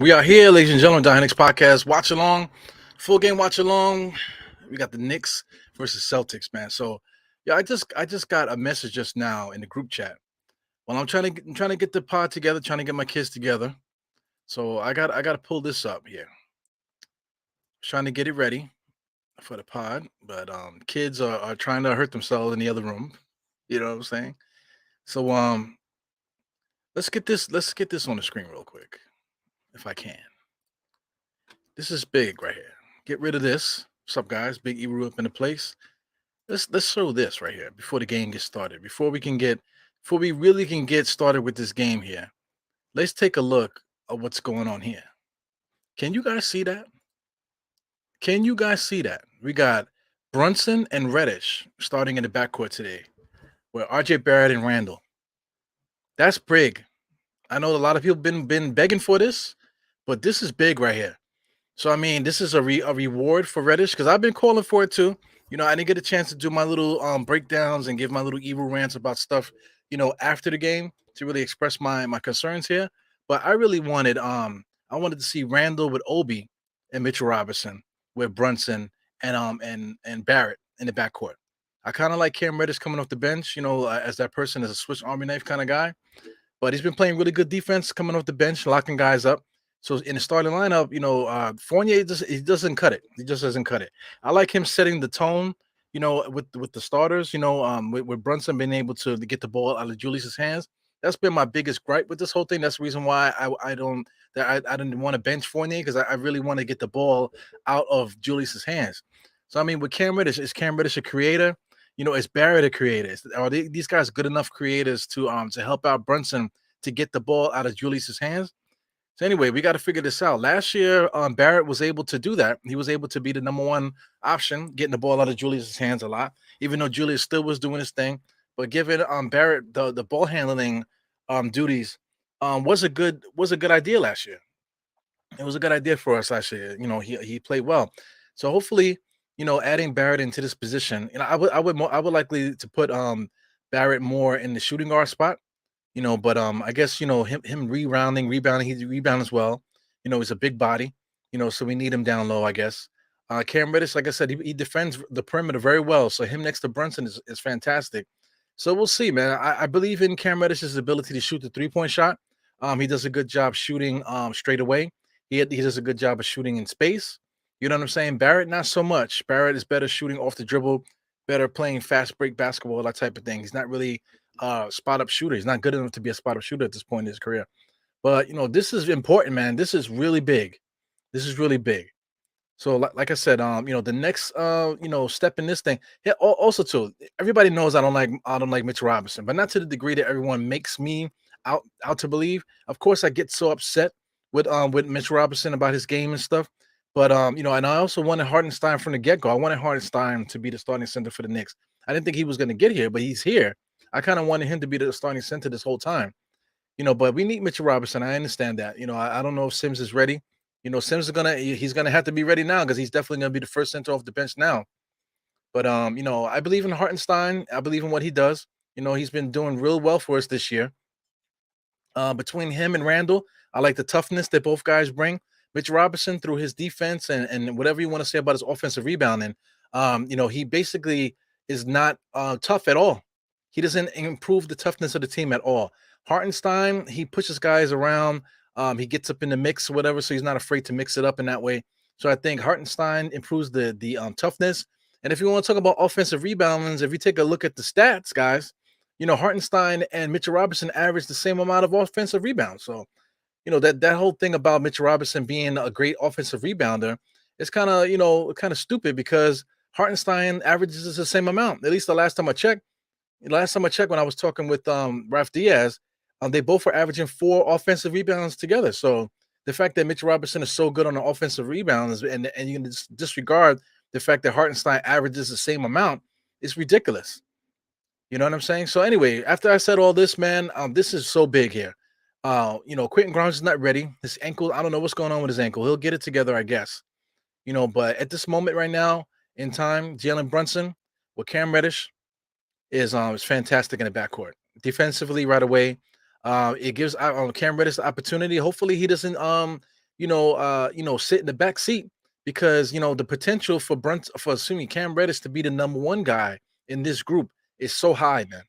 We are here, ladies and gentlemen, the Knicks podcast. Watch along, full game watch along. We got the Knicks versus Celtics, man. So, yeah, I just got a message just now in the group chat. Well, I'm trying to get the pod together, trying to get my kids together. So I got to pull this up here. Trying to get it ready for the pod, but kids are trying to hurt themselves in the other room. You know what I'm saying? So let's get this on the screen real quick, if I can. This is big right here. Get rid of this. What's up, guys? Big Ebru up in the place. Let's show this right here before the game gets started. Before we really can get started with this game here. Let's take a look at what's going on here. Can you guys see that? Can you guys see that? We got Brunson and Reddish starting in the backcourt today, with RJ Barrett and Randall. That's big. I know a lot of people been begging for this, but this is big right here. So I mean, this is a reward for Reddish because I've been calling for it too. I didn't get a chance to do my little breakdowns and give my little evil rants about stuff, after the game to really express my concerns here. But I wanted to see Randall with Obi and Mitchell Robinson with Brunson and Barrett in the backcourt. I kind of like Cam Reddish coming off the bench, as that person is a Swiss Army knife kind of guy. But he's been playing really good defense coming off the bench, locking guys up. So in the starting lineup, Fournier he doesn't cut it. He just doesn't cut it. I like him setting the tone, with the starters. With Brunson being able to get the ball out of Julius's hands. That's been my biggest gripe with this whole thing. That's the reason why I didn't want to bench Fournier because I really want to get the ball out of Julius's hands. So I mean, with Cam Reddish, is Cam Reddish a creator? Is Barrett a creator? Are these guys good enough creators to help out Brunson to get the ball out of Julius's hands? So anyway, we got to figure this out. Last year, Barrett was able to do that. He was able to be the number one option, getting the ball out of Julius's hands a lot, even though Julius still was doing his thing. But giving Barrett the ball handling duties was a good idea last year. It was a good idea for us last year. He played well. So hopefully, adding Barrett into this position, I would likely to put Barrett more in the shooting guard spot. But I guess him rebounding, he rebounds well. He's a big body. So we need him down low, I guess. Cam Reddish, like I said, he defends the perimeter very well. So him next to Brunson is fantastic. So we'll see, man. I believe in Cam Reddish's ability to shoot the 3-point shot. He does a good job shooting straight away. He does a good job of shooting in space. You know what I'm saying? Barrett, not so much. Barrett is better shooting off the dribble, better playing fast break basketball, that type of thing. He's not really spot up shooter. He's not good enough to be a spot up shooter at this point in his career. But this is important, man. This is really big. This is really big. So, like I said, the next, step in this thing. Yeah. Also, too, everybody knows I don't like Mitchell Robinson, but not to the degree that everyone makes me out to believe. Of course, I get so upset with Mitchell Robinson about his game and stuff. But and I also wanted Hartenstein from the get go. I wanted Hartenstein to be the starting center for the Knicks. I didn't think he was going to get here, but he's here. I kind of wanted him to be the starting center this whole time. But we need Mitchell Robinson. I understand that. I don't know if Sims is ready. Sims he's gonna have to be ready now because he's definitely gonna be the first center off the bench now. But I believe in Hartenstein. I believe in what he does. He's been doing real well for us this year. Between him and Randall, I like the toughness that both guys bring. Mitch Robinson, through his defense and whatever you want to say about his offensive rebounding, he basically is not tough at all. He doesn't improve the toughness of the team at all. Hartenstein, he pushes guys around. He gets up in the mix or whatever, so he's not afraid to mix it up in that way. So I think Hartenstein improves the toughness. And if you want to talk about offensive rebounds, if you take a look at the stats, guys, Hartenstein and Mitchell Robinson average the same amount of offensive rebounds. So, that whole thing about Mitchell Robinson being a great offensive rebounder is kind of stupid because Hartenstein averages the same amount. At least the last time I checked. Last time I checked, when I was talking with Ralph Diaz, they both were averaging 4 offensive rebounds together. So the fact that Mitchell Robinson is so good on the offensive rebounds and you can disregard the fact that Hartenstein averages the same amount is ridiculous. You know what I'm saying? So anyway, after I said all this, man, this is so big here. Quentin Grimes is not ready. His ankle, I don't know what's going on with his ankle. He'll get it together, I guess. But at this moment right now in time, Jalen Brunson with Cam Reddish is fantastic in the backcourt. Defensively, right away, it gives Cam Reddish the opportunity. Hopefully, he doesn't sit in the back seat because the potential for assuming Cam Reddish to be the number one guy in this group is so high, man.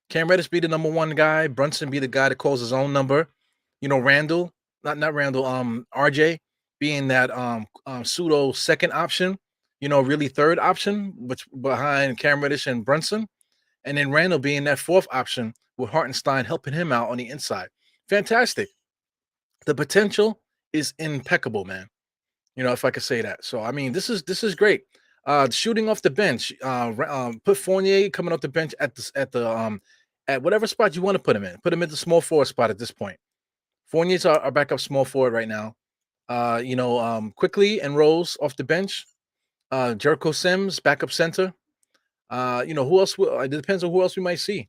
Cam Reddish be the number one guy, Brunson be the guy that calls his own number. Randall, not Randall, RJ being that pseudo second option, really third option, which behind Cam Reddish and Brunson. And then Randall being that fourth option with Hartenstein helping him out on the inside. Fantastic. The potential is impeccable, man. If I could say that. So I mean, this is great. Shooting off the bench. Put Fournier coming off the bench at whatever spot you want to put him in. Put him at the small forward spot at this point. Fournier's our backup small forward right now. Quickly and Rose off the bench. Jericho Sims backup center. Who else? It depends on who else we might see.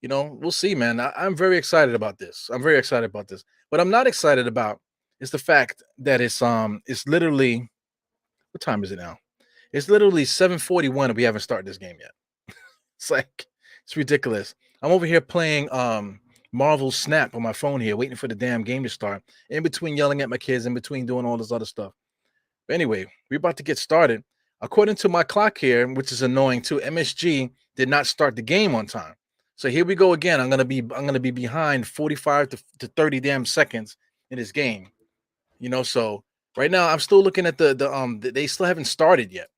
We'll see, man. I'm very excited about this. I'm very excited about this. What I'm not excited about is the fact that it's literally, what time is it now? It's literally 7:41 and we haven't started this game yet. It's ridiculous. I'm over here playing Marvel Snap on my phone here, waiting for the damn game to start. In between yelling at my kids, in between doing all this other stuff. But anyway, we're about to get started. According to my clock here, which is annoying too, MSG did not start the game on time. So here we go again. I'm gonna be behind 45 to 30 damn seconds in this game. So right now I'm still looking at they still haven't started yet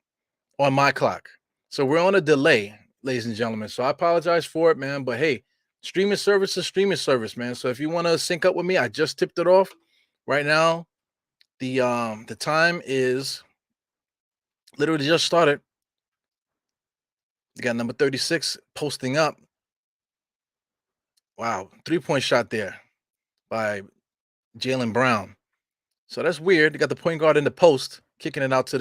on my clock. So we're on a delay, ladies and gentlemen. So I apologize for it, man. But hey, streaming service is streaming service, man. So if you want to sync up with me, I just tipped it off. Right now, the time is literally just started. You got number 36 posting up. Wow, 3-point shot there by Jaylen Brown. So that's weird. You got the point guard in the post, kicking it out to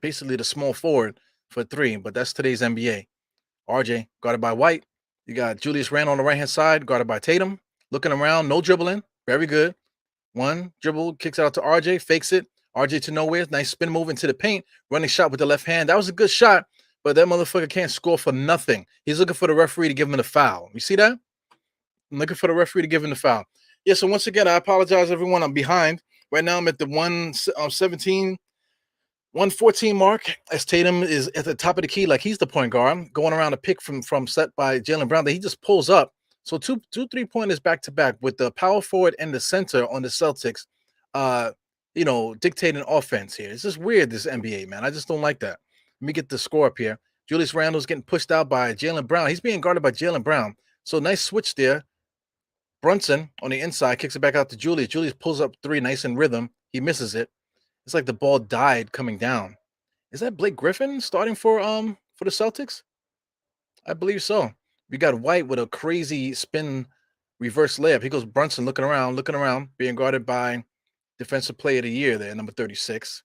basically the small forward for three. But that's today's NBA. RJ guarded by White. You got Julius Randle on the right hand side, guarded by Tatum. Looking around, no dribbling. Very good. One dribble, kicks it out to RJ, fakes it. RJ to nowhere. Nice spin move into the paint. Running shot with the left hand. That was a good shot, but that motherfucker can't score for nothing. He's looking for the referee to give him the foul. You see that? I'm looking for the referee to give him the foul. Yeah, so once again, I apologize, everyone. I'm behind. Right now, I'm at the 117, 114 mark as Tatum is at the top of the key like he's the point guard. Going around a pick from set by Jaylen Brown that he just pulls up. So two 3-pointers back to back with the power forward and the center on the Celtics, dictating offense here. It's just weird, this NBA, man. I just don't like that. Let me get the score up here. Julius Randle's getting pushed out by Jaylen Brown. He's being guarded by Jaylen Brown. So nice switch there. Brunson on the inside kicks it back out to Julius. Julius pulls up three, nice in rhythm. He misses it. It's like the ball died coming down. Is that Blake Griffin starting for the Celtics? I believe so. We got White with a crazy spin reverse layup. He goes Brunson looking around, being guarded by defensive player of the year there, number 36.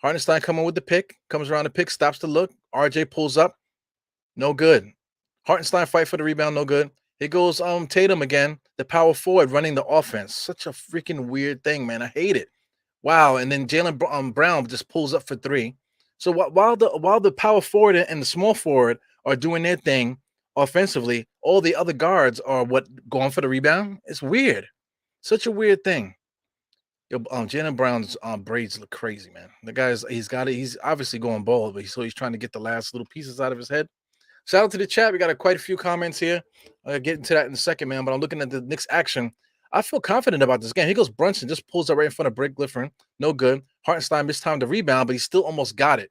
Hartenstein coming with the pick, comes around the pick, stops to look. RJ pulls up. No good. Hartenstein fight for the rebound, no good. Here goes Tatum again, the power forward running the offense. Such a freaking weird thing, man. I hate it. Wow. And then Jaylen Brown just pulls up for three. So while the power forward and the small forward are doing their thing offensively, all the other guards are going for the rebound. It's weird. Such a weird thing. Jaylen Brown's braids look crazy, man. The guy's he's obviously going bald, but he's trying to get the last little pieces out of his head. Shout out to the chat. We got quite a few comments here. I'll get into that in a second, man. But I'm looking at the Knicks action. I feel confident about this game. Here goes Brunson, just pulls up right in front of Blake Griffin. No good. Hartenstein missed time to rebound, but he still almost got it.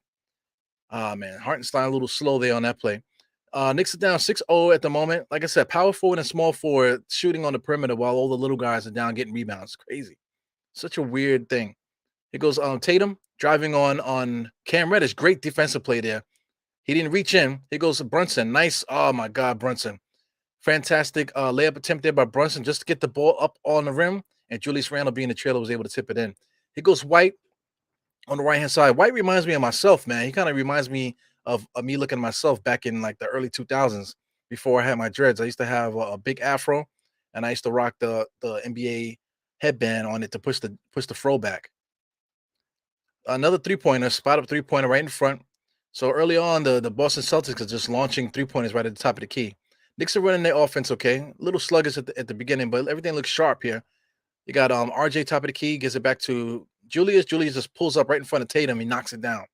Man, Hartenstein a little slow there on that play. Knicks are down 6-0 at the moment. Like I said, power forward and small forward shooting on the perimeter while all the little guys are down getting rebounds. Crazy. Such a weird thing. Here goes Tatum driving on Cam Reddish. Great defensive play there. He didn't reach in. Here goes Brunson. Nice. Oh, my God, Brunson. Fantastic layup attempt there by Brunson just to get the ball up on the rim. And Julius Randle, being the trailer, was able to tip it in. Here goes White on the right-hand side. White reminds me of myself, man. He kind of reminds me of me looking at myself back in like the early 2000s before I had my dreads. I used to have a big afro, and I used to rock the NBA headband on it to push the fro back. Another three-pointer, spot up three-pointer right in front. So early on, the Boston Celtics are just launching three-pointers right at the top of the key. Knicks are running their offense okay. A little sluggish at the beginning, but everything looks sharp here. You got RJ top of the key, gives it back to Julius. Julius just pulls up right in front of Tatum. He knocks it down.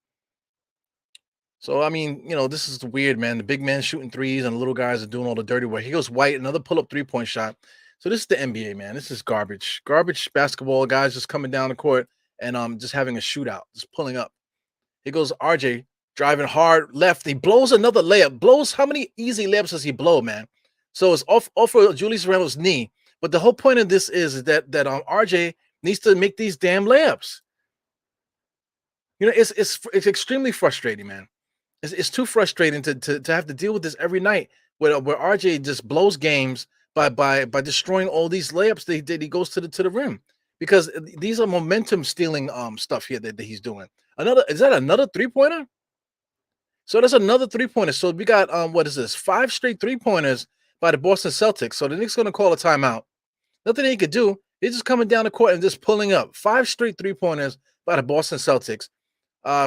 So I mean, this is weird, man. The big man shooting threes and the little guys are doing all the dirty work. He goes White, another pull-up three-point shot. So this is the NBA, man. This is garbage. Garbage basketball. Guys just coming down the court and just having a shootout, just pulling up. Here goes RJ driving hard left. He blows another layup. Blows how many easy layups does he blow, man? So it's off of Julius Randle's knee. But the whole point of this is that RJ needs to make these damn layups. It's extremely frustrating, man. It's too frustrating to have to deal with this every night where RJ just blows games by destroying all these layups that he goes to the rim, because these are momentum stealing stuff here that he's doing. Is that another three-pointer? So that's another three-pointer. So we got what is this? 5 straight three-pointers by the Boston Celtics. So the Knicks gonna call a timeout. Nothing he could do. He's just coming down the court and just pulling up 5 straight three-pointers by the Boston Celtics.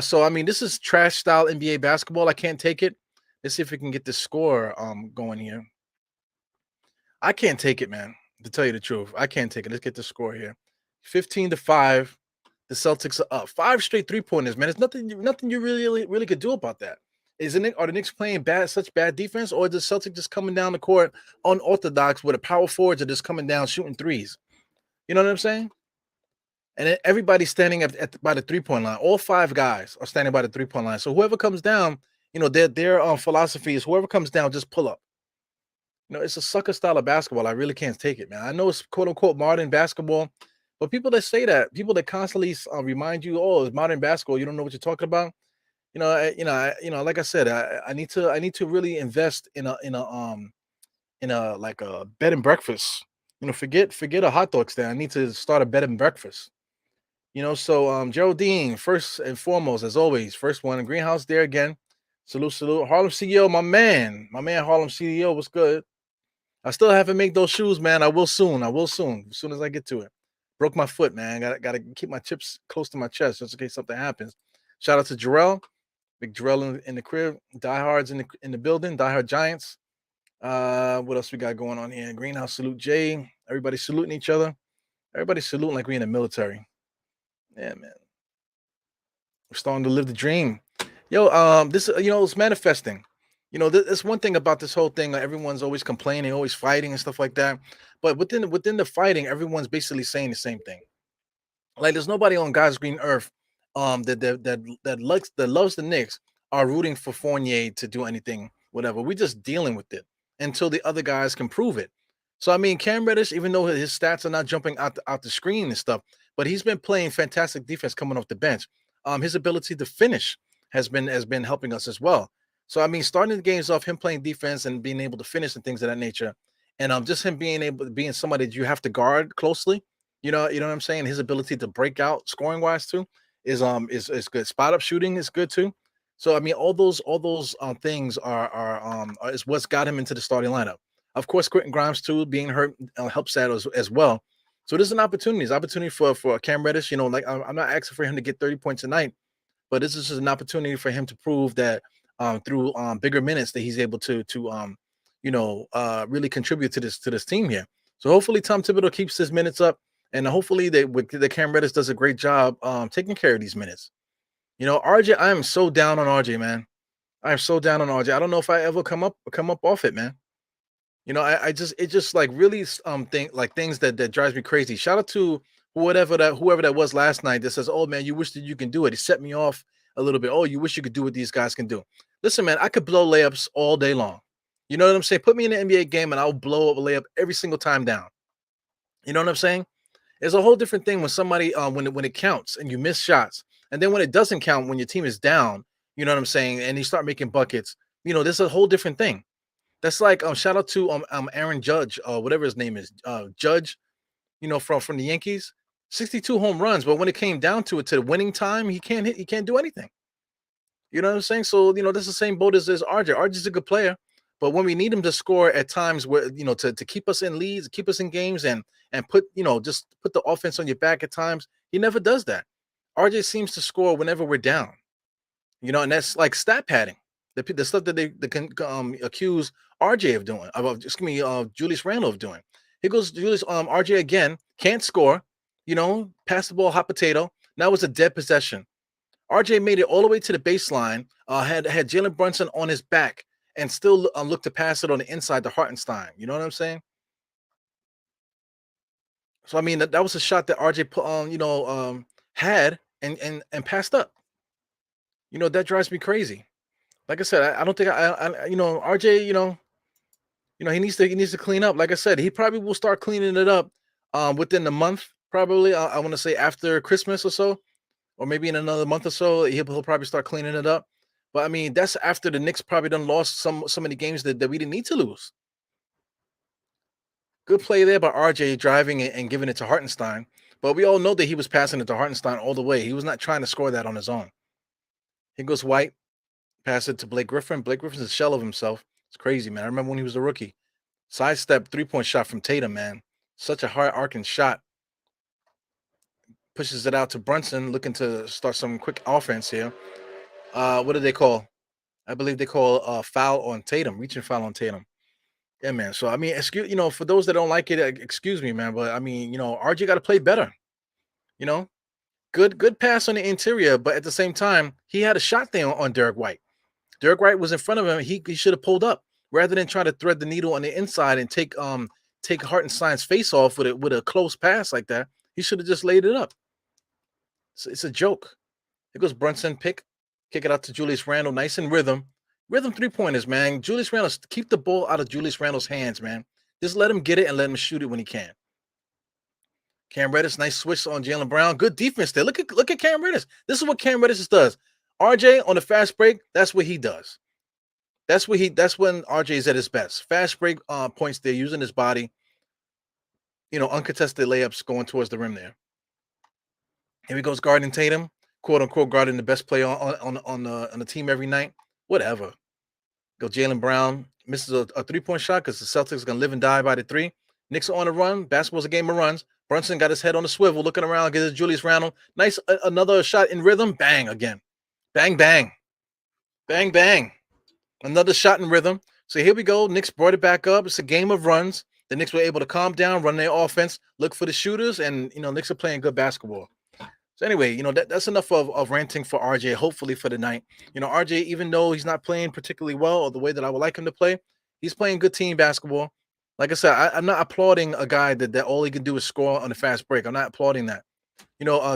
So I mean, this is trash style NBA basketball. I can't take it. Let's see if we can get the score going here. I can't take it, man. To tell you the truth, I can't take it. Let's get the score here. 15-5. The Celtics are up. 5 straight three-pointers, man. There's nothing you really could do about that. Are the Knicks playing such bad defense, or is the Celtics just coming down the court unorthodox with a power forwards are just coming down shooting threes? You know what I'm saying? And then everybody's standing by the three-point line. All 5 guys are standing by the three-point line. So whoever comes down, their philosophy is whoever comes down, just pull up. It's a sucker style of basketball. I really can't take it, man. I know it's quote unquote modern basketball, but people that say that, people that constantly remind you, oh, it's modern basketball, you don't know what you're talking about. Like I said, I need to really invest in a like a bed and breakfast. Forget a hot dog stand. I need to start a bed and breakfast. So Geraldine, first and foremost, as always, first one. Greenhouse there again. Salute. Harlem CEO, my man Harlem CEO, what's good? I still haven't made those shoes, man. I will soon. As soon as I get to it. Broke my foot, man. Gotta keep my chips close to my chest just in case something happens. Shout out to Jarrell. Big Jarrell in the crib. Diehards in the building. Diehard Giants. What else we got going on here? Greenhouse salute Jay. Everybody saluting each other. Everybody saluting like we in the military. Yeah, man. We're starting to live the dream. This it's manifesting. That's one thing about this whole thing. Everyone's always complaining, always fighting and stuff like that. But within the fighting, everyone's basically saying the same thing. Like there's nobody on God's green earth that loves the Knicks are rooting for Fournier to do anything, whatever. We're just dealing with it until the other guys can prove it. So I mean, Cam Reddish, even though his stats are not jumping out the screen and stuff, but he's been playing fantastic defense coming off the bench. His ability to finish has been helping us as well. So I mean, starting the games off, him playing defense and being able to finish and things of that nature, and just him being somebody that you have to guard closely. You know what I'm saying. His ability to break out scoring wise too is good. Spot up shooting is good too. So I mean, all those things are is what's got him into the starting lineup. Of course, Quentin Grimes too being hurt helps that as well. So there's an opportunity. It's opportunity for Cam Reddish. Like I'm not asking for him to get 30 points a night, but this is just an opportunity for him to prove that through bigger minutes that he's able to really contribute to this team here. So hopefully Tom Thibodeau keeps his minutes up, and hopefully the Cam Reddish does a great job taking care of these minutes. RJ, I am so down on RJ, man. I am so down on RJ. I don't know if I ever come up off it, man. I just it just like really things that drives me crazy. Shout out to whoever that was last night that says, "Oh man, you wish that you can do it." He set me off a little bit. Oh, you wish you could do what these guys can do. Listen, man, I could blow layups all day long. You know what I'm saying? Put me in an NBA game and I'll blow up a layup every single time down. You know what I'm saying? It's a whole different thing when somebody when it counts and you miss shots, and then when it doesn't count when your team is down. You know what I'm saying? And you start making buckets. This is a whole different thing. That's like shout out to Aaron Judge, whatever his name is, Judge, from the Yankees, 62 home runs, but when it came down to the winning time, he can't do anything. You know what I'm saying? So this is the same boat as RJ. RJ's a good player, but when we need him to score at times where to keep us in leads, keep us in games, and put just put the offense on your back at times, he never does that. RJ seems to score whenever we're down, and that's like stat padding. The stuff that they can accuse RJ of doing, Julius Randle of doing. Here goes Julius RJ again, can't score, pass the ball hot potato. Now it's a dead possession. RJ made it all the way to the baseline, had Jalen Brunson on his back, and still looked to pass it on the inside to Hartenstein. You know what I'm saying? So I mean that was a shot that RJ put on, had and passed up. That drives me crazy. Like I said, I don't think RJ, he needs to clean up. Like I said, he probably will start cleaning it up within the month. Probably, I want to say after Christmas or so, or maybe in another month or so, he'll probably start cleaning it up. But I mean, that's after the Knicks probably done lost so many games that we didn't need to lose. Good play there by RJ driving it and giving it to Hartenstein. But we all know that he was passing it to Hartenstein all the way. He was not trying to score that on his own. Here goes White, pass it to Blake Griffin. Blake Griffin's a shell of himself. It's crazy, man. I remember when he was a rookie. Sidestep 3-point shot from Tatum, man. Such a hard arcing shot. Pushes it out to Brunson, looking to start some quick offense here. What do they call? I believe they call foul on Tatum, reaching foul on Tatum. Yeah, man. So I mean, for those that don't like it, excuse me, man. But I mean, RJ got to play better. You know, good pass on the interior, but at the same time, he had a shot there on Derek White. Derek White was in front of him. He should have pulled up rather than try to thread the needle on the inside and take Hartenstein's face off with a close pass like that. He should have just laid it up. It's a joke. Here goes Brunson, kick it out to Julius Randle, nice in rhythm. Rhythm 3-pointers, man. Julius Randle, keep the ball out of Julius Randle's hands, man. Just let him get it and let him shoot it when he can. Cam Reddish, nice switch on Jaylen Brown. Good defense there. Look at Cam Reddish. This is what Cam Reddish does. RJ on the fast break, that's what he does. That's when RJ is at his best. Fast break points there, using his body. Uncontested layups going towards the rim there. Here he goes guarding Tatum, quote unquote guarding the best player on the team every night. Whatever. Go Jaylen Brown misses a 3-point shot because the Celtics are gonna live and die by the three. Knicks are on a run. Basketball's a game of runs. Brunson got his head on the swivel, looking around, gets Julius Randle. Nice, another shot in rhythm. Bang again. Bang, bang. Bang, bang. Another shot in rhythm. So here we go. Knicks brought it back up. It's a game of runs. The Knicks were able to calm down, run their offense, look for the shooters, and Knicks are playing good basketball. So anyway, that's enough of ranting for RJ, hopefully for the night. RJ, even though he's not playing particularly well or the way that I would like him to play, he's playing good team basketball. Like I said, I'm not applauding a guy that all he can do is score on a fast break. I'm not applauding that.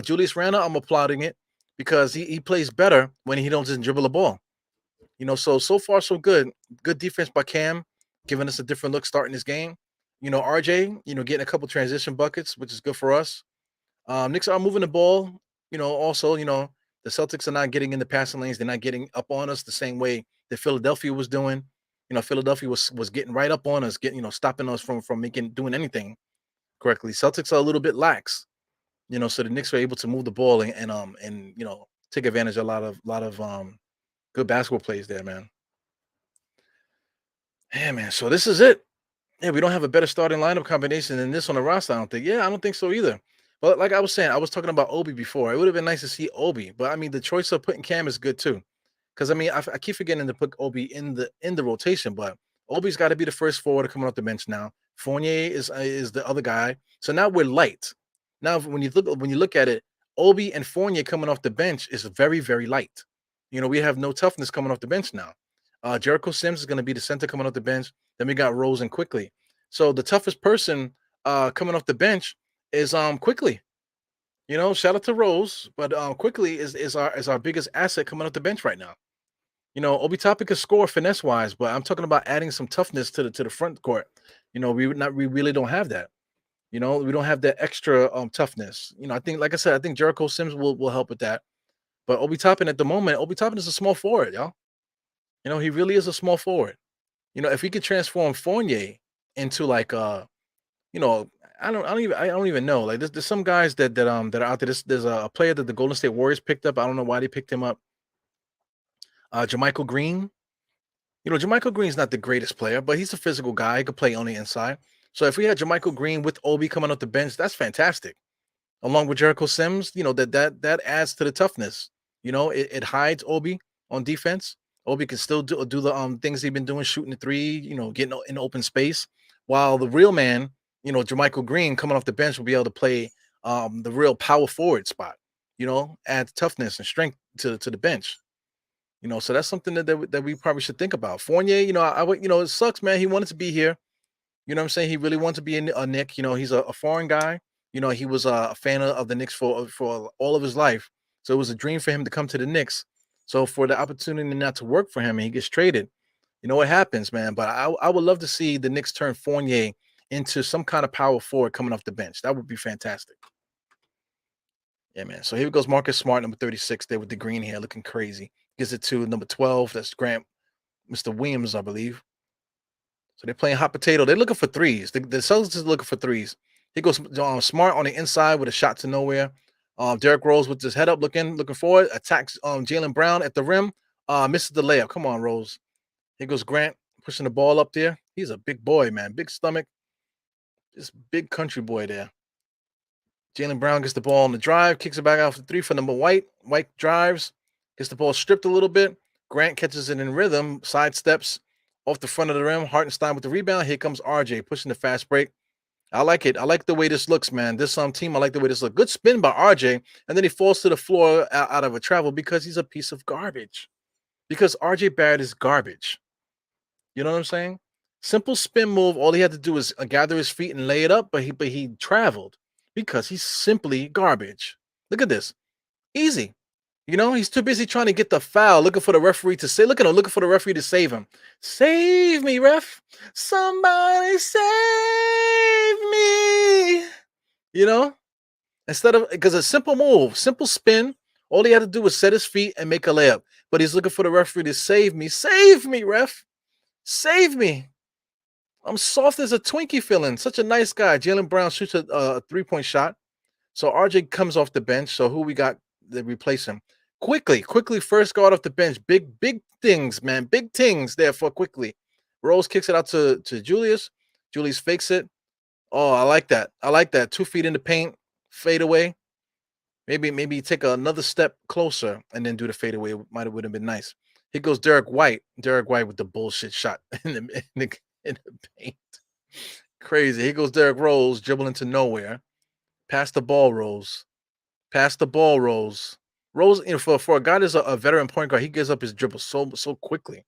Julius Randle, I'm applauding it because he plays better when he don't just dribble the ball. So far so good. Good defense by Cam, giving us a different look starting this game. RJ, getting a couple transition buckets, which is good for us. Knicks are moving the ball. Also, the Celtics are not getting in the passing lanes. They're not getting up on us the same way that Philadelphia was doing. Philadelphia was getting right up on us, stopping us from doing anything correctly. Celtics are a little bit lax. So the Knicks were able to move the ball and take advantage of a lot of good basketball plays there, man. Yeah, man. So this is it. Yeah, we don't have a better starting lineup combination than this on the roster, I don't think. Yeah, I don't think so either. But like I was saying, I was talking about Obi before. It would have been nice to see Obi, but I mean, the choice of putting Cam is good too. Because I mean, I keep forgetting to put Obi in the rotation, but Obi's got to be the first forward coming off the bench now. Fournier is the other guy. So now we're light. Now when you look at it, Obi and Fournier coming off the bench is very, very light. We have no toughness coming off the bench now. Jericho Sims is going to be the center coming off the bench. Then we got Rose and Quickly. So the toughest person coming off the bench is Quickly. Shout out to Rose, but Quickly is our biggest asset coming off the bench right now. Obi Toppin can score finesse wise, but I'm talking about adding some toughness to the front court. We really don't have that. We don't have that extra toughness. I think, like I said, I think Jericho Sims will help with that. But Obi Toppin at the moment, Obi Toppin is a small forward, y'all. He really is a small forward. If we could transform Fournier into like I don't even know. Like there's some guys that are out there. There's a player that the Golden State Warriors picked up. I don't know why they picked him up. Jermichael Green. Jermichael Green's not the greatest player, but he's a physical guy. He could play on the inside. So if we had Jermichael Green with Obi coming off the bench, that's fantastic. Along with Jericho Sims, that adds to the toughness. It hides Obi on defense. Obi can still do the things he's been doing, shooting the three, getting in open space, while the real man Jermichael Green coming off the bench will be able to play the real power forward spot. Add toughness and strength to the bench. So that's something that we probably should think about. Fournier, it sucks, man. He wanted to be here. You know what I'm saying? He really wanted to be a Knick. He's a foreign guy. He was a fan of the Knicks for all of his life. So it was a dream for him to come to the Knicks. So for the opportunity not to work for him and he gets traded, what happens, man? But I would love to see the Knicks turn Fournier into some kind of power forward coming off the bench. That would be fantastic. Yeah, man. So here goes Marcus Smart, number 36, there with the green hair, looking crazy. Gives it to number 12. That's Grant, Mr. Williams, I believe. So they're playing hot potato. They're looking for threes. The Celtics is looking for threes. He goes Smart on the inside with a shot to nowhere. Derrick Rose with his head up, looking forward, attacks Jaylen Brown at the rim. Misses the layup. Come on, Rose. Here goes Grant pushing the ball up there. He's a big boy, man. Big stomach. This big country boy there. Jaylen Brown gets the ball on the drive, kicks it back out for three for number White. White drives, gets the ball stripped a little bit. Grant catches it in rhythm, sidesteps off the front of the rim. Hartenstein with the rebound. Here comes RJ pushing the fast break. I like it. I like the way this looks, man. This team, I like the way this looks. Good spin by RJ, and then he falls to the floor out of a travel because he's a piece of garbage. Because RJ Barrett is garbage. You know what I'm saying? Simple spin move. All he had to do was gather his feet and lay it up, but he traveled because he's simply garbage. Look at this. Easy. He's too busy trying to get the foul, looking for the referee to say, look at him, looking for the referee to save him. Save me, ref. Somebody save me. Instead of, because a simple move, simple spin, all he had to do was set his feet and make a layup. But he's looking for the referee to save me. Save me, ref. Save me. I'm soft as a Twinkie feeling. Such a nice guy. Jaylen Brown shoots a three-point shot. So RJ comes off the bench. So who we got to replace him? Quickly, first guard off the bench. Big things, man. Big things there for Quickly. Rose kicks it out to Julius. Julius fakes it. Oh, I like that. 2 feet in the paint, fade away. Maybe take another step closer and then do the fade away. Would have been nice. Here goes Derek White. Derek White with the bullshit shot in the paint. Crazy. Here goes Derek Rose dribbling to nowhere. Pass the ball, Rose. Pass the ball, Rose. Rose, for a guy that's a veteran point guard, he gives up his dribble so quickly.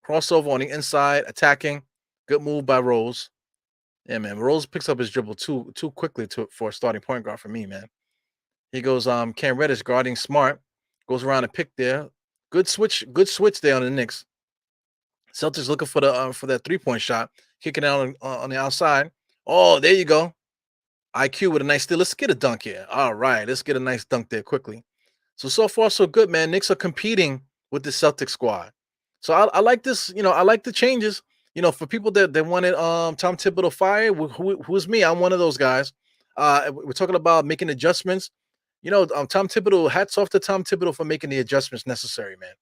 Crossover on the inside, attacking. Good move by Rose. Yeah, man. Rose picks up his dribble too quickly for a starting point guard for me, man. He goes Cam Reddish guarding Smart. Goes around a pick there. Good switch there on the Knicks. Celtics looking for that 3-point shot, kicking out on the outside. Oh, there you go. IQ with a nice steal. Let's get a dunk here. All right, let's get a nice dunk there quickly. So far so good, man. Knicks are competing with the Celtics squad. So I like this. I like the changes. For people that wanted Tom Thibodeau fired, who's me? I'm one of those guys. We're talking about making adjustments. Tom Thibodeau. Hats off to Tom Thibodeau for making the adjustments necessary, man.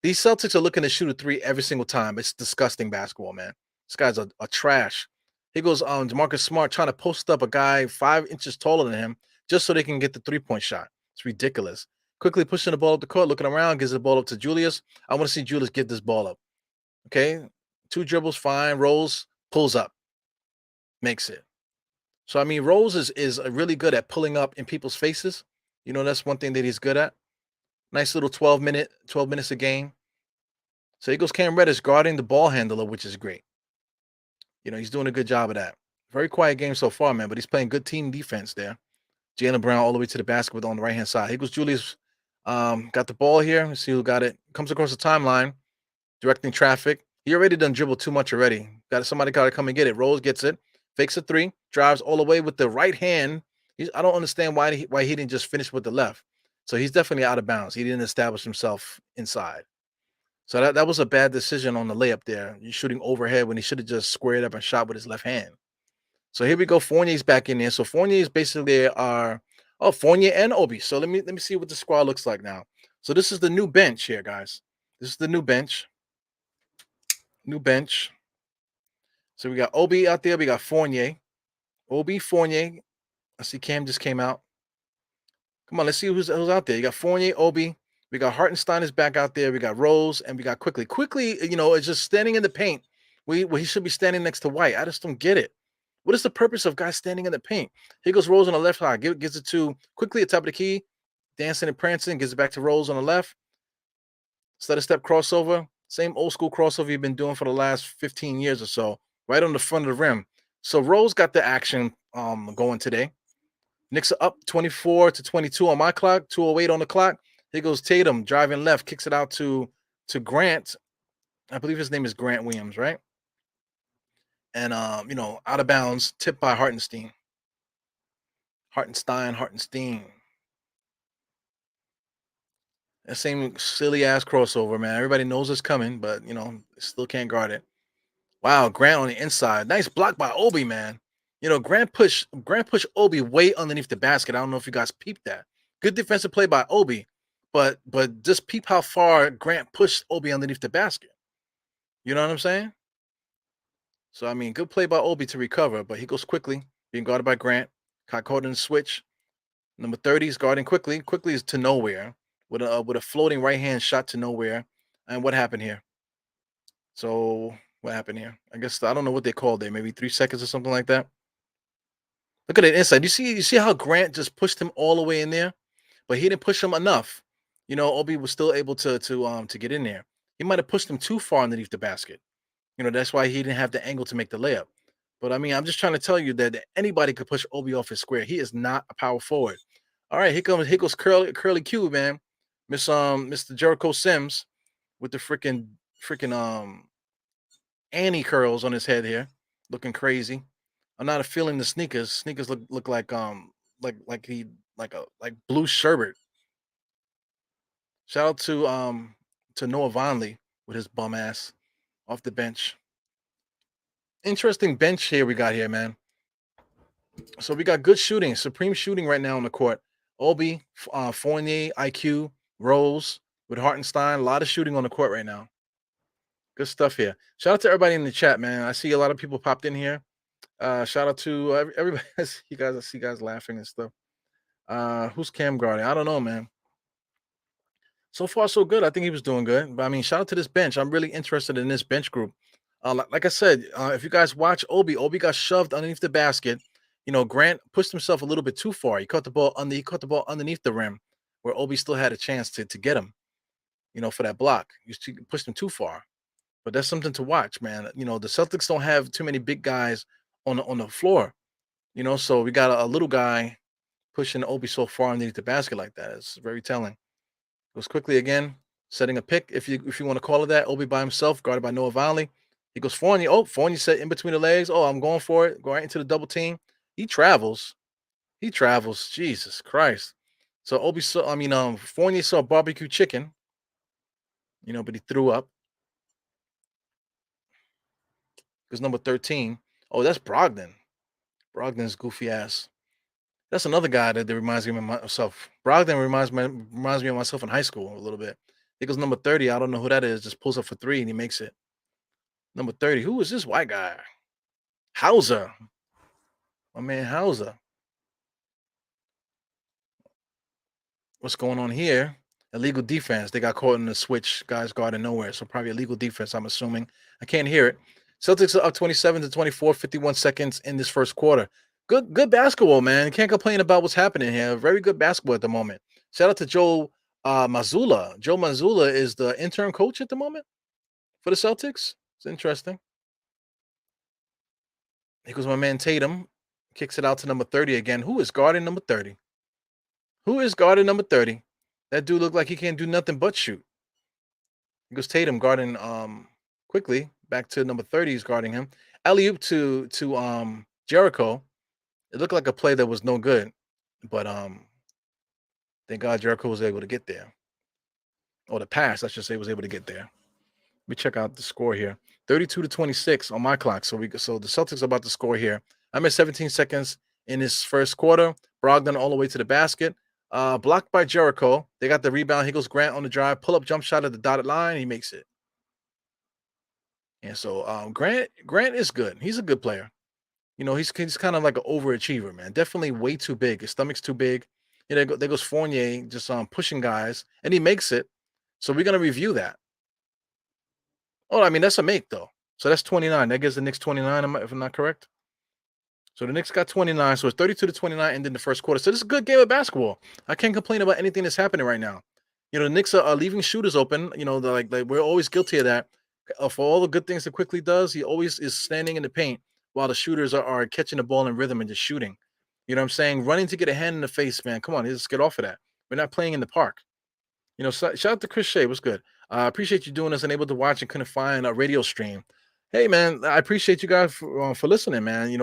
These Celtics are looking to shoot a three every single time. It's disgusting basketball, man. This guy's a trash. Here goes DeMarcus Smart trying to post up a guy 5 inches taller than him just so they can get the 3-point shot. It's ridiculous. Quickly pushing the ball up the court, looking around, gives the ball up to Julius. I want to see Julius get this ball up. Okay, 2 dribbles, fine. Rose pulls up, makes it. So I mean, Rose is really good at pulling up in people's faces. That's one thing that he's good at. Nice little 12 minutes a game. So here goes Cam Reddish guarding the ball handler, which is great. He's doing a good job of that. Very quiet game so far, man, but he's playing good team defense there. Jaylen Brown all the way to the basket on the right-hand side. Here goes Julius. Got the ball here. Let's see who got it. Comes across the timeline, directing traffic. He already done dribbled too much already. Somebody got to come and get it. Rose gets it. Fakes a 3. Drives all the way with the right hand. I don't understand why he didn't just finish with the left. So he's definitely out of bounds. He didn't establish himself inside. So that was a bad decision on the layup there. You're shooting overhead when he should have just squared up and shot with his left hand. So here we go. Fournier's back in there. So Fournier is basically Fournier and Obi. So let me see what the squad looks like now. So this is the new bench here, guys. This is the new bench. New bench. So we got Obi out there. We got Fournier. Obi, Fournier. I see Cam just came out. Come on, let's see who's out there. You got Fournier, Obi. We got Hartenstein is back out there. We got Rose, and we got Quickly. Quickly, it's just standing in the paint. He should be standing next to White. I just don't get it. What is the purpose of guys standing in the paint? Here goes Rose on the left side. Gives it to quickly at top of the key, dancing and prancing. Gives it back to Rose on the left. Stutter step crossover. Same old school crossover you've been doing for the last 15 years or so. Right on the front of the rim. So Rose got the action going today. Knicks are up 24-22 on my clock. 2:08 on the clock. Here goes Tatum driving left, kicks it out to Grant. I believe his name is Grant Williams, right? And out of bounds, tipped by Hartenstein. Hartenstein. That same silly ass crossover, man. Everybody knows it's coming, but still can't guard it. Wow, Grant on the inside. Nice block by Obi, man. Grant pushed Obi way underneath the basket. I don't know if you guys peeped that. Good defensive play by Obi, but just peep how far Grant pushed Obi underneath the basket. You know what I'm saying? So I mean, good play by Obi to recover, but he goes quickly, being guarded by Grant. Caught in the switch. Number 30 is guarding quickly. Quickly is to nowhere with a floating right hand shot to nowhere. And what happened here? So what happened here? I guess I don't know what they called there. Maybe 3 seconds or something like that. Look at it inside. You see how Grant just pushed him all the way in there, but he didn't push him enough. Obi was still able to get in there. He might have pushed him too far underneath the basket. That's why he didn't have the angle to make the layup. But I mean, I'm just trying to tell you that anybody could push Obi off his square. He is not a power forward. All right, here goes Curly Q, man. Mr. Jericho Sims with the freaking Annie curls on his head here, looking crazy. I'm not feeling the sneakers. Sneakers look like blue sherbet. Shout out to Noah Vonleh with his bum ass off the bench. Interesting bench here we got here, man. So we got good shooting, supreme shooting right now on the court. Obi, Fournier, IQ, Rose with Hartenstein. A lot of shooting on the court right now. Good stuff here. Shout out to everybody in the chat, man. I see a lot of people popped in here. Shout out to everybody. I see guys laughing and stuff. Who's Cam guarding? I don't know, man. So far, so good. I think he was doing good. But I mean, shout out to this bench. I'm really interested in this bench group. Like I said, if you guys watch Obi got shoved underneath the basket. Grant pushed himself a little bit too far. He caught the ball underneath the rim, where Obi still had a chance to get him. For that block, pushed him too far. But that's something to watch, man. The Celtics don't have too many big guys on the floor. So we got a little guy pushing Obi so far underneath the basket like that. It's very telling. Goes quickly again, setting a pick, if you want to call it that. Obi by himself, guarded by Noah Vonleh. He goes Fournier. Oh, Fournier set in between the legs. Oh, I'm going for it. Go right into the double team. He travels. Jesus Christ. So Fournier saw barbecue chicken, but he threw up. Because number 13. Oh, that's Brogdon. Brogdon's goofy ass. That's another guy that reminds me of myself. Brogdon reminds me of myself in high school a little bit. He goes number 30. I don't know who that is. Just pulls up for 3 and he makes it. Number 30. Who is this white guy? Hauser. My man Hauser. What's going on here? Illegal defense. They got caught in the switch. Guys guarding nowhere. So probably illegal defense, I'm assuming. I can't hear it. Celtics are up 27-24, 51 seconds in this first quarter. Good basketball, man. Can't complain about what's happening here. Very good basketball at the moment. Shout out to Joe Mazzulla. Joe Mazzulla is the interim coach at the moment for the Celtics. It's interesting. Here goes my man Tatum. Kicks it out to number 30 again. Who is guarding number 30? That dude looked like he can't do nothing but shoot. He goes Tatum guarding quickly. Back to number 30, he's guarding him. Alley-oop to Jericho. It looked like a play that was no good, but thank God Jericho was able to get there. Or the pass, I should say, was able to get there. Let me check out the score here. 32-26 on my clock. So the Celtics are about to score here. I'm at 17 seconds in this first quarter. Brogdon all the way to the basket. Blocked by Jericho. They got the rebound. Here goes Grant on the drive. Pull up jump shot at the dotted line. He makes it. And so Grant is good. He's a good player. He's kind of like an overachiever, man. Definitely way too big. His stomach's too big. There goes Fournier just pushing guys, and he makes it. So we're gonna review that. Oh, I mean that's a make though. So that's 29. That gives the Knicks 29. If I'm not correct. So the Knicks got 29. So it's 32 to 29 ending the first quarter. So this is a good game of basketball. I can't complain about anything that's happening right now. The Knicks are leaving shooters open. Like we're always guilty of that. For all the good things that quickly does, he always is standing in the paint while the shooters are catching the ball in rhythm and just shooting. You know what I'm saying? Running to get a hand in the face, man. Come on, let's get off of that. We're not playing in the park. Shout out to Chris Shea. What's good? I appreciate you doing this and able to watch and couldn't find a radio stream. Hey, man, I appreciate you guys for listening, man. I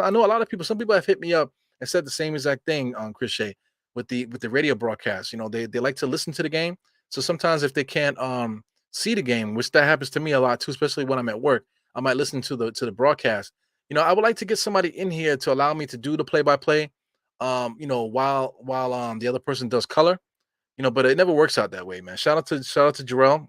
know a lot of people. Some people have hit me up and said the same exact thing on Chris Shea with the radio broadcast. They like to listen to the game. So sometimes if they can't see the game, which that happens to me a lot too, especially when I'm at work, I might listen to the broadcast. I would like to get somebody in here to allow me to do the play by play. While the other person does color. But it never works out that way, man. Shout out to Jarrell.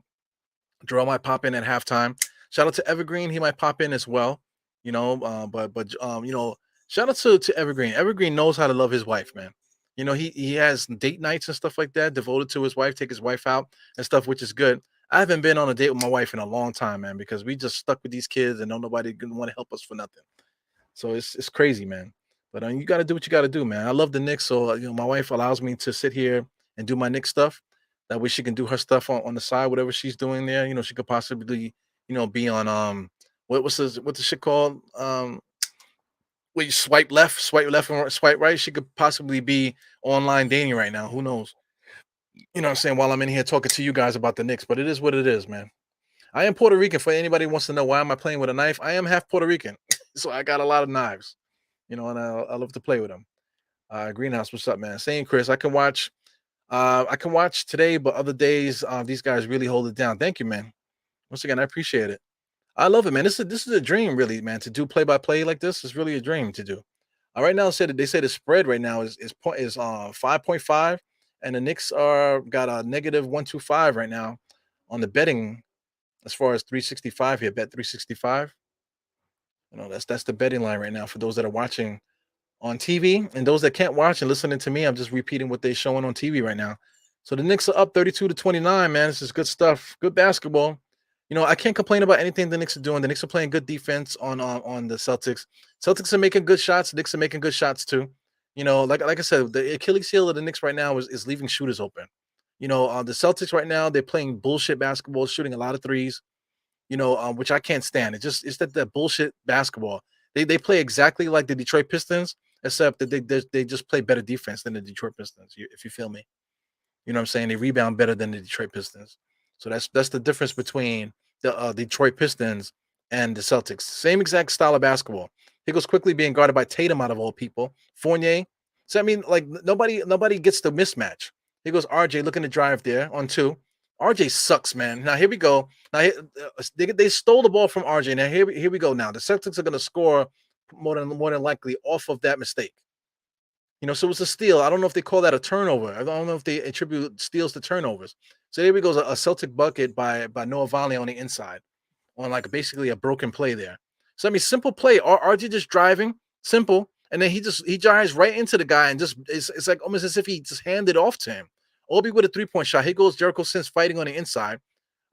Jarrell might pop in at halftime. Shout out to Evergreen. He might pop in as well. Shout out to Evergreen. Evergreen knows how to love his wife, man. He has date nights and stuff like that devoted to his wife, take his wife out and stuff, which is good. I haven't been on a date with my wife in a long time, man, because we just stuck with these kids and don't nobody gonna want to help us for nothing. So it's crazy, man. But you got to do what you got to do, man. I love the Knicks, so my wife allows me to sit here and do my Knicks stuff. That way, she can do her stuff on the side, whatever she's doing there. She could possibly, be on what's the shit called? Where you swipe left, and swipe right. She could possibly be online dating right now. Who knows? What I'm saying? While I'm in here talking to you guys about the Knicks, but it is what it is, man. I am Puerto Rican. For anybody who wants to know why am I playing with a knife, I am half Puerto Rican, so I got a lot of knives. And I love to play with them. Greenhouse, what's up, man? Same, Chris. I can watch. I can watch today, but other days, these guys really hold it down. Thank you, man. Once again, I appreciate it. I love it, man. This is a dream, really, man. To do play by play like this is really a dream to do. Right now, they say the spread right now is 5.5, and the Knicks are got a negative 125 right now on the betting as far as 365 here. Bet 365. That's the betting line right now for those that are watching on TV, and those that can't watch and listening to me, I'm just repeating what they're showing on TV right now. So the Knicks are up 32 to 29, man. This is good stuff. Good basketball. I can't complain about anything the Knicks are doing. The Knicks are playing good defense on the Celtics. Celtics are making good shots. The Knicks are making good shots too. Like I said, the Achilles heel of the Knicks right now is leaving shooters open. The Celtics right now, they're playing bullshit basketball, shooting a lot of threes, which I can't stand. It's that bullshit basketball. They play exactly like the Detroit Pistons, except that they just play better defense than the Detroit Pistons. If you feel me, what I'm saying. They rebound better than the Detroit Pistons. So that's the difference between the Detroit Pistons and the Celtics. Same exact style of basketball. He goes quickly being guarded by Tatum out of all people. Fournier. So I mean, like nobody gets the mismatch. He goes RJ looking to drive there on two. RJ sucks, man. Now here we go. Now they stole the ball from RJ. Now here we go. Now the Celtics are going to score more than likely off of that mistake. So it's a steal. I don't know if they call that a turnover. I don't know if they attribute steals to turnovers. So here we go, a Celtic bucket by Noah Vonleh on the inside, on like basically a broken play there. So I mean, simple play. RJ just driving, simple, and then he drives right into the guy and just it's like almost as if he just handed off to him. Obi with a 3-point shot. Here goes Jericho Sims fighting on the inside,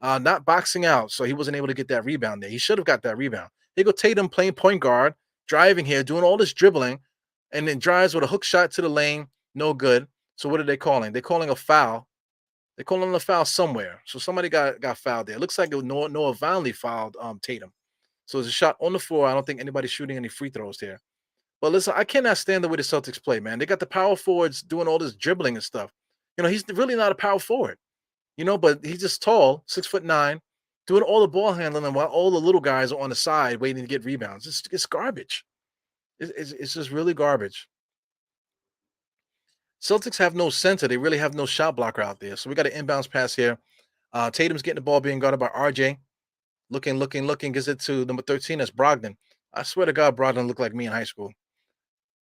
not boxing out, so he wasn't able to get that rebound there. He should have got that rebound. Here go Tatum playing point guard, driving here, doing all this dribbling, and then drives with a hook shot to the lane, no good. So what are they calling? They're calling a foul. They're calling a foul somewhere. So somebody got fouled there. It looks like Noah Vonleh fouled Tatum. So it's a shot on the floor. I don't think anybody's shooting any free throws here. But listen, I cannot stand the way the Celtics play, man. They got the power forwards doing all this dribbling and stuff. He's really not a power forward. But he's just tall, 6'9", doing all the ball handling while all the little guys are on the side waiting to get rebounds. It's garbage. It's just really garbage. Celtics have no center. They really have no shot blocker out there. So we got an inbounds pass here. Tatum's getting the ball being guarded by RJ. Looking, gives it to number 13. That's Brogdon. I swear to God, Brogdon looked like me in high school.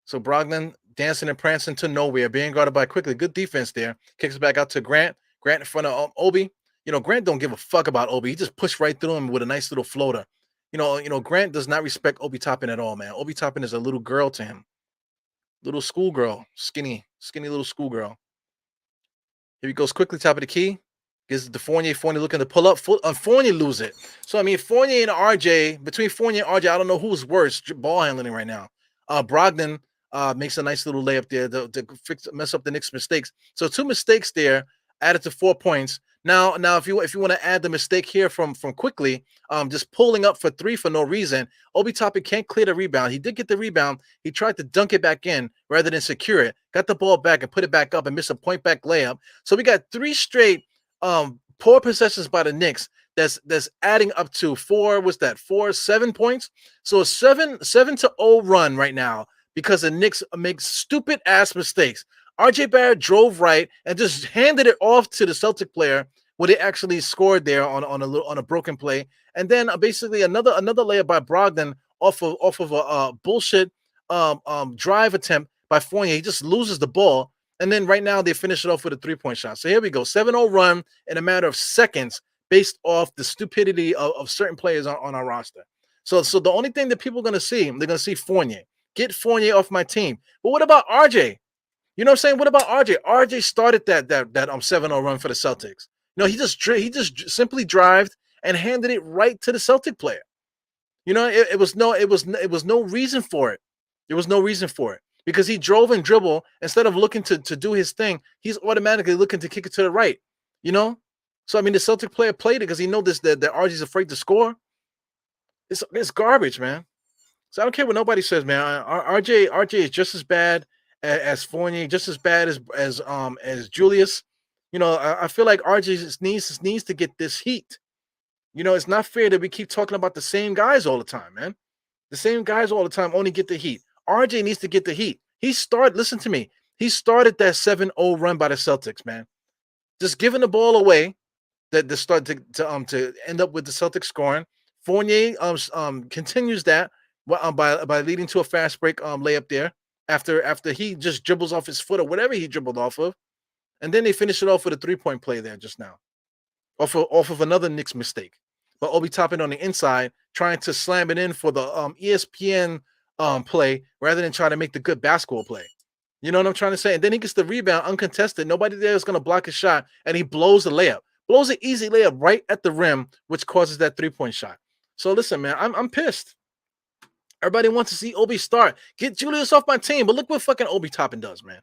So Brogdon dancing and prancing to nowhere, being guarded by quickly. Good defense there. Kicks it back out to Grant. Grant in front of Obi. Grant don't give a fuck about Obi. He just pushed right through him with a nice little floater. Grant does not respect Obi Toppin at all, man. Obi Toppin is a little girl to him. Little schoolgirl. Skinny little schoolgirl. Here he goes quickly, top of the key. Gives it to Fournier. Fournier looking to pull up. Fournier lose it. So, I mean, Fournier and RJ, between Fournier and RJ, I don't know who's worse ball handling right now. Brogdon makes a nice little layup there to mess up the Knicks' mistakes. So 2 mistakes there added to 4 points. Now, if you want to add the mistake here from quickly, just pulling up for 3 for no reason. Obi Toppin can't clear the rebound. He did get the rebound. He tried to dunk it back in rather than secure it. Got the ball back and put it back up and missed a point back layup. So we got 3 straight poor possessions by the Knicks. That's adding up to 7 points. So a 7-0 run right now because the Knicks make stupid ass mistakes. RJ Barrett drove right and just handed it off to the Celtic player where they actually scored there on a broken play. And then basically another layup by Brogdon off of a bullshit drive attempt by Fournier. He just loses the ball. And then right now they finish it off with a 3-point shot. So here we go. 7-0 run in a matter of seconds based off the stupidity of certain players on our roster. So the only thing that people are going to see, they're going to see Fournier. Get Fournier off my team. But what about RJ? You know what I'm saying? What about RJ? RJ started that 7-0 run for the Celtics. You know, he just simply drived and handed it right to the Celtic player. You know, it was no reason for it. There was no reason for it because he drove and dribbled instead of looking to do his thing. He's automatically looking to kick it to the right. You know, so I mean, the Celtic player played it because he knows that RJ's afraid to score. It's garbage, man. So I don't care what nobody says, man. RJ is just as bad as Fournier, just as bad as Julius. You know, I feel like RJ needs to get this heat. You know, it's not fair that we keep talking about the same guys all the time, man. The same guys all the time only get the heat. RJ needs to get the heat. Listen to me. He started that 7-0 run by the Celtics, man. Just giving the ball away that start to end up with the Celtics scoring. Fournier continues that by leading to a fast break layup there after he just dribbles off his foot or whatever he dribbled off of. And then they finish it off with a 3-point play there just now. Off of another Knicks mistake. But Obi Toppin on the inside trying to slam it in for the ESPN play rather than trying to make the good basketball play. You know what I'm trying to say? And then he gets the rebound uncontested. Nobody there is going to block his shot, and he blows the layup. Blows an easy layup right at the rim, which causes that 3-point shot. So listen, man, I'm pissed. Everybody wants to see Obi start. Get Julius off my team, but look what fucking Obi Toppin does, man.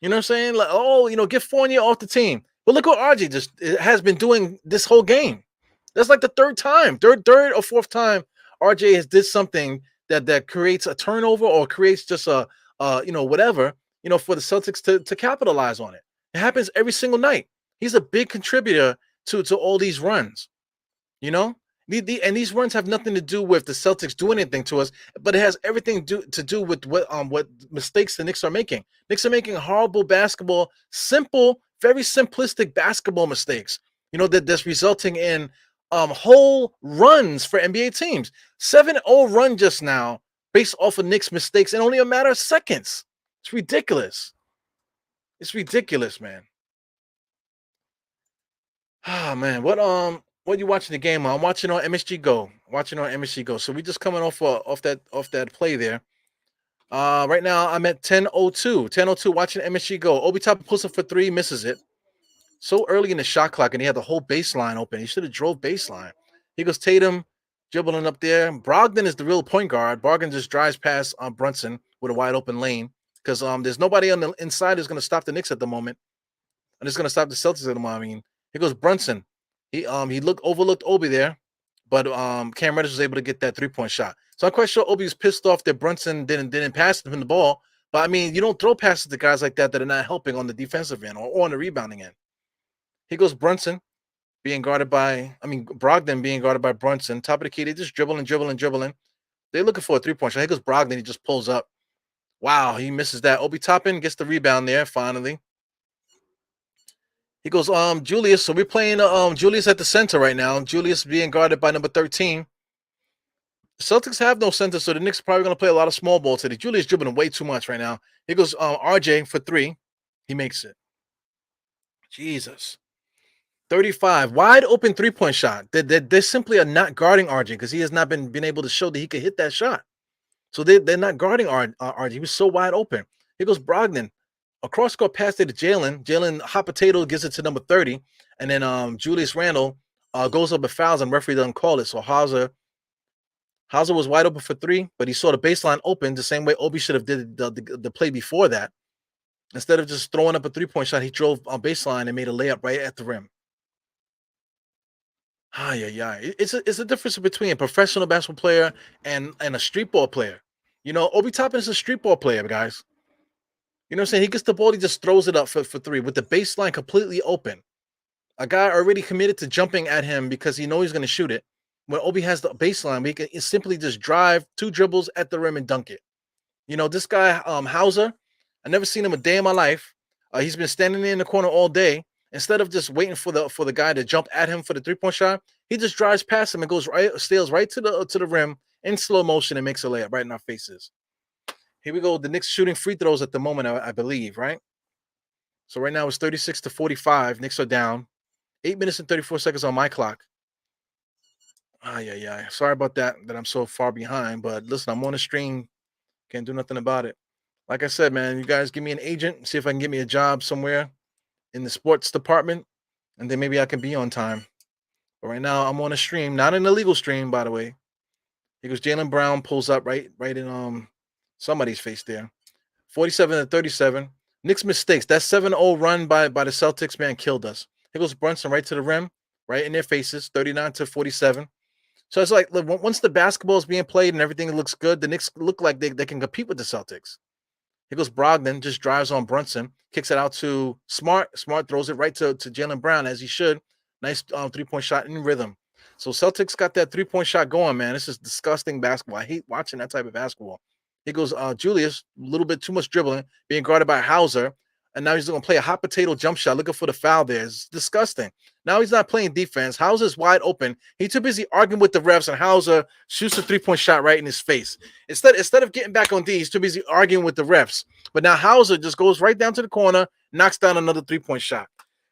You know what I'm saying? Like, get Fournier off the team. But look what RJ just has been doing this whole game. That's like the third or fourth time RJ has did something that creates a turnover or creates just a whatever, for the Celtics to capitalize on it. It happens every single night. He's a big contributor to all these runs. You know? And these runs have nothing to do with the Celtics doing anything to us, but it has everything to do with what mistakes the Knicks are making. Knicks are making horrible basketball, simple, very simplistic basketball mistakes. That's resulting in whole runs for NBA teams. 7-0 run just now based off of Knicks mistakes in only a matter of seconds. It's ridiculous. It's ridiculous, man. Ah, man, what are you watching the game on? I'm watching on MSG Go. So we just coming off that play there. Right now I'm at 10:02 watching MSG Go. Obi Toppin pulls up for 3, misses it. So early in the shot clock, and he had the whole baseline open. He should have drove baseline. He goes Tatum dribbling up there. Brogdon is the real point guard. Brogdon just drives past Brunson with a wide open lane because there's nobody on the inside who's going to stop the Knicks at the moment, and it's going to stop the Celtics at the moment. I mean, here goes Brunson. He overlooked Obi there, but Cam Reddish was able to get that 3-point shot. So I'm quite sure Obi was pissed off that Brunson didn't pass him the ball. But I mean, you don't throw passes to guys like that are not helping on the defensive end or on the rebounding end. Here goes Brogdon being guarded by Brunson. Top of the key, they just dribbling. They're looking for a 3-point shot. Here goes Brogdon. He just pulls up. Wow, he misses that. Obi Toppin gets the rebound there finally. He goes, Julius. So we're playing Julius at the center right now. Julius being guarded by number 13. The Celtics have no center, so the Knicks are probably going to play a lot of small ball today. Julius dribbling way too much right now. Here goes RJ for 3. He makes it. Jesus. 35. Wide open 3-point shot. They simply are not guarding RJ because he has not been able to show that he could hit that shot. So they're not guarding RJ. He was so wide open. Here goes Brogdon. A cross-court pass to Jalen. Jalen hot potato gives it to number 30. And then Julius Randle goes up and fouls and referee doesn't call it. So Hauser Hauser was wide open for three, but he saw the baseline open the same way Obi should have did the play before that. Instead of just throwing up a 3-point shot, he drove on baseline and made a layup right at the rim. Ah, yeah, yeah. It's a difference between a professional basketball player and a street ball player. Obi Toppin is a street ball player, guys. You know what I'm saying? He gets the ball, he just throws it up for three with the baseline completely open. A guy already committed to jumping at him because he knows he's going to shoot it. When Obi has the baseline, we can simply just drive two dribbles at the rim and dunk it. This guy, Hauser, I never seen him a day in my life. He's been standing in the corner all day. Instead of just waiting for the guy to jump at him for the 3-point shot, he just drives past him and goes right, steals right to the rim in slow motion and makes a layup right in our faces. Here we go. The Knicks shooting free throws at the moment, I believe, right? So right now it's 36-45. Knicks are down. 8 minutes and 34 seconds on my clock. Ah, yeah, yeah. Sorry about that I'm so far behind. But listen, I'm on a stream. Can't do nothing about it. Like I said, man, you guys give me an agent, see if I can get me a job somewhere in the sports department, and then maybe I can be on time. But right now, I'm on a stream, not an illegal stream, by the way. Here goes Jalen Brown, pulls up right in somebody's face there. 47-37. Knicks mistakes. That 7-0 run by the Celtics, man, killed us. Here goes Brunson right to the rim, right in their faces, 39-47. So it's like, look, once the basketball is being played and everything looks good, the Knicks look like they can compete with the Celtics. Here goes Brogdon, just drives on Brunson, kicks it out to Smart. Smart throws it right to Jalen Brown, as he should. Nice 3-point shot in rhythm. So Celtics got that 3-point shot going, man. This is disgusting basketball. I hate watching that type of basketball. Here goes Julius, a little bit too much dribbling, being guarded by Hauser. And now he's going to play a hot potato jump shot, looking for the foul there. It's disgusting. Now he's not playing defense. Hauser's wide open. He's too busy arguing with the refs, and Hauser shoots a 3-point shot right in his face. Instead of getting back on D, he's too busy arguing with the refs. But now Hauser just goes right down to the corner, knocks down another 3-point shot.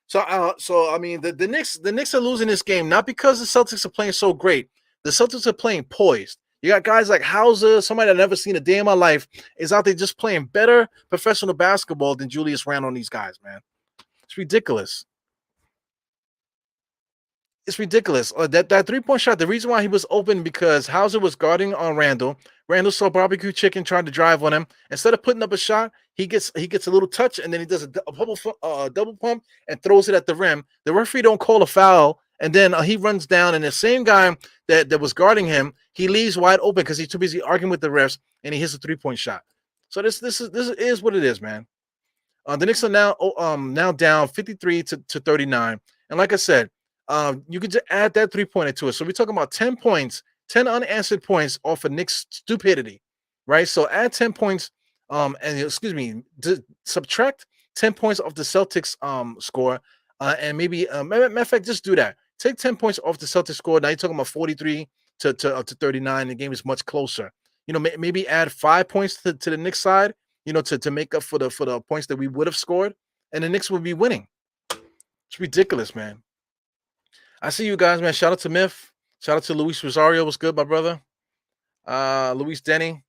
So I mean, the Knicks are losing this game not because the Celtics are playing so great. The Celtics are playing poised. You got guys like Hauser, somebody I've never seen a day in my life, is out there just playing better professional basketball than Julius Randle on these guys, man. It's ridiculous. It's ridiculous. That 3-point shot, the reason why he was open because Hauser was guarding on Randall. Randall saw barbecue chicken trying to drive on him. Instead of putting up a shot, he gets a little touch and then he does a double pump and throws it at the rim. The referee don't call a foul, and then he runs down, and the same guy that was guarding him, he leaves wide open because he's too busy arguing with the refs, and he hits a 3-point shot. So this is what it is, man. The Knicks are now down 53 to 39. And like I said, you could just add that 3-pointer to it. So we're talking about 10 points, 10 unanswered points off of Knicks stupidity, right? So add 10 points, and excuse me, subtract 10 points off the Celtics score, and maybe matter of fact, just do that. Take 10 points off the Celtics score. Now you're talking about 43 to 39. The game is much closer. Maybe add 5 points to the Knicks side, to make up for the points that we would have scored, and the Knicks would be winning. It's ridiculous, man. I see you guys, man. Shout out to Myth. Shout out to Luis Rosario. What's good, my brother? Luis Denny.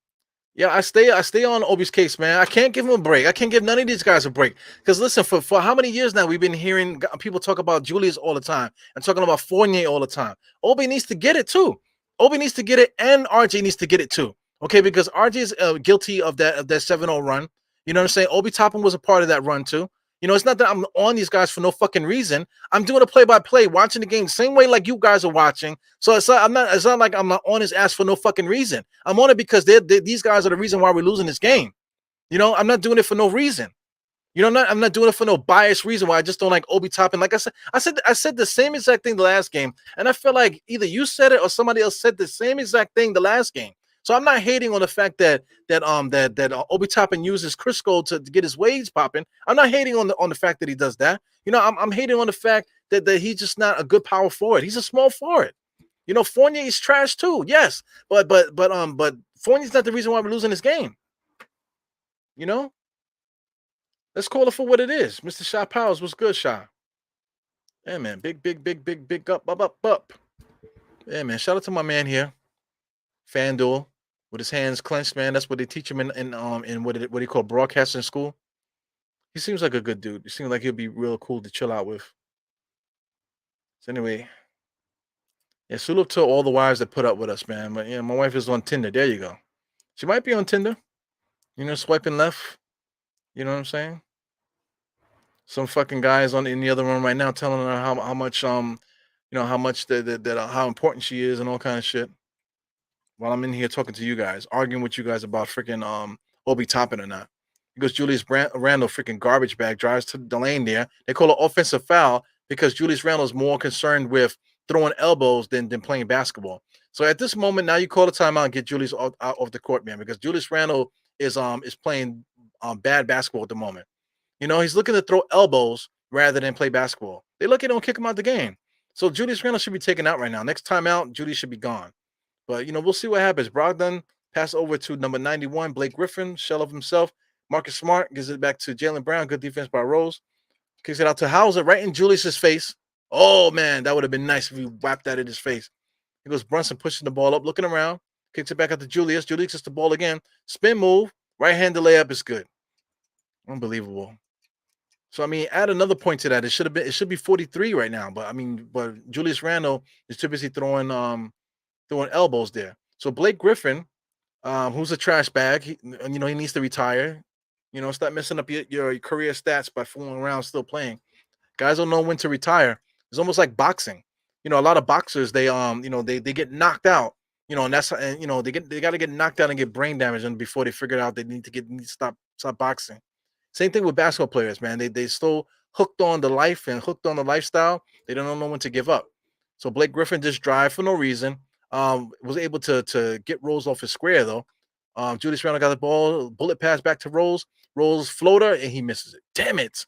Yeah, I stay on Obi's case, man. I can't give him a break. I can't give none of these guys a break. Because listen, for how many years now we've been hearing people talk about Julius all the time and talking about Fournier all the time. Obi needs to get it too. Obi needs to get it, and RJ needs to get it too. Okay, because RJ is guilty of that 7-0 run. You know what I'm saying? Obi Toppin was a part of that run too. It's not that I'm on these guys for no fucking reason. I'm doing a play-by-play, watching the game same way like you guys are watching. So it's not like I'm not on his ass for no fucking reason. I'm on it because these guys are the reason why we're losing this game. I'm not doing it for no reason. I'm not doing it for no biased reason why I just don't like Obi Toppin. Like I said the same exact thing the last game, and I feel like either you said it or somebody else said the same exact thing the last game. So I'm not hating on the fact that Obi Toppin uses Crisco to get his waves popping. I'm not hating on the fact that he does that. I'm hating on the fact that he's just not a good power forward. He's a small forward. Fournier is trash too. Yes, but Fournier's not the reason why we're losing this game. Let's call it for what it is. Mr. Sha Powers, what's good, Sha? Yeah, man. Big up. Yeah, man. Shout out to my man here, FanDuel, with his hands clenched, man. That's what they teach him in what do you call broadcasting school. He seems like a good dude. He seems like he'll be real cool to chill out with. So anyway, Yeah, salute to all the wives that put up with us, man. But yeah, my wife is on Tinder. There you go. She might be on Tinder. Swiping left. You know what I'm saying? Some fucking guys on in the other room right now telling her how much how much that how important she is and all kind of shit. While I'm in here talking to you guys, arguing with you guys about freaking Obi Toppin or not. Because Randle, freaking garbage bag, drives to the lane there. They call it offensive foul because Julius Randle is more concerned with throwing elbows than playing basketball. So at this moment, now you call the timeout and get Julius out of the court, man, because Julius Randle is playing bad basketball at the moment. He's looking to throw elbows rather than play basketball. They look at him, kick him out the game. So Julius Randle should be taken out right now. Next time out, Julius should be gone. But we'll see what happens. Brogdon pass over to number 91, Blake Griffin, shell of himself. Marcus Smart gives it back to Jalen Brown. Good defense by Rose. Kicks it out to Hauser right in Julius's face. Oh man, that would have been nice if he whapped that in his face. He goes Brunson pushing the ball up, looking around, kicks it back out to Julius. Julius gets the ball again. Spin move, right-handed layup is good. Unbelievable. So I mean, add another point to that. It should be 43 right now. But Julius Randle is too busy throwing elbows there. So Blake Griffin, who's a trash bag, he needs to retire. Stop messing up your career stats by fooling around still playing. Guys don't know when to retire. It's almost like boxing. A lot of boxers they get knocked out. And they got to get knocked out and get brain damage and before they figure out they need to stop boxing. Same thing with basketball players, man. They still hooked on the life and hooked on the lifestyle. They don't know when to give up. So Blake Griffin just drive for no reason. Was able to get Rose off his square though. Julius Randle got the ball, bullet pass back to Rose. Rose floater and he misses it. Damn it!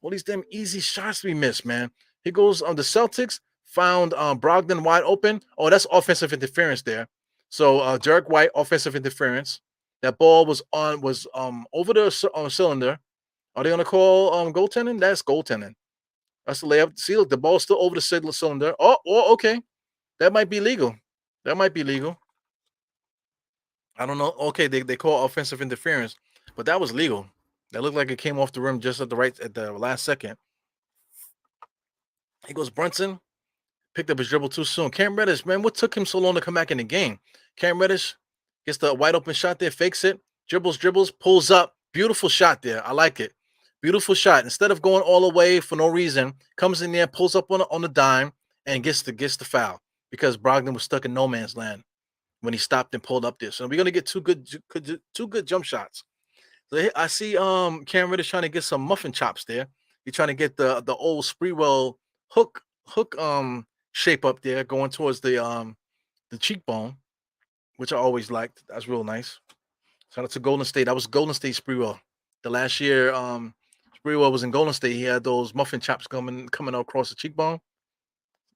All these damn easy shots we missed, man. He goes on the Celtics, found Brogdon wide open. Oh, that's offensive interference there. So Derek White, offensive interference. That ball was over the cylinder. Are they gonna call goaltending? That's goaltending. That's the layup. See, look, the ball's still over the cylinder. Oh, okay. That might be legal. That might be legal. I don't know. Okay, they call offensive interference, but that was legal. That looked like it came off the rim just at the last second. He goes Brunson, picked up his dribble too soon. Cam Reddish, man, what took him so long to come back in the game? Cam Reddish gets the wide open shot there, fakes it, dribbles, pulls up. Beautiful shot there. I like it. Beautiful shot. Instead of going all the way for no reason, comes in there, pulls up on the dime, and gets the foul because Brogdon was stuck in no man's land when he stopped and pulled up there. So we're gonna get two good jump shots. So I see Cam Reddish trying to get some muffin chops there. He's trying to get the old Spreewell hook shape up there going towards the cheekbone, which I always liked. That's real nice. Shout out to Golden State. That was Golden State Spreewell. The last year Spreewell was in Golden State. He had those muffin chops coming across the cheekbone.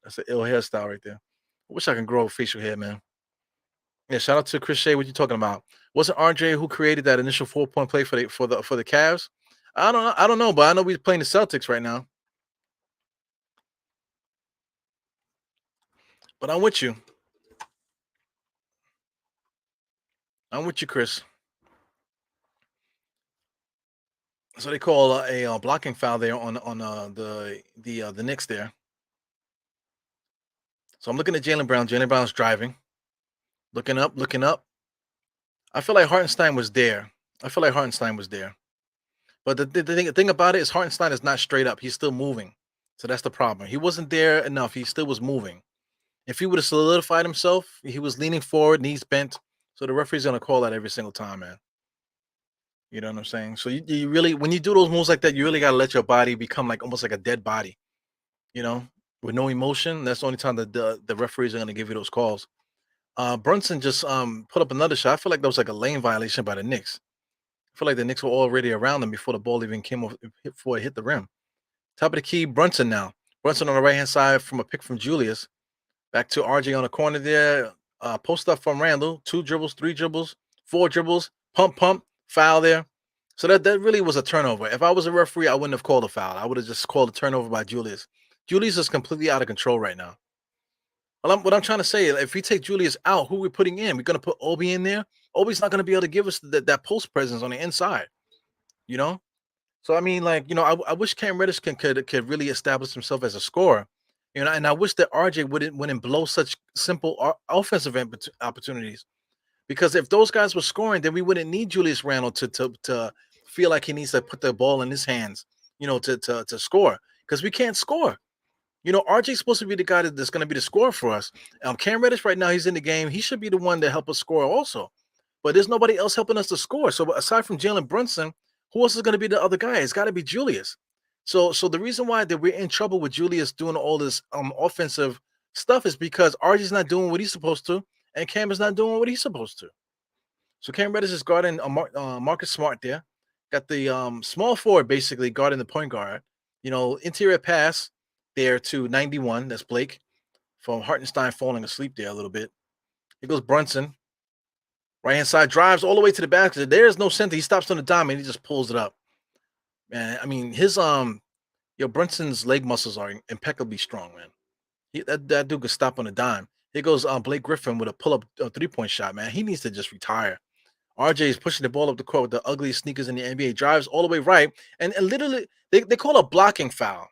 That's an ill hairstyle right there. I wish I can grow facial hair, man. Yeah, shout out to Chris Shea. What you talking about? Wasn't RJ who created that initial 4-point play for the Cavs? I don't know, but I know we're playing the Celtics right now. But I'm with you. I'm with you, Chris. So they call a blocking foul there on the Knicks there. So I'm looking at Jalen Brown. Jalen Brown's driving, looking up. I feel like Hartenstein was there. But the thing about it is Hartenstein is not straight up. He's still moving. So that's the problem. He wasn't there enough. He still was moving. If he would have solidified himself, he was leaning forward, knees bent. So the referee's gonna call that every single time, man. You know what I'm saying? So you really, when you do those moves like that, you really gotta let your body become like almost like a dead body, you know, with no emotion. That's the only time that the referees are gonna give you those calls. Brunson just put up another shot. I feel like that was like a lane violation by the Knicks. I feel like the Knicks were already around them before the ball even came off before it hit the rim. Top of the key, Brunson now. Brunson on the right hand side from a pick from Julius. Back to RJ on the corner there. Post up from Randall. 2 dribbles, 3 dribbles, 4 dribbles. Pump, foul there. So that really was a turnover. If I was a referee, I wouldn't have called a foul. I would have just called a turnover by Julius. Julius is completely out of control right now. Well, what I'm trying to say, if we take Julius out, who we're putting in? We're going to put Obi in there. Obi's not going to be able to give us that post presence on the inside, you know? So, I mean, like, I wish Cam Reddish could really establish himself as a scorer. And I wish that RJ wouldn't blow such simple offensive opportunities, because if those guys were scoring, then we wouldn't need Julius Randle to feel like he needs to put the ball in his hands, to score, because we can't score. RJ's supposed to be the guy that's going to be the scorer for us. Cam Reddish right now, he's in the game. He should be the one to help us score also. But there's nobody else helping us to score. So aside from Jalen Brunson, who else is going to be the other guy? It's got to be Julius. So the reason why that we're in trouble with Julius doing all this offensive stuff is because RJ's not doing what he's supposed to, and Cam is not doing what he's supposed to. So Cam Reddish is guarding Marcus Smart there. Got the small forward basically guarding the point guard. Interior pass there to 91. That's Blake from Hartenstein falling asleep there a little bit. Here goes Brunson. Right hand side drives all the way to the basket. There's no center. He stops on the dime and he just pulls it up. Man, I mean his Brunson's leg muscles are impeccably strong, man. That dude could stop on a dime. Here goes Blake Griffin with a pull up 3-point shot, man. He needs to just retire. RJ is pushing the ball up the court with the ugliest sneakers in the NBA. Drives all the way right, and literally they call a blocking foul.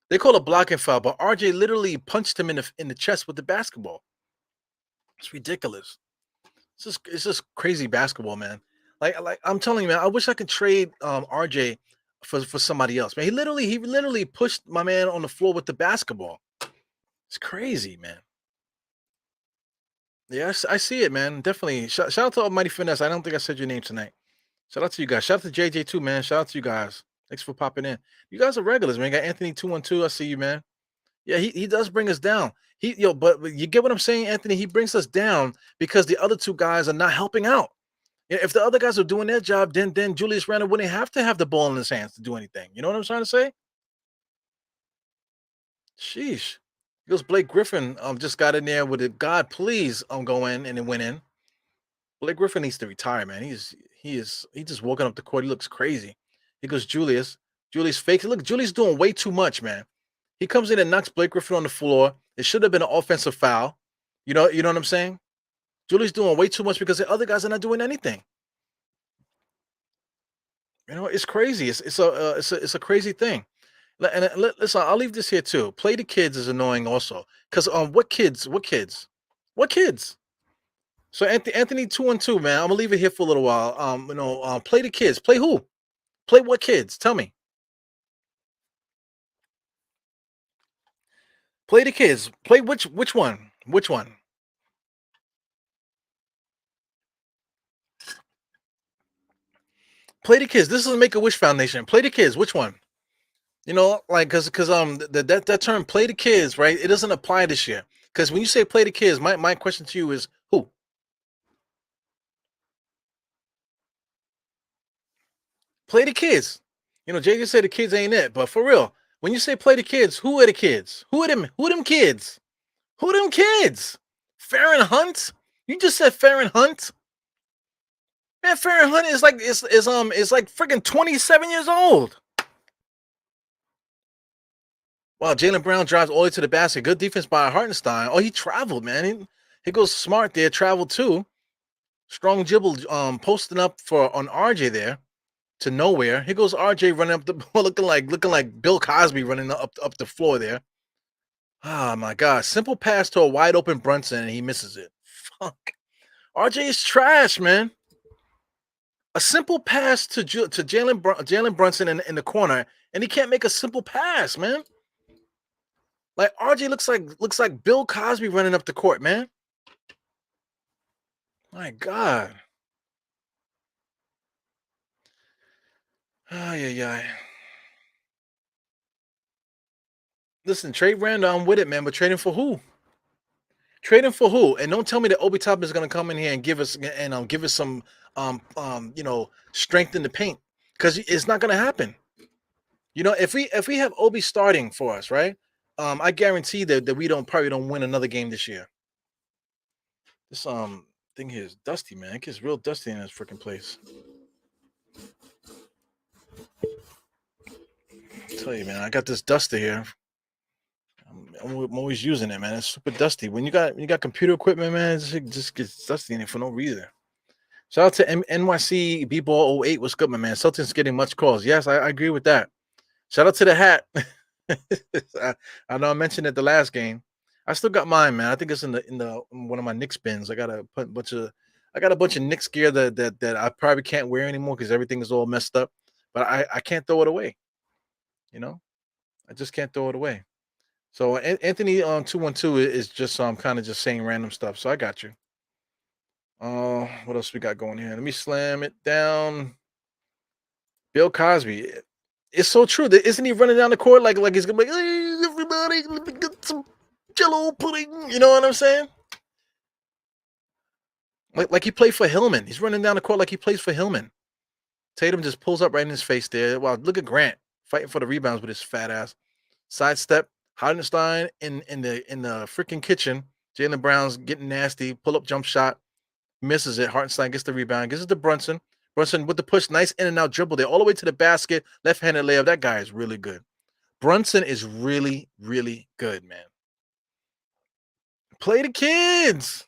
They call a blocking foul, but RJ literally punched him in the chest with the basketball. It's ridiculous. It's just crazy basketball, man. Like I'm telling you, man. I wish I could trade RJ for somebody else, man. He literally pushed my man on the floor with the basketball. It's crazy, man. Yeah, I see it, man. Definitely. Shout out to Almighty Finesse. I don't think I said your name tonight. Shout out to you guys. Shout out to JJ too, man. Shout out to you guys. Thanks for popping in. You guys are regulars, man. Got Anthony 212. I see you, man. Yeah, he does bring us down. But you get what I'm saying, Anthony? He brings us down because the other two guys are not helping out. If the other guys are doing their job, then Julius Randle wouldn't have to have the ball in his hands to do anything. You know what I'm trying to say? Sheesh. He goes Blake Griffin. Just got in there with it. God, please, go in, and it went in. Blake Griffin needs to retire, man. He just woken up the court. He looks crazy. He goes Julius. Julius fakes. Look, Julius doing way too much, man. He comes in and knocks Blake Griffin on the floor. It should have been an offensive foul. You know what I'm saying? Julius doing way too much because the other guys are not doing anything. It's crazy. It's a crazy thing. Listen, I'll leave this here too. Play the kids is annoying also, because what kids? What kids? What kids? So Anthony 212, man. I'm gonna leave it here for a little while. Play the kids. Play who? Play what kids? Tell me. Play the kids. Play which one? Which one? Play the kids. This is the Make a Wish Foundation. Play the kids. Which one? Like because that term play the kids, right? It doesn't apply this year. Because when you say play the kids, my question to you is who? Play the kids. JJ said the kids ain't it, but for real, when you say play the kids, who are the kids? Who are them? Who are them kids? Who are them kids? Farron Hunt? You just said Farron Hunt? Man, Farron Hunt is like freaking 27 years old. Wow, Jalen Brown drives all the way to the basket. Good defense by Hartenstein. Oh, he traveled, man. He goes smart there, traveled too. Strong dribble posting up for on RJ there to nowhere. Here goes RJ running up the ball, looking like Bill Cosby running up the floor there. Oh my God. Simple pass to a wide open Brunson and he misses it. Fuck. RJ is trash, man. A simple pass to Jalen Brunson in the corner, and he can't make a simple pass, man. Like RJ looks like Bill Cosby running up the court, man. My God. Oh yeah. Listen, trade Randall, I'm with it, man. But trading for who? Trading for who? And don't tell me that Obi Toppin is going to come in here and give us some strength in the paint, because it's not going to happen. If we have Obi starting for us, right? I guarantee that we probably don't win another game this year. This thing here is dusty, man. It gets real dusty in this freaking place. I tell you, man, I got this duster here. I'm always using it, man. It's super dusty. When you got computer equipment, man, it just gets dusty in it for no reason. Shout out to NYC B-Ball 08. What's good, my man? Celtics getting much calls. Yes, I agree with that. Shout out to the hat. I, I know I mentioned it the last game. I still got mine, man. I think it's in one of my Knicks bins. I got a bunch of Knicks gear that I probably can't wear anymore because everything is all messed up. But I can't throw it away. You know, I just can't throw it away. So Anthony on 212 is just kind of just saying random stuff. So I got you. What else we got going here? Let me slam it down. Bill Cosby. It's so true. Isn't he running down the court like he's gonna be like, hey, everybody, let me get some Jello pudding. You know what I'm saying? Like he played for Hillman. He's running down the court like he plays for Hillman. Tatum just pulls up right in his face there. Wow, look at Grant fighting for the rebounds with his fat ass. Sidestep. Hardenstein in the freaking kitchen. Jalen Brown's getting nasty. Pull up jump shot. Misses it. Hartenstein gets the rebound. Gives it to Brunson. Brunson with the push. Nice in and out dribble there. All the way to the basket. Left-handed layup. That guy is really good. Brunson is really, really good, man. Play the kids.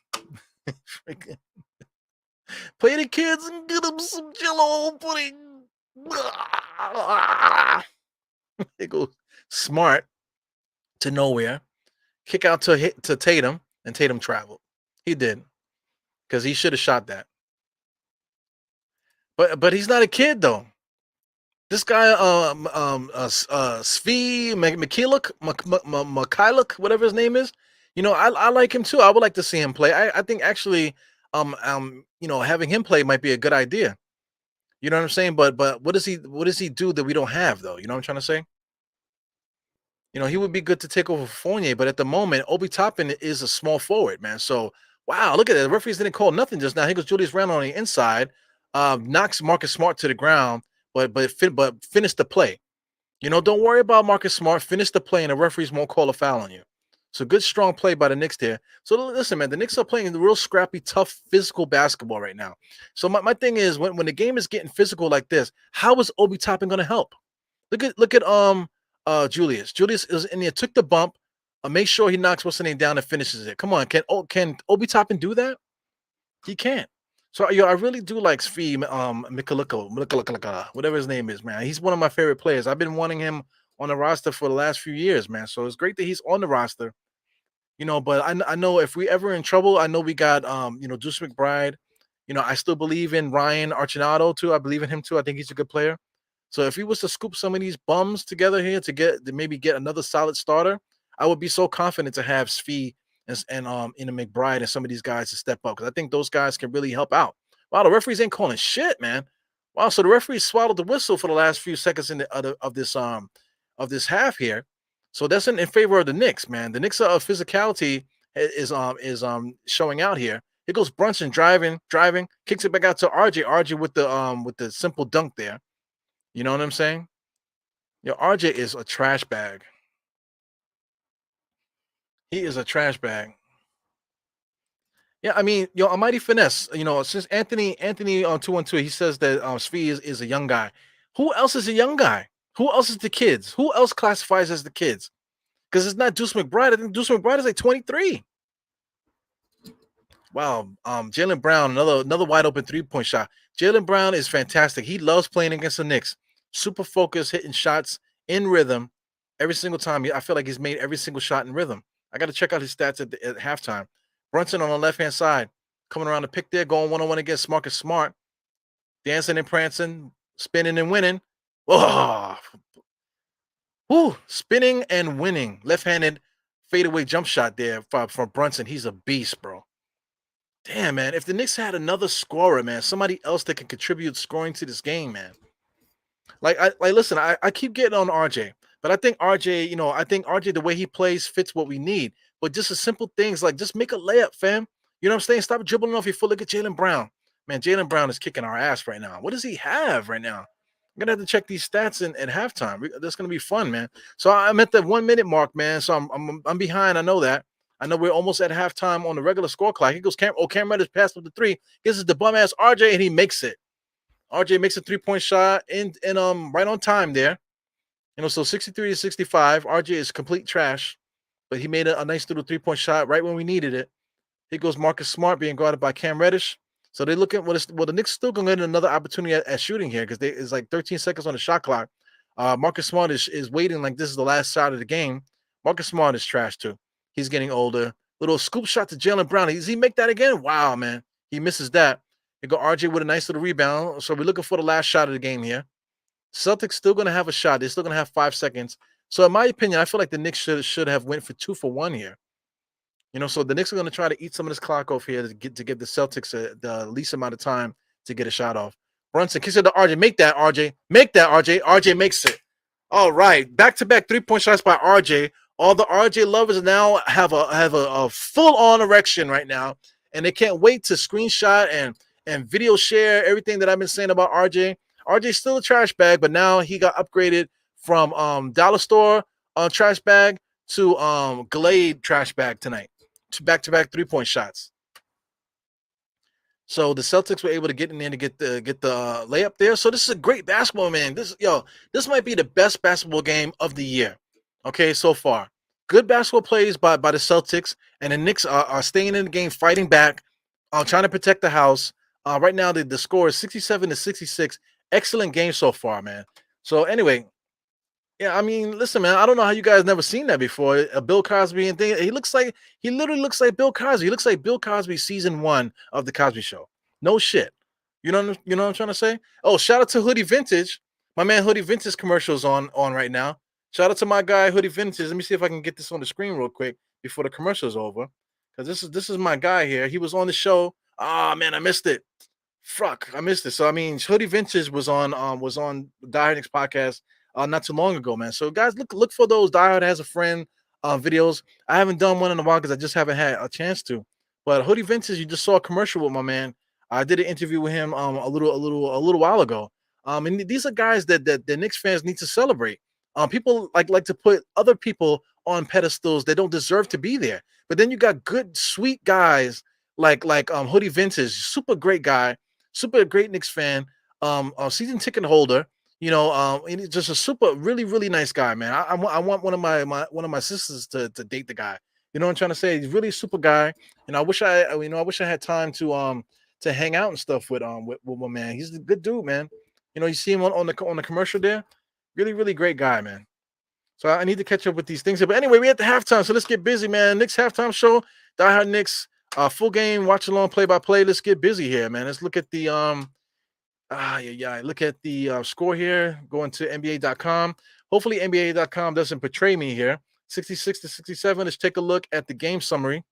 Play the kids and get them some Jello pudding. It goes Smart to nowhere. Kick out to Tatum, and Tatum traveled. He did because he should have shot that. But he's not a kid though. This guy, Svi Mikhailuk, whatever his name is, I like him too. I would like to see him play. I think actually, having him play might be a good idea. You know what I'm saying? But what does he do that we don't have though? You know what I'm trying to say? He would be good to take over Fournier, but at the moment, Obi Toppin is a small forward, man. So wow, look at that. The referees didn't call nothing just now. Here goes Julius Randle on the inside, knocks Marcus Smart to the ground, but finish the play. Don't worry about Marcus Smart. Finish the play, and the referees won't call a foul on you. So good, strong play by the Knicks there. So listen, man, the Knicks are playing the real scrappy, tough, physical basketball right now. So my thing is, when the game is getting physical like this, how is Obi Toppin going to help? Look at Julius. Julius is in there, took the bump. Make sure he knocks what's the name down and finishes it. Come on, can Obi Toppin do that? He can't. So I really do like Svi Mikaliko, whatever his name is, man. He's one of my favorite players. I've been wanting him on the roster for the last few years, man. So it's great that he's on the roster. But I know if we ever in trouble, I know we got Deuce McBride. I still believe in Ryan Archinato too. I believe in him too. I think he's a good player. So if he was to scoop some of these bums together here to maybe get another solid starter, I would be so confident to have Svi and McBride and some of these guys to step up because I think those guys can really help out. Wow, the referees ain't calling shit, man. Wow, so the referees swallowed the whistle for the last few seconds of this half here. So that's in favor of the Knicks, man. The Knicks physicality is showing out here. Here goes Brunson driving, kicks it back out to RJ. RJ with the simple dunk there. You know what I'm saying? RJ is a trash bag. He is a trash bag. Yeah, I mean, a mighty finesse. Since Anthony on 212, he says that Svi is a young guy. Who else is a young guy? Who else is the kids? Who else classifies as the kids? Because it's not Deuce McBride. I think Deuce McBride is like 23. Wow. Jalen Brown, another wide open 3-point shot. Jalen Brown is fantastic. He loves playing against the Knicks. Super focused, hitting shots in rhythm every single time. I feel like he's made every single shot in rhythm. I got to check out his stats at halftime. Brunson on the left-hand side, coming around the pick there, going one-on-one against Marcus Smart, dancing and prancing, spinning and winning. Oh, spinning and winning. Left-handed fadeaway jump shot there from Brunson. He's a beast, bro. Damn, man. If the Knicks had another scorer, man, somebody else that can contribute scoring to this game, man. Listen, I keep getting on RJ, but I think RJ, the way he plays fits what we need. But just the simple things like just make a layup, fam. You know what I'm saying? Stop dribbling off your foot. Look at Jalen Brown. Man, Jalen Brown is kicking our ass right now. What does he have right now? I'm gonna have to check these stats at halftime. That's gonna be fun, man. So I'm at the 1 minute mark, man. So I'm behind. I know that. I know we're almost at halftime on the regular score clock. He goes Cam Reddish passed up the three. Gives it the bum ass RJ, and he makes it. RJ makes a 3-point shot and right on time there. So 63-65. RJ is complete trash, but he made a nice little 3-point shot right when we needed it. Here goes Marcus Smart being guarded by Cam Reddish. So they look at the Knicks still going to get another opportunity at shooting here because it's like 13 seconds on the shot clock. Marcus Smart is waiting like this is the last shot of the game. Marcus Smart is trash too. He's getting older. Little scoop shot to Jalen Brown. Does he make that again? Wow, man. He misses that. You go RJ with a nice little rebound. So we're looking for the last shot of the game here. Celtics still going to have a shot. They're still going to have 5 seconds. So in my opinion, I feel like the Knicks should have went for 2 for 1 here. So the Knicks are going to try to eat some of this clock off here to give the Celtics the least amount of time to get a shot off. Brunson kicks it to RJ. Make that, RJ. Make that, RJ. RJ makes it. All right, back-to-back 3-point shots by RJ. All the RJ lovers now have a full-on erection right now, and they can't wait to screenshot and video share everything that I've been saying about RJ. RJ's still a trash bag, but now he got upgraded from dollar store trash bag to Glade trash bag tonight. Back-to-back 3-point shots. So the Celtics were able to get in there to get the layup there. So this is a great basketball, man. This might be the best basketball game of the year. Okay, so far. Good basketball plays by the Celtics, and the Knicks are staying in the game, fighting back, trying to protect the house. Right now, the score is 67-66. Excellent game so far, man. So anyway, yeah, I mean, listen, man. I don't know how you guys never seen that before. Bill Cosby and thing. He literally looks like Bill Cosby. He looks like Bill Cosby season 1 of the Cosby Show. No shit. You know what I'm trying to say? Oh, shout out to Hoodie Vintage. My man Hoodie Vintage commercials on right now. Shout out to my guy Hoodie Vintage. Let me see if I can get this on the screen real quick before the commercial's over. Because this is my guy here. He was on the show. Ah, man, I missed it. Fuck, I missed it. So I mean, Hoodie Vintage was on Die Hard Knicks podcast not too long ago, man. So guys, look for those Die Hard Has a Friend videos. I haven't done one in a while because I just haven't had a chance to. But Hoodie Vintage, you just saw a commercial with my man. I did an interview with him a little while ago. And these are guys that the Knicks fans need to celebrate. People like to put other people on pedestals that don't deserve to be there. But then you got good, sweet guys like Hoodie Vintage, super great guy, super great Knicks fan, season ticket holder. And he's just a super, really, really nice guy, man. I want one of my sisters to date the guy. You know what I'm trying to say? He's really a super guy, and I wish I had time to hang out and stuff with my man. He's a good dude, man. You see him on the commercial there. Really, really great guy, man. So I need to catch up with these things here. But anyway, we at the halftime, so let's get busy, man. Knicks halftime show, Die Hard Knicks, full game, watch along, play by play. Let's get busy here, man. Let's look at the look at the score here. Going to NBA.com. Hopefully, NBA.com doesn't betray me here. 66-67. Let's take a look at the game summary.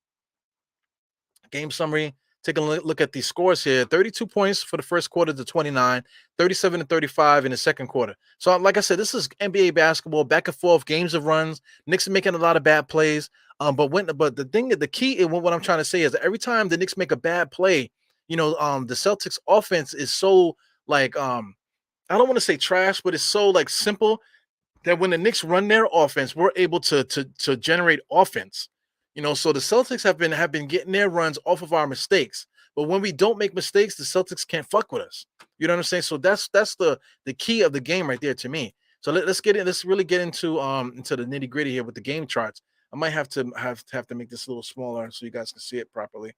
Take a look at the scores here. 32 points for the first quarter to 29, 37-35 in the second quarter. So, like I said, this is NBA basketball, back and forth, games of runs. Knicks are making a lot of bad plays. But the key is what I'm trying to say is that every time the Knicks make a bad play, the Celtics offense is so I don't want to say trash, but it's so simple that when the Knicks run their offense, we're able to generate offense. So the Celtics have been getting their runs off of our mistakes. But when we don't make mistakes, the Celtics can't fuck with us. You know what I'm saying? So that's the key of the game right there to me. So let's get in. Let's really get into the nitty gritty here with the game charts. I might have to make this a little smaller so you guys can see it properly.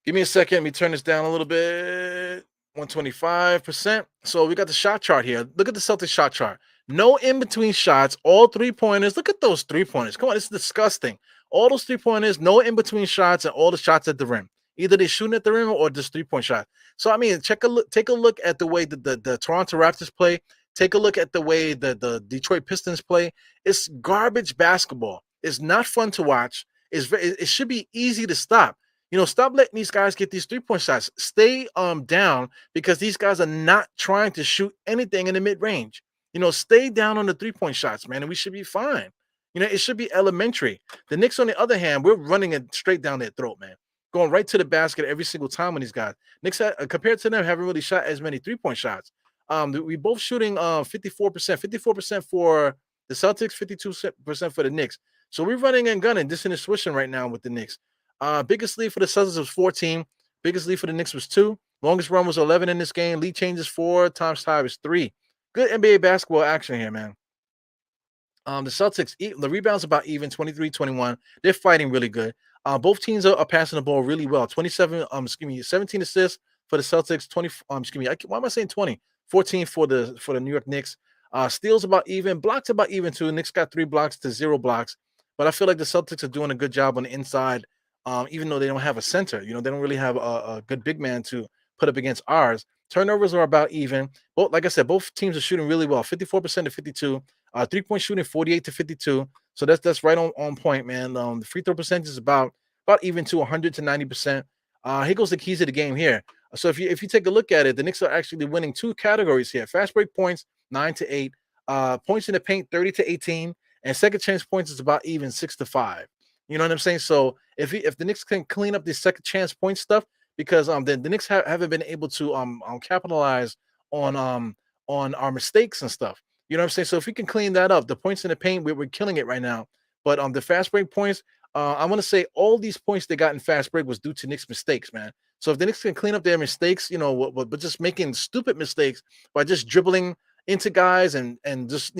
Give me a second. Let me turn this down a little bit. 125%. So we got the shot chart here. Look at the Celtics shot chart. No in-between shots, all 3-pointers. Look at those 3-pointers. Come on, it's disgusting. All those 3-pointers, no in-between shots, and all the shots at the rim. Either they're shooting at the rim or just 3-point shot. So, I mean, take a look at the way the Toronto Raptors play. Take a look at the way the Detroit Pistons play. It's garbage basketball. It's not fun to watch. It should be easy to stop. Stop letting these guys get these 3-point shots. Stay down because these guys are not trying to shoot anything in the mid-range. Stay down on the 3-point shots, man, and we should be fine. It should be elementary. The Knicks, on the other hand, we're running it straight down their throat, man. Going right to the basket every single time with these guys. Knicks, compared to them, haven't really shot as many 3-point shots. We both shooting 54%. 54% for the Celtics, 52% for the Knicks. So we're running and gunning, dissing and switching right now with the Knicks. Biggest lead for the Celtics was 14. Biggest lead for the Knicks was 2. Longest run was 11 in this game. Lead changes 4 times tie is 3. Good NBA basketball action here, man. The Celtics, the rebounds about even, 23-21. They're fighting really good. Both teams are passing the ball really well. 17 assists for the Celtics. 20. Why am I saying 20? 14 for the New York Knicks. Steals about even, blocks about even too. Knicks got 3 blocks to 0 blocks, but I feel like the Celtics are doing a good job on the inside. Even though they don't have a center, they don't really have a good big man to put up against ours. Turnovers are about even. Both, like I said, both teams are shooting really well, 54% to 52. 3-point shooting, 48 to 52. So that's right on point, man. The free throw percentage is about even to 100 to 90%. Here goes the keys of the game here. So if you take a look at it, the Knicks are actually winning 2 categories here: fast break points, 9 to 8, points in the paint, 30 to 18, and second chance points is about even 6 to 5. You know what I'm saying? So if the Knicks can clean up this second chance point stuff, because the Knicks haven't been able to capitalize on on our mistakes and stuff. You know what I'm saying? So if we can clean that up, the points in the paint, we're killing it right now. But the fast break points, I want to say all these points they got in fast break was due to Knicks mistakes, man. So if the Knicks can clean up their mistakes, but just making stupid mistakes by just dribbling into guys and just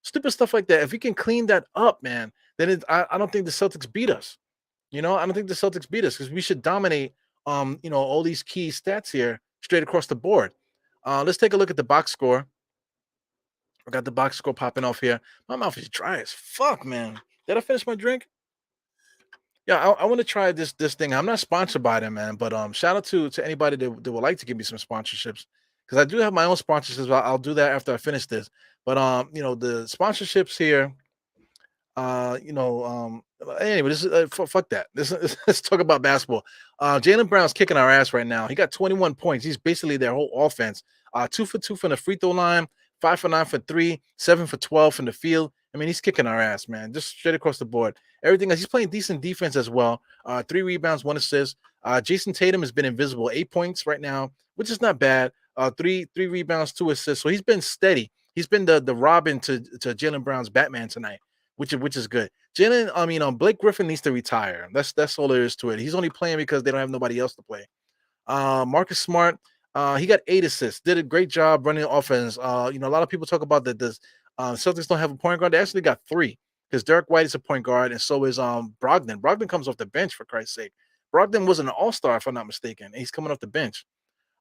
stupid stuff like that. If we can clean that up, man, then I don't think the Celtics beat us. I don't think the Celtics beat us because we should dominate. All these key stats here straight across the board. Let's take a look at the box score. I got the box score popping off here. My mouth is dry as fuck, man. Did I finish my drink? Yeah, I want to try this thing. I'm not sponsored by them, man, but shout out to anybody that would like to give me some sponsorships because I do have my own sponsorships. I'll do that after I finish this. But the sponsorships here, anyway, this is fuck that. Let's talk about basketball. Jalen Brown's kicking our ass right now. He got 21 points. He's basically their whole offense. 2 for 2 from the free throw line, 5 for 9 for three, 7 for 12 from the field. I mean, he's kicking our ass, man. Just straight across the board. Everything else, he's playing decent defense as well. 3 rebounds, 1 assist. Jason Tatum has been invisible, 8 points right now, which is not bad. Three rebounds, 2 assists. So he's been steady. He's been the Robin to Jalen Brown's Batman tonight, which is good. Blake Griffin needs to retire. That's all there is to it. He's only playing because they don't have nobody else to play. Marcus Smart, he got 8 assists. Did a great job running the offense. A lot of people talk about that the Celtics don't have a point guard. They actually got 3 because Derek White is a point guard, and so is Brogdon. Brogdon comes off the bench for Christ's sake. Brogdon was an all-star, if I'm not mistaken, and he's coming off the bench.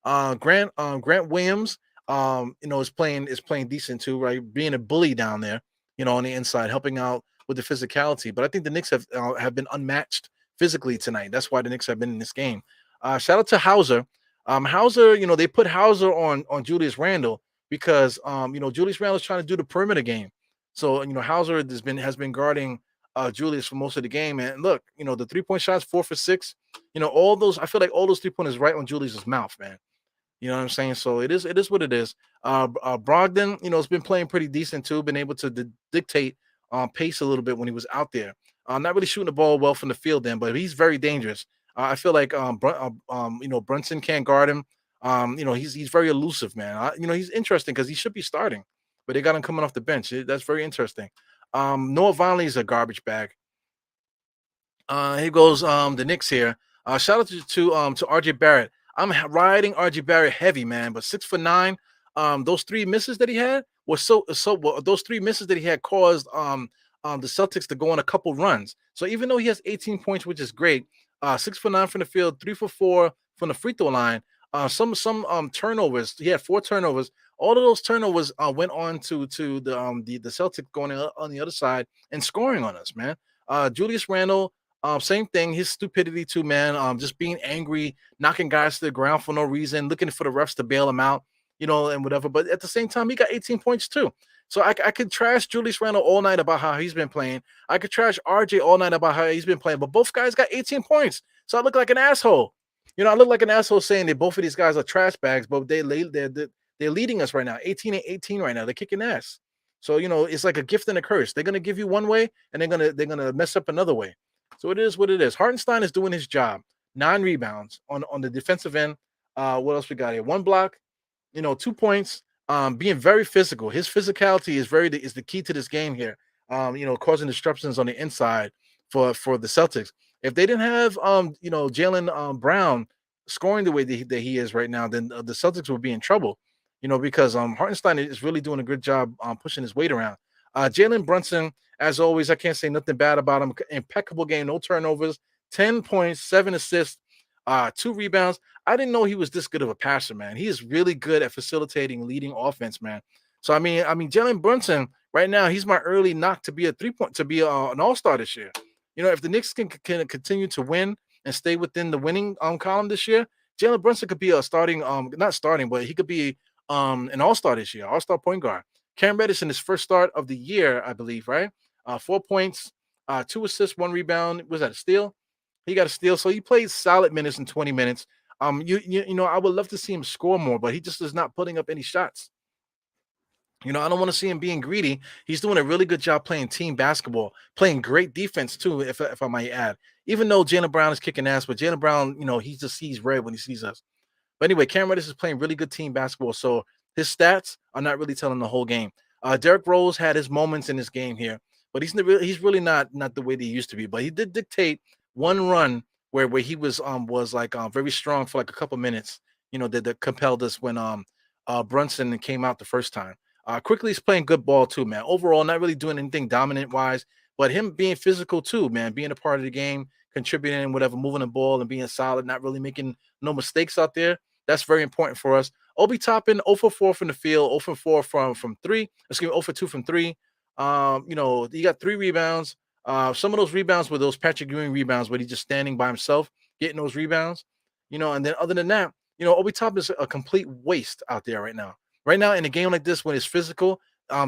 Grant Williams, is playing decent too, right? Being a bully down there, on the inside, helping out with the physicality. But I think the Knicks have been unmatched physically tonight. That's why the Knicks have been in this game. Shout out to Hauser. Hauser, they put Hauser on Julius Randle because Julius Randle is trying to do the perimeter game. So Hauser has been guarding Julius for most of the game. And look, the 3-point shots, 4 for 6. All those, I feel like all those 3-pointers right on Julius's mouth, man. You know what I'm saying? So it is what it is. Brogdon, has been playing pretty decent too, been able to dictate pace a little bit when he was out there. Not really shooting the ball well from the field then, but he's very dangerous. I feel like Brunson can't guard him. He's very elusive, man. He's interesting because he should be starting, but they got him coming off the bench. That's very interesting. Noah Vonleh is a garbage bag. Here goes the Knicks here. Shout out to RJ Barrett. I'm riding RJ Barrett heavy, man. But 6 for 9. Those 3 misses that he had were well, those 3 misses that he had caused the Celtics to go on a couple runs. So even though he has 18 points, which is great, 6 for 9 from the field, 3 for 4 from the free throw line. Some turnovers. He had 4 turnovers. All of those turnovers went on to the Celtics going on the other side and scoring on us, man. Julius Randle, same thing. His stupidity too, man. Just being angry, knocking guys to the ground for no reason, looking for the refs to bail him out, and whatever. But at the same time, he got 18 points too. So I could trash Julius Randle all night about how he's been playing. I could trash RJ all night about how he's been playing. But both guys got 18 points. So I look like an asshole. I look like an asshole saying that both of these guys are trash bags, but they're leading us right now, 18 and 18 right now. They're kicking ass. So it's like a gift and a curse. They're gonna give you one way, and they're gonna mess up another way. So it is what it is. Hartenstein is doing his job. 9 rebounds on the defensive end. What else we got here? 1 block, 2 points. Being very physical. His physicality is the key to this game here. Causing disruptions on the inside for the Celtics. If they didn't have Jalen Brown scoring the way that he is right now, then the Celtics would be in trouble. Because Hartenstein is really doing a good job pushing his weight around. Jalen Brunson, as always, I can't say nothing bad about him. Impeccable game, no turnovers, 10 points, 7 assists. 2 rebounds. I didn't know he was this good of a passer, man. He is really good at facilitating, leading offense, man. So Jalen Brunson right now, he's my early knock to be a 3 point to be an all-star this year. If the Knicks can continue to win and stay within the winning column this year, Jalen Brunson could be a starting not starting, but he could be an all-star this year, all-star point guard. Cam Reddish in his first start of the year, I believe, right? 4 points, 2 assists, 1 rebound. Was that a steal? He got a steal. So he played solid minutes in 20 minutes. I would love to see him score more, but he just is not putting up any shots. I don't want to see him being greedy. He's doing a really good job playing team basketball, playing great defense too, if I might add. Even though Jaylen Brown is kicking ass, but Jaylen Brown, he just sees red when he sees us. But anyway, Cam Reddish is playing really good team basketball, so his stats are not really telling the whole game. Derrick Rose had his moments in this game here, but he's really not the way that he used to be. But he did dictate one run where he was like very strong for like a couple minutes. That compelled us when Brunson came out the first time. Quickly, he's playing good ball too, man. Overall, not really doing anything dominant wise, but him being physical too, man, being a part of the game, contributing, whatever, moving the ball and being solid, not really making no mistakes out there. That's very important for us. Obi Toppin, 0 for 4 from the field, 0 for 4 from three. Excuse me, 0 for 2 from three. He got 3 rebounds. Some of those rebounds were those Patrick Ewing rebounds where he's just standing by himself, getting those rebounds. And then other than that, Obi Toppin is a complete waste out there right now. Right now, in a game like this, when it's physical,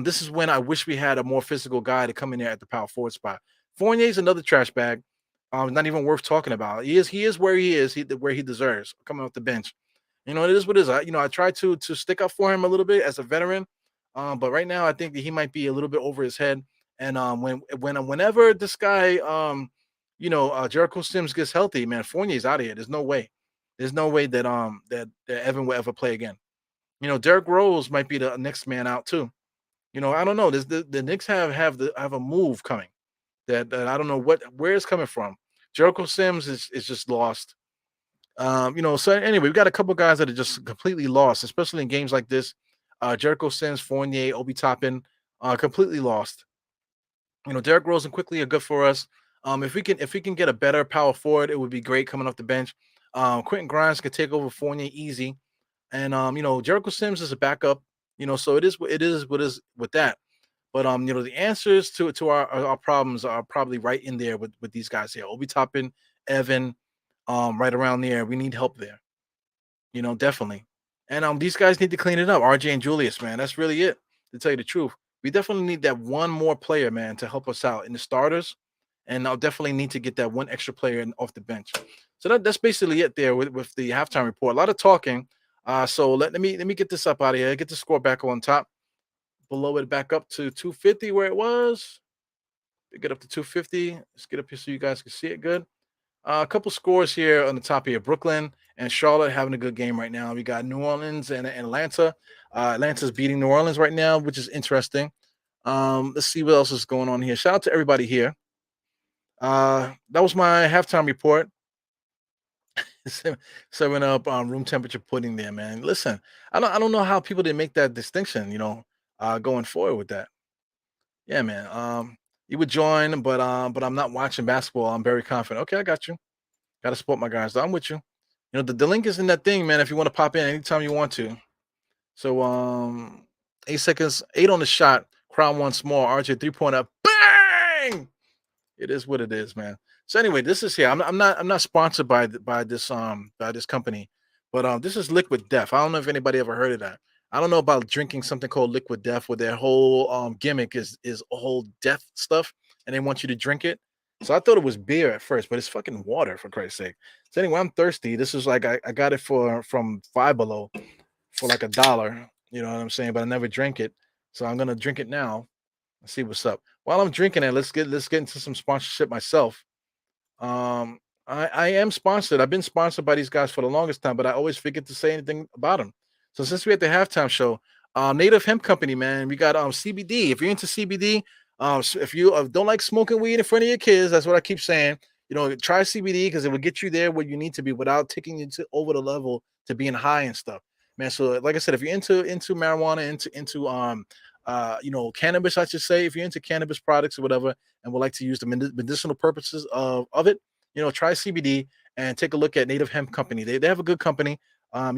this is when I wish we had a more physical guy to come in there at the power forward spot. Fournier's another trash bag. Not even worth talking about. He is where he is, where he deserves, coming off the bench. It is what it is. I try to stick up for him a little bit as a veteran, but right now I think that he might be a little bit over his head. And whenever this guy, Jericho Sims gets healthy, man, Fournier's out of here. There's no way. There's no way that Evan will ever play again. Derrick Rose might be the next man out too. I don't know. The Knicks have a move coming that I don't know where it's coming from. Jericho Sims is just lost. So anyway, we got a couple guys that are just completely lost, especially in games like this. Jericho Sims, Fournier, Obi Toppin, completely lost. Derrick Rose and quickly are good for us. If we can get a better power forward, it would be great coming off the bench. Quentin Grimes could take over Fournier easy. And Jericho Sims is a backup, so it is what is with that. But the answers to our problems are probably right in there with these guys here. Obi Toppin, Evan, right around there. We need help there. Definitely. And these guys need to clean it up. RJ and Julius, man. That's really it, to tell you the truth. We definitely need that one more player, man, to help us out in the starters. And I'll definitely need to get that one extra player off the bench. So that's basically it there with the halftime report. A lot of talking. So let me get this up out of here. Get the score back on top. Below it back up to 250 where it was. Get up to 250. Let's get up here so you guys can see it good. A couple scores here on the top here. Brooklyn and Charlotte having a good game right now. We got New Orleans and Atlanta. Atlanta's beating New Orleans right now, which is interesting. Let's see what else is going on here. Shout out to everybody here. That was my halftime report. 7 up room temperature pudding there, man. Listen, I don't know how people didn't make that distinction, going forward with that. Yeah, man. You would join, but I'm not watching basketball. I'm very confident. Okay, I got you. Gotta support my guys. Though. I'm with you. The link is in that thing, man. If you want to pop in anytime you want to. So 8 seconds, 8 on the shot. Crowd once more. RJ 3-pointer. Bang! It is what it is, man. So anyway, this is here. I'm not sponsored by this company, but this is Liquid Death. I don't know if anybody ever heard of that. I don't know about drinking something called Liquid Death, where their whole gimmick is a whole death stuff, and they want you to drink it. So I thought it was beer at first, but it's fucking water, for Christ's sake. So anyway, I'm thirsty. This is like I got it from Five Below for like $1. You know what I'm saying? But I never drank it, so I'm gonna drink it now. Let's see what's up. While I'm drinking it, let's get into some sponsorship myself. I am sponsored. I've been sponsored by these guys for the longest time, but I always forget to say anything about them. So since we're at the halftime show, Native Hemp Company, man, we got CBD. If you're into CBD, if you don't like smoking weed in front of your kids, that's what I keep saying. Try CBD because it will get you there where you need to be without taking you over the level to being high and stuff, man. So like I said, if you're into marijuana, into cannabis, I should say, if you're into cannabis products or whatever, and would like to use the medicinal purposes of it, try CBD. and take a look at Native Hemp Company. They have a good company. I've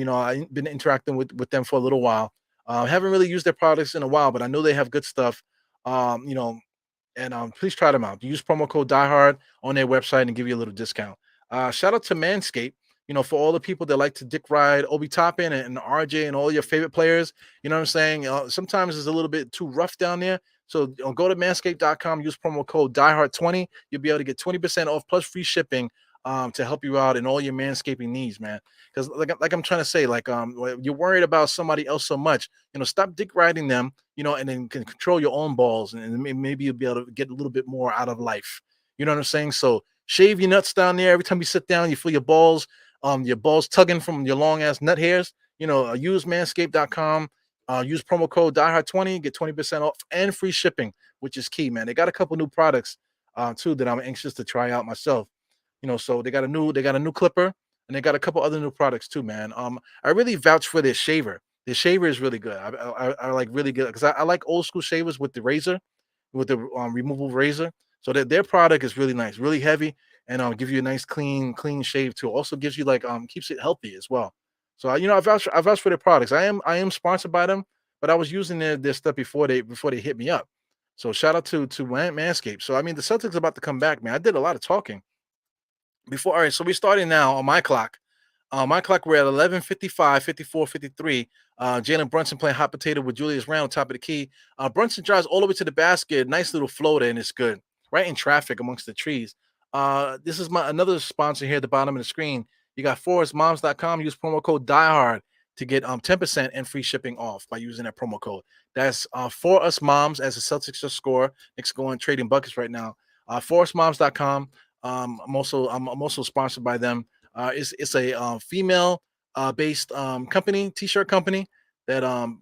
been interacting with them for a little while. Haven't really used their products in a while, but I know they have good stuff. Um, you know, and please try them out. Use promo code DieHard on their website and give you a little discount. Shout out to Manscaped. For all the people that like to dick ride Obi Toppin and RJ and all your favorite players. You know what I'm saying? Sometimes it's a little bit too rough down there. So go to manscaped.com, use promo code DieHard20. You'll be able to get 20% off plus free shipping to help you out in all your manscaping needs, man. Because like I'm trying to say, you're worried about somebody else so much, stop dick riding them, and then can control your own balls, and maybe you'll be able to get a little bit more out of life. You know what I'm saying? So shave your nuts down there. Every time you sit down, you feel your balls tugging from your long ass nut hairs. Use manscaped.com. Use promo code DieHard20, get 20% off and free shipping, which is key, man. They got a couple new products too that I'm anxious to try out myself. So they got a new clipper and they got a couple other new products too, man. I really vouch for their shaver. Their shaver is really good. I like really good because I like old school shavers with the razor, with the removable razor. So their product is really nice, really heavy, and give you a nice clean shave too. Also gives you keeps it healthy as well. So I vouch for their products. I am sponsored by them, but I was using their stuff before they hit me up. So shout out to Manscaped. So I mean the Celtics are about to come back, man. I did a lot of talking before. All right, so we're starting now on my clock. My clock, we're at 11:55, 54, 53. Jalen Brunson playing hot potato with Julius Randle, top of the key. Brunson drives all the way to the basket. Nice little floater, and it's good. Right in traffic amongst the trees. This is my another sponsor here at the bottom of the screen. You got forestmoms.com. Use promo code DieHard to get 10% and free shipping off by using that promo code. That's for us moms as the Celtics just score. Knicks going trading buckets right now. Forestmoms.com. I'm also sponsored by them. It's a female based company, t-shirt company that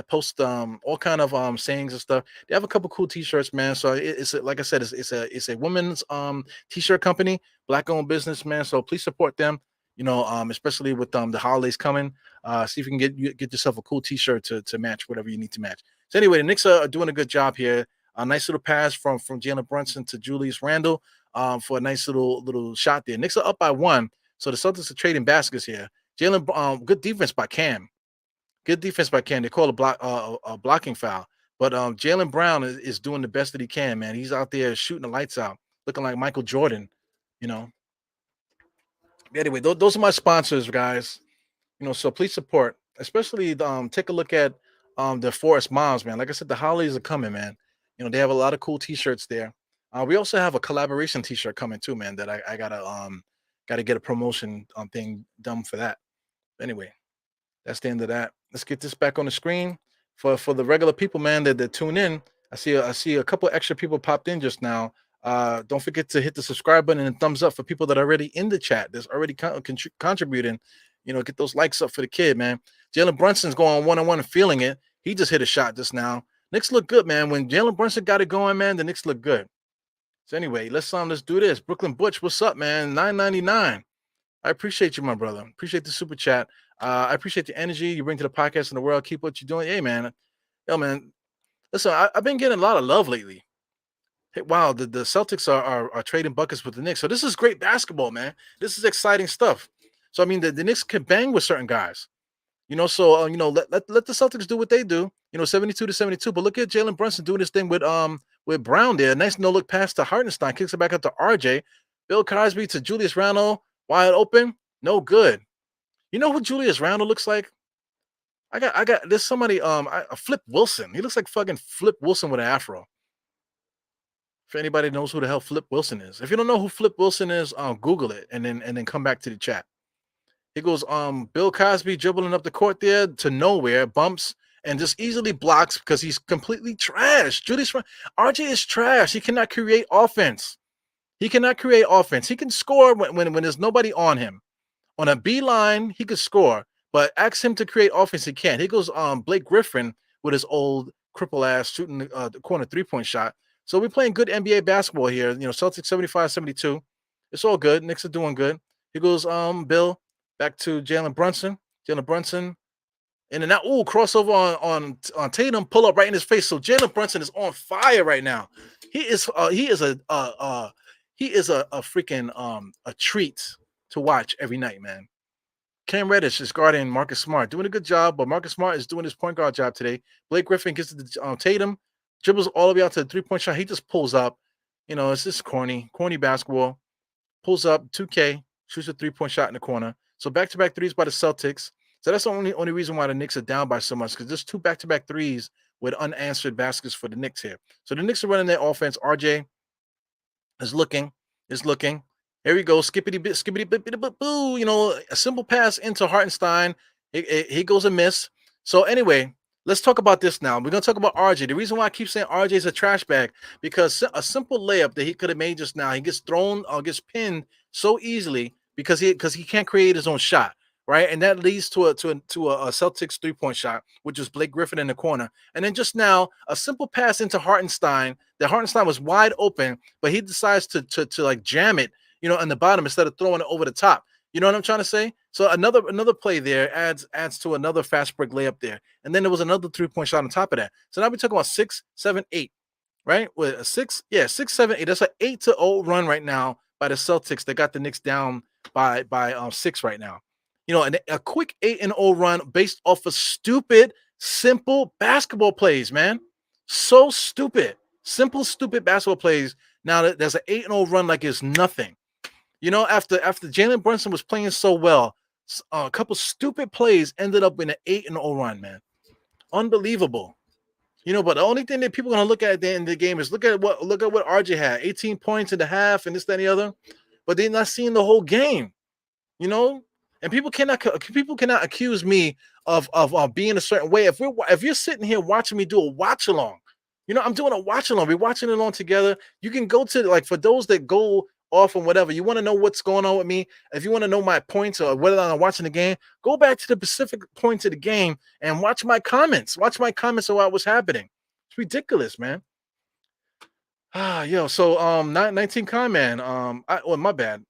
posts all kind of sayings and stuff. They have a couple cool t-shirts, man. So like I said, it's a women's t-shirt company, black owned business, man. So please support them. Especially with the holidays coming. See if you can get yourself a cool t-shirt to match whatever you need to match. So anyway, the Knicks are doing a good job here. A nice little pass from Jalen Brunson to Julius Randle for a nice little shot there. Knicks are up by one. So the Celtics are trading baskets here. Jalen, good defense by Cam. Good defense by Cam. They call a blocking foul. But Jalen Brown is doing the best that he can, man. He's out there shooting the lights out, looking like Michael Jordan. You know. Anyway, those are my sponsors, guys. So please support, especially take a look at the Forest Moms, man. Like I said, the holidays are coming, man. They have a lot of cool t-shirts there. We also have a collaboration t-shirt coming too, man, that I gotta get a promotion thing done for that. Anyway, that's the end of that. Let's get this back on the screen for the regular people, man, that tune in. I see a couple extra people popped in just now. Don't forget to hit the subscribe button and thumbs up for people that are already in the chat. That's already contributing. Get those likes up for the kid, man. Jalen Brunson's going one-on-one and feeling it. He just hit a shot just now. Knicks look good, man. When Jalen Brunson got it going, man, the Knicks look good. So anyway, let's do this. Brooklyn Butch, what's up, man? 9.99. I appreciate you, my brother. Appreciate the super chat. I appreciate the energy you bring to the podcast in the world. Keep what you're doing. Hey, man. Yo, man. Listen, I've been getting a lot of love lately. Hey, wow, the Celtics are trading buckets with the Knicks. So this is great basketball, man. This is exciting stuff. So I mean, the Knicks can bang with certain guys. Let the Celtics do what they do. 72-72. But look at Jalen Brunson doing this thing with Brown there. Nice no look pass to Hartenstein. Kicks it back up to RJ. Bill Cosby to Julius Randle. Wide open. No good. You know who Julius Randle looks like? There's somebody, Flip Wilson. He looks like fucking Flip Wilson with an afro. If anybody knows who the hell Flip Wilson is. If you don't know who Flip Wilson is, Google it and then come back to the chat. He goes, Bill Cosby dribbling up the court there to nowhere, bumps, and just easily blocks because he's completely trash. RJ is trash. He cannot create offense. He cannot create offense. He can score when there's nobody on him. On a B line, he could score, but ask him to create offense, he can't. He goes Blake Griffin with his old cripple ass shooting the corner 3-point shot. So we're playing good NBA basketball here. Celtics 75-72. It's all good. Knicks are doing good. He goes, Bill, back to Jalen Brunson. Jalen Brunson. And then now, crossover on Tatum, pull up right in his face. So Jalen Brunson is on fire right now. He is a freaking a treat to watch every night, man. Cam Reddish is guarding Marcus Smart, doing a good job, but Marcus Smart is doing his point guard job today. Blake Griffin gets to Tatum, dribbles all the way out to the 3 point shot. He just pulls up. It's just corny basketball. Pulls up 2K, shoots a 3 point shot in the corner. So back to back threes by the Celtics. So that's the only reason why the Knicks are down by so much, because there's two back to back threes with unanswered baskets for the Knicks here. So the Knicks are running their offense. RJ is looking, is looking. Here we go, skippity bit, skippity bit, bit, bit, boo. A simple pass into Hartenstein. He goes a miss. So anyway, let's talk about this now. We're gonna talk about RJ. The reason why I keep saying RJ is a trash bag, because a simple layup that he could have made just now, he gets thrown or gets pinned so easily because he can't create his own shot, right? And that leads to a Celtics 3 point shot, which is Blake Griffin in the corner. And then just now, a simple pass into Hartenstein. That Hartenstein was wide open, but he decides to like jam it, on the bottom instead of throwing it over the top. You know what I'm trying to say? So another play there adds to another fast break layup there. And then there was another 3 point shot on top of that. So now we're talking about 6, 7, 8, right? With a 6, 7, 8. That's an 8-0 run right now by the Celtics. They got the Knicks down by 6 right now. And a quick 8-0 run based off of stupid, simple basketball plays, man. So stupid. Simple, stupid basketball plays. Now there's an 8-0 run like it's nothing. After Jalen Brunson was playing so well, a couple stupid plays ended up in an 8-0 run, man. Unbelievable. But the only thing that people are gonna look at the end of the game is look at what RJ had, 18 points in the half, and this, that, and the other. But they're not seeing the whole game, you know. And people cannot accuse me of being a certain way. If you're sitting here watching me do a watch along, I'm doing a watch along. We're watching it along together. You can go to, like, for those that go off and whatever, you want to know what's going on with me. If you want to know my points or whether I'm watching the game, go back to the specific points of the game and watch my comments. Watch my comments about what's happening. It's ridiculous, man. Yo, so 19 con man. My bad.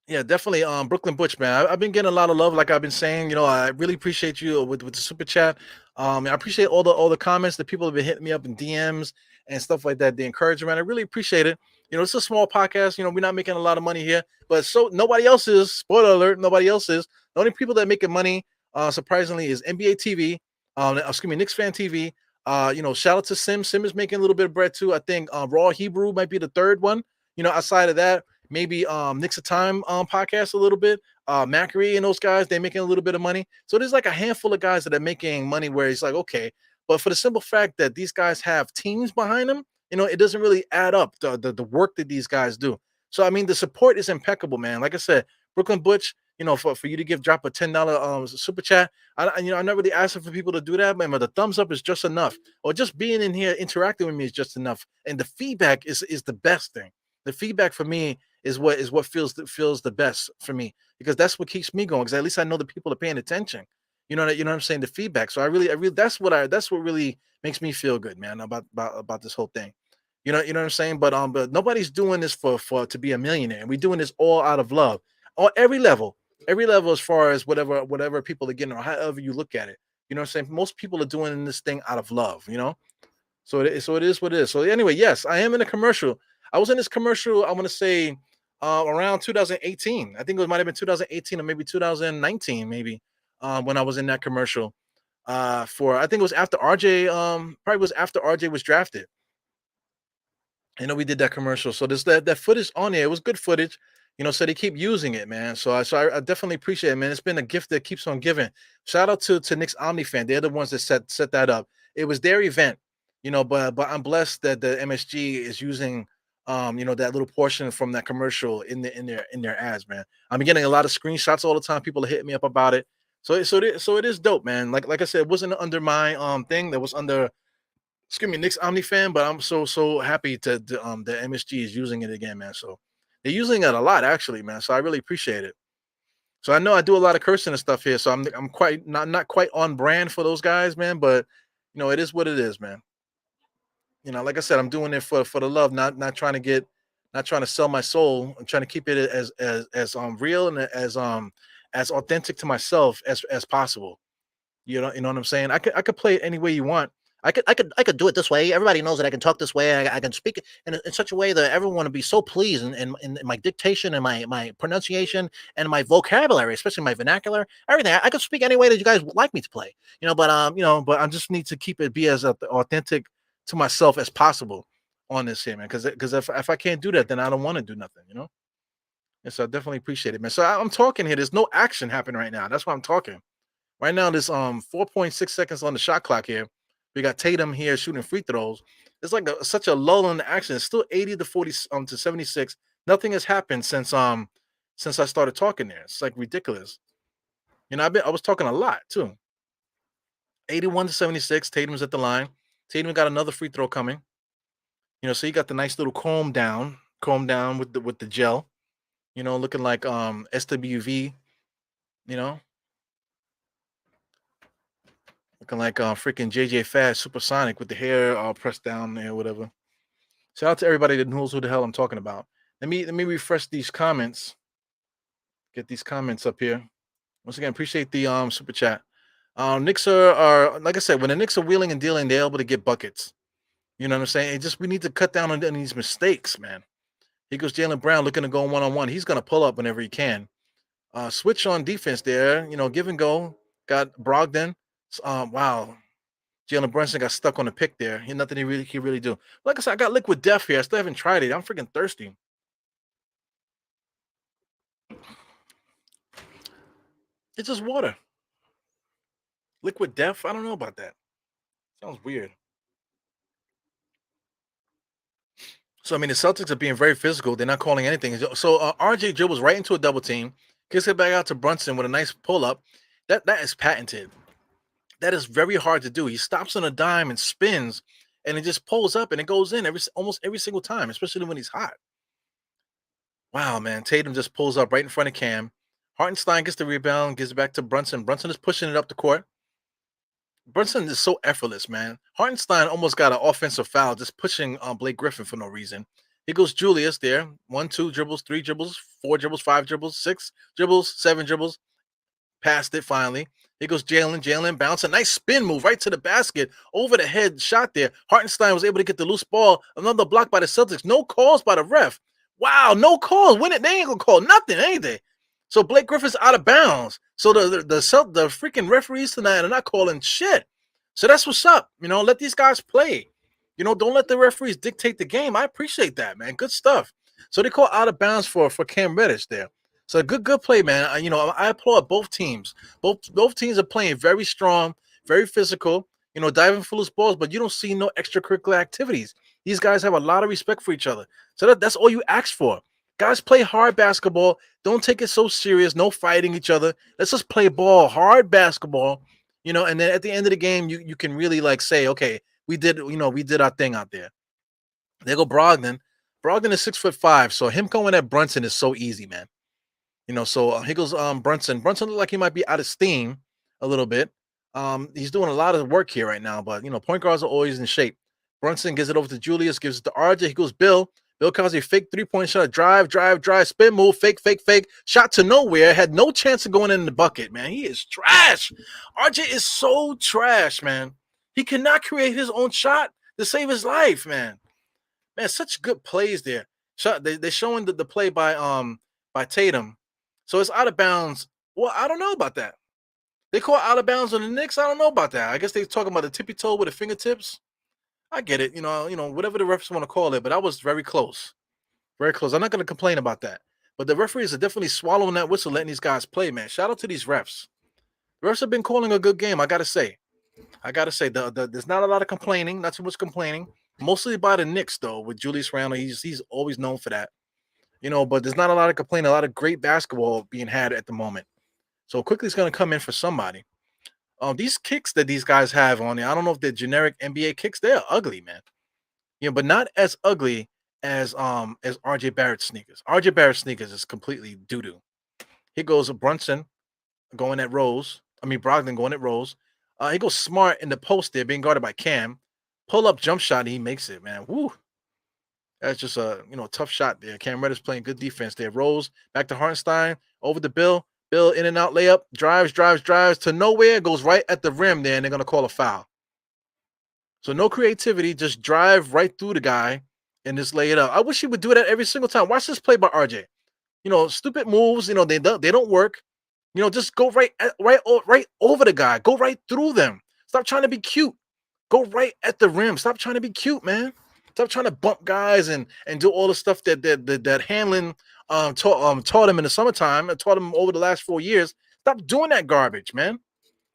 Yeah, definitely. Brooklyn Butch, man. I've been getting a lot of love, like I've been saying. I really appreciate you with the super chat. I appreciate all the comments that people have been hitting me up in DMs and stuff like that. The encouragement, I really appreciate it. It's a small podcast. We're not making a lot of money here, but so nobody else is. Spoiler alert: nobody else is. The only people that are making money, surprisingly, is NBA TV. Excuse me, Knicks fan TV. Shout out to Sim. Sim is making a little bit of bread too. I think Raw Hebrew might be the third one. Outside of that, maybe Knicks of Time podcast a little bit. Macri and those guys, they're making a little bit of money. So there's like a handful of guys that are making money where it's like, okay, but for the simple fact that these guys have teams behind them, it doesn't really add up the work that these guys do. So I mean, the support is impeccable, man. Like I said, Brooklyn Butch, for you to drop a $10 super chat. I'm not really asking for people to do that, man, but the thumbs up is just enough. Or just being in here interacting with me is just enough. And the feedback is the best thing. The feedback for me is what feels the best for me, because that's what keeps me going, because at least I know the people are paying attention. What I'm saying, the feedback. So I really that's what really makes me feel good, man, about this whole thing. What I'm saying? But nobody's doing this for to be a millionaire. We're doing this all out of love on every level. Every level, as far as whatever people are getting, or however you look at it. What I'm saying? Most people are doing this thing out of love. So it is what it is. So anyway, yes, I am in a commercial. I was in this commercial, I want to say around 2018. I think it might have been 2018 or maybe 2019, maybe, when I was in that commercial. I think it was after RJ, probably was after RJ was drafted. We did that commercial. So there's that footage on there. It was good footage. So they keep using it, man. So I definitely appreciate it, man. It's been a gift that keeps on giving. Shout out to Knicks OmniFan. They're the ones that set that up. It was their event, but I'm blessed that the MSG is using that little portion from that commercial in their ads, man. I'm getting a lot of screenshots all the time. People are hitting me up about it. So it is dope, man. Like I said, it wasn't under my thing. That was under, excuse me, Knicks OmniFan, but I'm so happy the MSG is using it again, man. So they're using it a lot, actually, man. So I really appreciate it. So I know I do a lot of cursing and stuff here, so I'm quite not quite on brand for those guys, man. But it is what it is, man. Like I said, I'm doing it for the love, not trying to not trying to sell my soul. I'm trying to keep it as real and as authentic to myself as possible. You know what I'm saying? I could play it any way you want. I could do it this way. Everybody knows that I can talk this way. I can speak in such a way that everyone would be so pleased in my dictation and my pronunciation and my vocabulary, especially my vernacular, everything. I could speak any way that you guys would like me to play. But I just need to keep it be as authentic to myself as possible on this here, man. Because if I can't do that, then I don't want to do nothing, you know. And so I definitely appreciate it, man. So I'm talking here. There's no action happening right now. That's why I'm talking. Right now, there's 4.6 seconds on the shot clock here. We got Tatum here shooting free throws. It's like such a lull in the action. It's still 80 to 40 to 76. Nothing has happened since I started talking there. It's like ridiculous. You know, I was talking a lot too. 81 to 76. Tatum's at the line. Tatum got another free throw coming. You know, so he got the nice little comb down with the gel. You know, looking like SWV. You know, looking like freaking JJ Fast Supersonic with the hair all pressed down there, whatever. Shout out to everybody that knows who the hell I'm talking about. Let me refresh these comments. Get these comments up here. Once again, appreciate the super chat. Knicks are like I said, when the Knicks are wheeling and dealing, they're able to get buckets. You know what I'm saying? It just we need to cut down on these mistakes, man. Here goes Jalen Brown looking to go 1-on-1. He's gonna pull up whenever he can. Switch on defense there. You know, give and go. Got Brogdon. Wow. Jalen Brunson got stuck on the pick there. He nothing he really do. Like I said, I got liquid death here. I still haven't tried it. I'm freaking thirsty. It's just water. Liquid death. I don't know about that. Sounds weird. So I mean, the Celtics are being very physical. They're not calling anything. So RJ dribbles right into a double team. Gets it back out to Brunson with a nice pull up. That is patented. That is very hard to do. He stops on a dime and spins, and it just pulls up and it goes in almost every single time, especially when he's hot. Wow, man. Tatum just pulls up right in front of Cam. Hartenstein gets the rebound, gives it back to Brunson. Brunson is pushing it up the court. Brunson is so effortless, man. Hartenstein almost got an offensive foul just pushing Blake Griffin for no reason. Here goes Julius there. 1, 2 dribbles, 3 dribbles, 4 dribbles, 5 dribbles, 6 dribbles, 7 dribbles. Passed it finally. Here goes Jalen. Jalen bounce. A nice spin move right to the basket. Over the head shot there. Hartenstein was able to get the loose ball. Another block by the Celtics. No calls by the ref. Wow, no calls. When they ain't gonna call nothing, ain't they? So Blake Griffin's out of bounds. So the freaking referees tonight are not calling shit. So that's what's up. You know, let these guys play. You know, don't let the referees dictate the game. I appreciate that, man. Good stuff. So they call out of bounds for Cam Reddish there. So good play, man. I applaud both teams. Both teams are playing very strong, very physical. You know, diving for loose balls, but you don't see no extracurricular activities. These guys have a lot of respect for each other. So that's all you ask for. Guys, play hard basketball. Don't take it so serious. No fighting each other. Let's just play ball, hard basketball. You know, and then at the end of the game, you can really like say, okay, we did our thing out there. There go Brogdon. Brogdon is 6'5", so him going at Brunson is so easy, man. You know, so here goes Brunson. Brunson looked like he might be out of steam a little bit. He's doing a lot of work here right now, but you know, point guards are always in shape. Brunson gives it over to Julius, gives it to RJ. He goes Bill. Bill calls a fake 3-point shot, drive, spin move, fake, shot to nowhere. Had no chance of going in the bucket, man. He is trash. RJ is so trash, man. He cannot create his own shot to save his life, man. Man, such good plays there. They're showing the play by Tatum. So it's out of bounds. Well, I don't know about that. They call out of bounds on the Knicks. I don't know about that. I guess they're talking about the tippy toe with the fingertips. I get it. You know, whatever the refs want to call it, but I was very close. Very close. I'm not going to complain about that. But the referees are definitely swallowing that whistle, letting these guys play, man. Shout out to these refs. The refs have been calling a good game, I got to say. There's not a lot of complaining, not too much complaining. Mostly by the Knicks, though, with Julius Randle. He's always known for that. You know, but there's not a lot of complaining, a lot of great basketball being had at the moment. So quickly, it's going to come in for somebody. These kicks that these guys have on there, I don't know if they're generic NBA kicks. They're ugly, man. You know, but not as ugly as RJ Barrett sneakers. RJ Barrett sneakers is completely doo-doo. Here goes Brunson going at Rose. Brogdon going at Rose. He goes Smart in the post there, being guarded by Cam. Pull up jump shot, and he makes it, man. Woo. That's just a tough shot there. Cam Reddish playing good defense there. Rose back to Hartenstein over to Bill. Bill in and out layup. Drives to nowhere. Goes right at the rim there, and they're gonna call a foul. So no creativity, just drive right through the guy and just lay it up. I wish he would do that every single time. Watch this play by RJ. Stupid moves. They don't work. Just go right over the guy. Go right through them. Stop trying to be cute. Go right at the rim. Stop trying to be cute, man. Stop trying to bump guys and do all the stuff that handling taught him in the summertime and taught him over the last 4 years. Stop doing that garbage, man.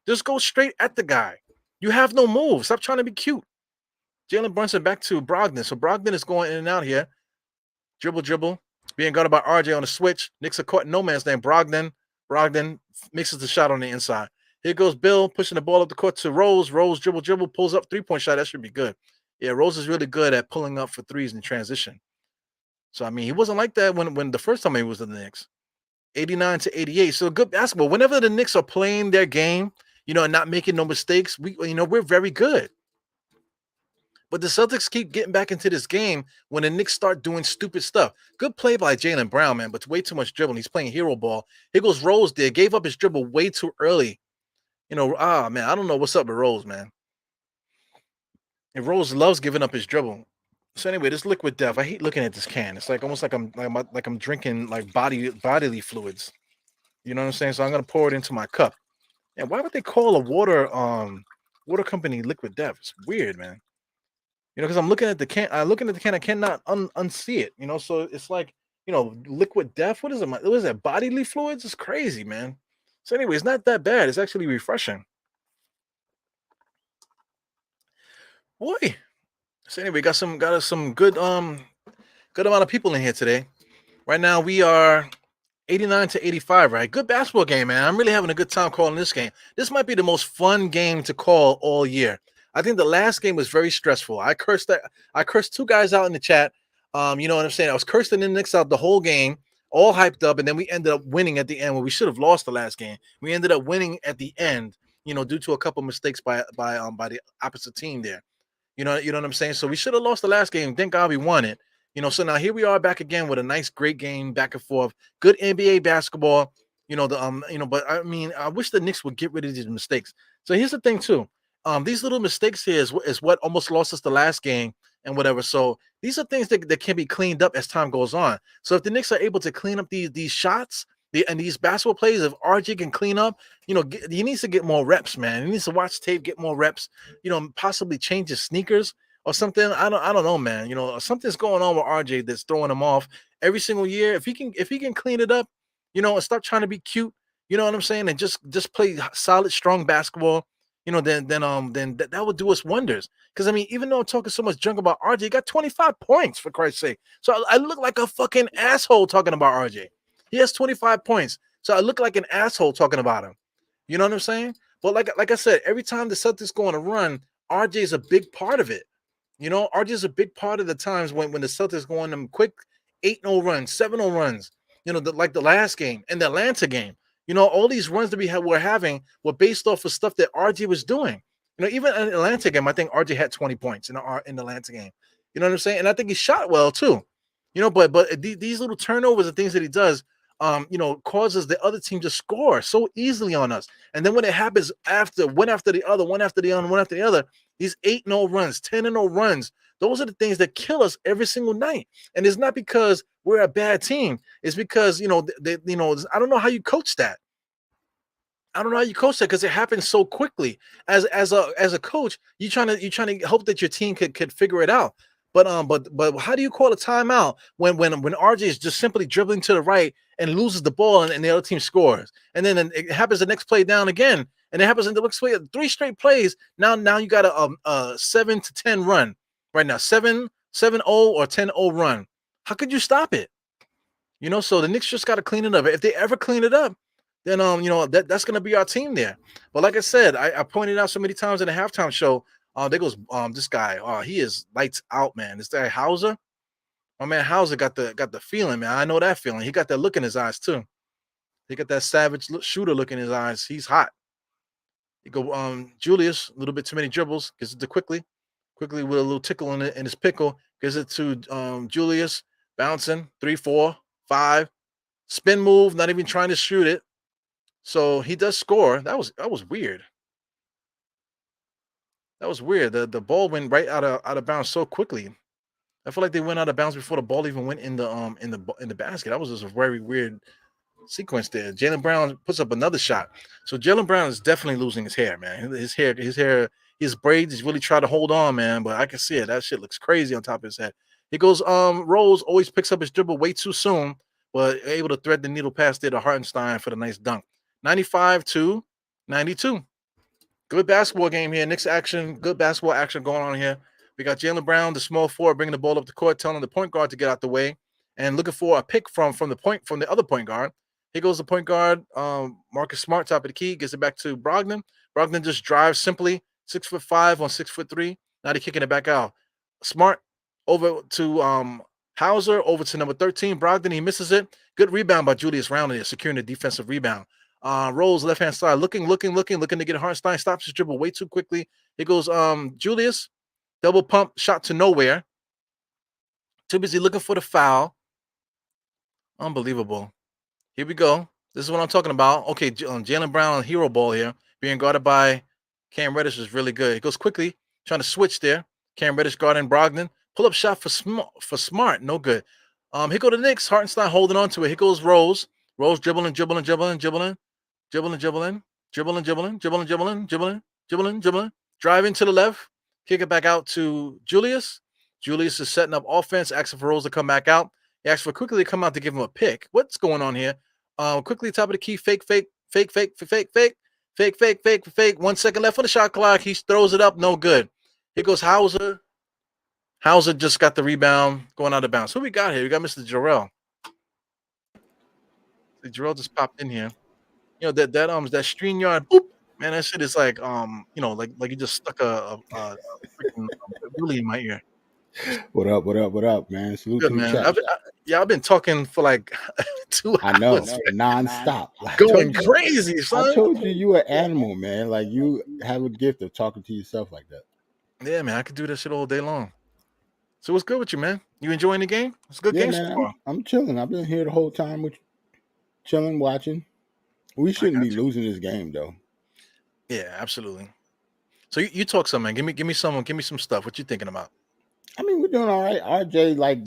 Just go straight at the guy. You have no move. Stop trying to be cute. Jalen Brunson back to Brogdon. So Brogdon is going in and out here. Dribble, dribble. Being guarded by RJ on the switch. Knicks are caught in no man's land. Brogdon mixes the shot on the inside. Here goes Bill pushing the ball up the court to Rose. Rose dribble, dribble, pulls up 3-point shot. That should be good. Yeah, Rose is really good at pulling up for threes in transition. So I mean, he wasn't like that when the first time he was in the Knicks. 89 to 88. So good basketball. Whenever the Knicks are playing their game, and not making no mistakes, we're very good. But the Celtics keep getting back into this game when the Knicks start doing stupid stuff. Good play by Jaylen Brown, man, but way too much dribbling. He's playing hero ball. Here goes Rose there. Gave up his dribble way too early. Man, I don't know what's up with Rose, man. And Rose loves giving up his dribble. So anyway, this liquid death. I hate looking at this can. It's like almost like I'm drinking like bodily fluids. You know what I'm saying? So I'm gonna pour it into my cup. And why would they call a water company liquid death? It's weird, man. Because I'm looking at the can. I cannot unsee it. So it's like liquid death. What is it? What is that? Bodily fluids? It's crazy, man. So anyway, it's not that bad. It's actually refreshing. Boy. So anyway, got us some good amount of people in here today. Right now we are 89 to 85, right? Good basketball game, man. I'm really having a good time calling this game. This might be the most fun game to call all year. I think the last game was very stressful. I cursed two guys out in the chat. You know what I'm saying? I was cursing the Knicks out the whole game, all hyped up, and then we ended up winning at the end where we should have lost the last game. We ended up winning at the end, due to a couple mistakes by the opposite team there. You know what I'm saying? So we should have lost the last game. Thank God we won it. So now here we are back again with a nice, great game back and forth. Good NBA basketball. But I mean, I wish the Knicks would get rid of these mistakes. So here's the thing, too. These little mistakes here is what almost lost us the last game and whatever. So these are things that can be cleaned up as time goes on. So if the Knicks are able to clean up these shots, and these basketball plays, if RJ can clean up, he needs to get more reps, man. He needs to watch tape, get more reps, possibly change his sneakers or something. I don't know, man. Something's going on with RJ that's throwing him off every single year. If he can clean it up, and stop trying to be cute, you know what I'm saying, and just play solid, strong basketball, then that would do us wonders. Because I mean, even though I'm talking so much junk about RJ, he got 25 points for Christ's sake. So I look like a fucking asshole talking about RJ. He has 25 points. So I look like an asshole talking about him. You know what I'm saying? But like I said, every time the Celtics go on a run, RJ is a big part of it. RJ is a big part of the times when the Celtics go on them quick 8-0 runs, 7-0 runs, like the last game and the Atlanta game. All these runs that we're having were based off of stuff that RJ was doing. Even in the Atlanta game, I think RJ had 20 points in the Atlanta game. You know what I'm saying? And I think he shot well too. But these little turnovers and things that he does, causes the other team to score so easily on us. And then when it happens one after the other, these 8-0 runs, 10-0 runs, those are the things that kill us every single night. And it's not because we're a bad team. It's because, I don't know how you coach that. I don't know how you coach that because it happens so quickly. As a coach, you trying to hope that your team could figure it out. But how do you call a timeout when RJ is just simply dribbling to the right and loses the ball and the other team scores, and then it happens the next play down again, and it happens in the next play 3 straight plays. Now you got a 7-10 run right now, 7-0 or 10-0 run. How could you stop it? So the Knicks just got to clean it up. If they ever clean it up, then that's gonna be our team there. But like I said, I pointed out so many times in the halftime show. There goes this guy. He is lights out, man. This guy Hauser. My man Hauser got the feeling, man. I know that feeling. He got that look in his eyes too. He got that savage shooter look in his eyes. He's hot. He go Julius, a little bit too many dribbles, gets it to quickly with a little tickle in his pickle, gives it to Julius, bouncing 3, 4, 5, spin move, not even trying to shoot it. So he does score. That was weird. That was weird. The ball went right out of bounds so quickly. I feel like they went out of bounds before the ball even went in the basket. That was just a very weird sequence there. Jalen Brown puts up another shot. So Jalen Brown is definitely losing his hair, man. His braids. He's really trying to hold on, man. But I can see it. That shit looks crazy on top of his head. He goes. Rose always picks up his dribble way too soon, but able to thread the needle past there to Hartenstein for the nice dunk. 95-92. Good basketball game here. Knicks action. Good basketball action going on here. We got Jalen Brown, the small forward, bringing the ball up the court, telling the point guard to get out the way, and looking for a pick from the other point guard. Here goes the point guard, Marcus Smart, top of the key, gets it back to Brogdon. Brogdon just drives simply, 6'5" on 6'3". Now they're kicking it back out. Smart over to Hauser, over to number 13. Brogdon, he misses it. Good rebound by Julius Randle, securing the defensive rebound. Rolls left hand side, looking to get Hartenstein. Stops his dribble way too quickly. Here goes Julius, double pump shot to nowhere. Too busy looking for the foul. Unbelievable. Here we go. This is what I'm talking about. Okay, Jalen Brown hero ball here, being guarded by Cam Reddish is really good. He goes quickly, trying to switch there. Cam Reddish guarding Brogdon. Pull up shot for Smart, no good. Here go the Knicks. Hartenstein holding on to it. Here goes Rose. Rose dribbling. Driving to the left. Kick it back out to Julius. Julius is setting up offense, asking for Rose to come back out. He asked for quickly to come out to give him a pick. What's going on here? Quickly, top of the key, fake. 1 second left on the shot clock. He throws it up, no good. Here goes Hauser. Hauser just got the rebound, going out of bounds. Who we got here? We got Mr. Jarrell. Jarrell just popped in here. You know that StreamYard, boop, man, that shit is like like you just stuck a freaking bully in my ear. What up, man? Salute Good, to the man. chat. I've been talking for like 2 I know, hours, nonstop. going crazy, I son. told you an animal, man. Like you have a gift of talking to yourself like that. Yeah, man, I could do that shit all day long. So what's good with you, man? You enjoying the game? It's a good game so man. far. I'm chilling. I've been here the whole time with chilling, watching. We shouldn't be losing this game though. Yeah, absolutely. So you talk some, man. Give me some stuff. What you thinking about? I mean, we're doing all right. RJ, like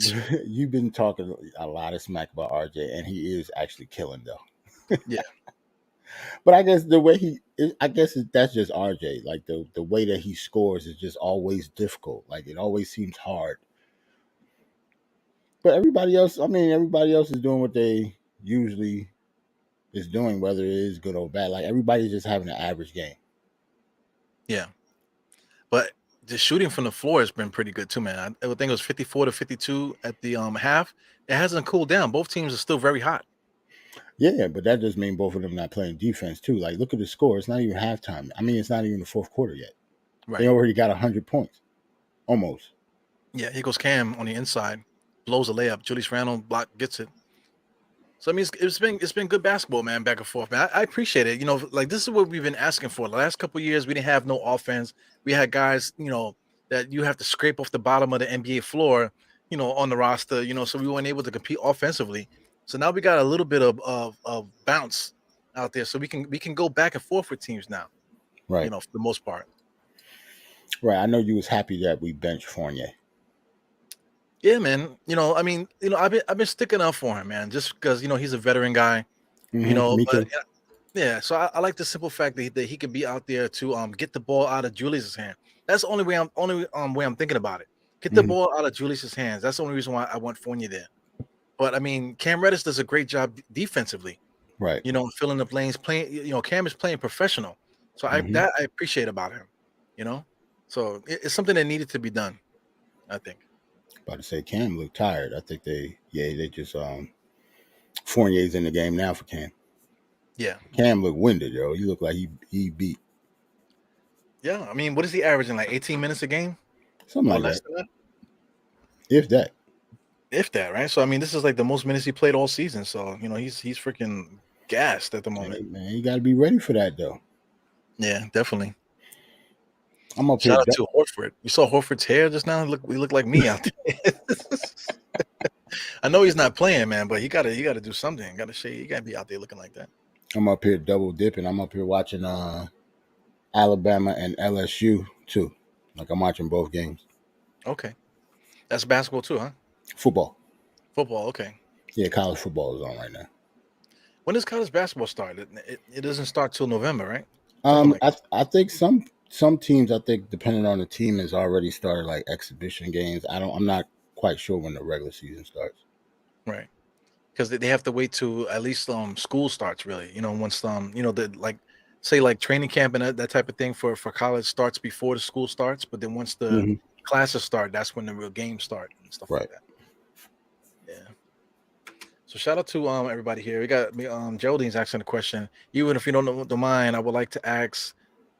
you've been talking a lot of smack about RJ, and he is actually killing though. Yeah. But I guess the way that's just RJ. Like the way that he scores is just always difficult. Like it always seems hard. But everybody else is doing what they usually is doing, whether it is good or bad. Like everybody's just having an average game. Yeah. But the shooting from the floor has been pretty good too, man. I would think it was 54-52 at the half. It hasn't cooled down. Both teams are still very hot. Yeah, but that does mean both of them not playing defense too. Like look at the score. It's not even halftime. I mean, it's not even the fourth quarter yet. Right. They already got 100 points. Almost. Yeah, here goes Cam on the inside. Blows a layup. Julius Randle block gets it. So I mean, it's been good basketball, man, back and forth, man. I appreciate it. You know, like this is what we've been asking for. The last couple of years, we didn't have no offense. We had guys, that you have to scrape off the bottom of the NBA floor, on the roster, so we weren't able to compete offensively. So now we got a little bit of bounce out there, so we can go back and forth with teams now, right? For the most part. Right. I know you was happy that we benched Fournier. Yeah, man. I've been sticking up for him, man, just because he's a veteran guy. Mm-hmm. Me too. Yeah, so I like the simple fact that he can be out there to get the ball out of Julius's hand. That's the only way I'm thinking about it. Get the ball out of Julius's hands. That's the only reason why I want Fournier there. But I mean, Cam Reddish does a great job defensively. Right. Filling the lanes, playing. Cam is playing professional, so I appreciate about him. So it's something that needed to be done, I think. About to say Cam looked tired. I think they just Fournier's in the game now for Cam. Yeah. Cam looked winded, yo. He looked like he beat. Yeah, I mean, what is he averaging? Like 18 minutes a game? Something like less that. than that? If that, right? So I mean, this is like the most minutes he played all season. So he's freaking gassed at the moment. Hey, man, you got to be ready for that though. Yeah, definitely. I'm up Shout out to Horford. You saw Horford's hair just now. We look like me out there. I know he's not playing, man, but he gotta do something. Gotta shave. He gotta be out there looking like that. I'm up here double dipping. I'm up here watching Alabama and LSU too. Like I'm watching both games. Okay, that's basketball too, huh? Football. Football. Okay. Yeah, college football is on right now. When does college basketball start? It doesn't start till November, right? Something like I think some teams, I think depending on the team, has already started like exhibition games. I'm not quite sure when the regular season starts. right, because they have to wait till at least school starts. Really, once the like say like training camp and that type of thing for college starts before the school starts. But then once the Hmm. classes start, that's when the real games start and stuff like Right. that. Yeah. So shout out to everybody here. We got me Geraldine's asking a question. Even if you don't mind, I would like to ask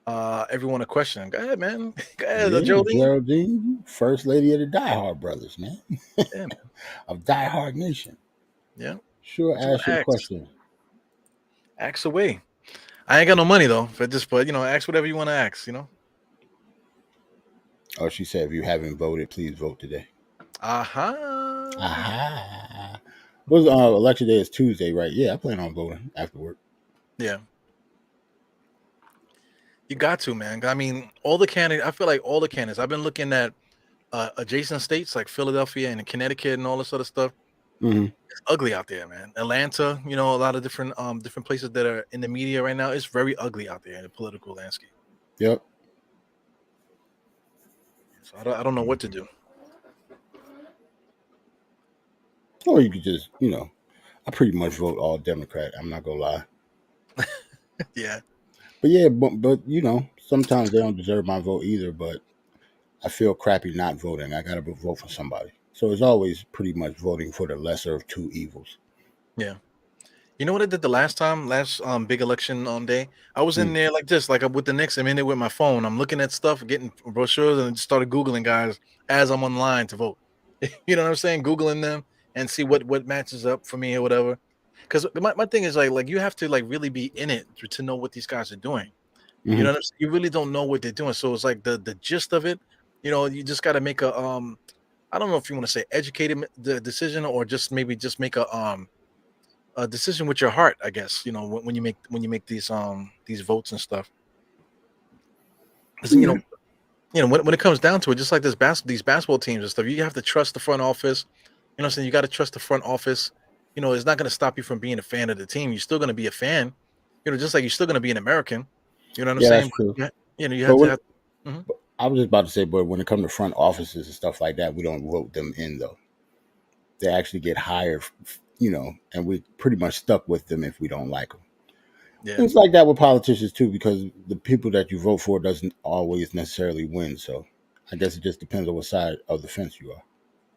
everyone a question. Go ahead, man. Go ahead, Yeah, Geraldine. Geraldine, first lady of the Die Hard brothers, man, Yeah, man. of Die Hard Nation. Yeah. Sure, What you want ask to your ask? question. Ask away. I ain't got no money though, but ask whatever you want to ask. Oh, she said, if you haven't voted, please vote today. Uh-huh. Aha. Was election day is Tuesday, right? Yeah, I plan on voting after work. Yeah. You got to, man. I mean, all the candidates, I feel like all the candidates. I've been looking at adjacent states like Philadelphia and Connecticut and all this other stuff. Hmm. It's ugly out there, man. Atlanta, a lot of different places that are in the media right now. It's very ugly out there in the political landscape. Yep. So I don't know what to do. Or you could just, I pretty much vote all Democrat. I'm not gonna lie. Yeah. But yeah, but sometimes they don't deserve my vote either. But I feel crappy not voting. I gotta vote for somebody. So it's always pretty much voting for the lesser of two evils. Yeah. You know what I did the last big election day? I was in Mm. there like this, like with the Knicks. I'm in there with my phone. I'm looking at stuff, getting brochures, and just started Googling guys as I'm online to vote. You know what I'm saying? Googling them and see what matches up for me or whatever. Because my thing is like you have to like really be in it to know what these guys are doing. You Hmm. know what I'm saying? You really don't know what they're doing. So it's like the gist of it, you just got to make I don't know if you want to say educated the decision or just maybe just make a decision with your heart, I guess. When you make these votes and stuff. 'Cause, Yeah. when it comes down to it, just like these basketball teams and stuff, you have to trust the front office. You know what I'm saying? You got to trust the front office. It's not going to stop you from being a fan of the team. You're still going to be a fan. Just like you're still going to be an American. You know what I'm Yeah, that's saying? true. But you But have to when have. Mhm. I was just about to say, but when it comes to front offices and stuff like that, we don't vote them in though. They actually get hired, and we pretty much stuck with them if we don't like them. Yeah, It's like that with politicians too, because the people that you vote for doesn't always necessarily win. So I guess it just depends on what side of the fence you are.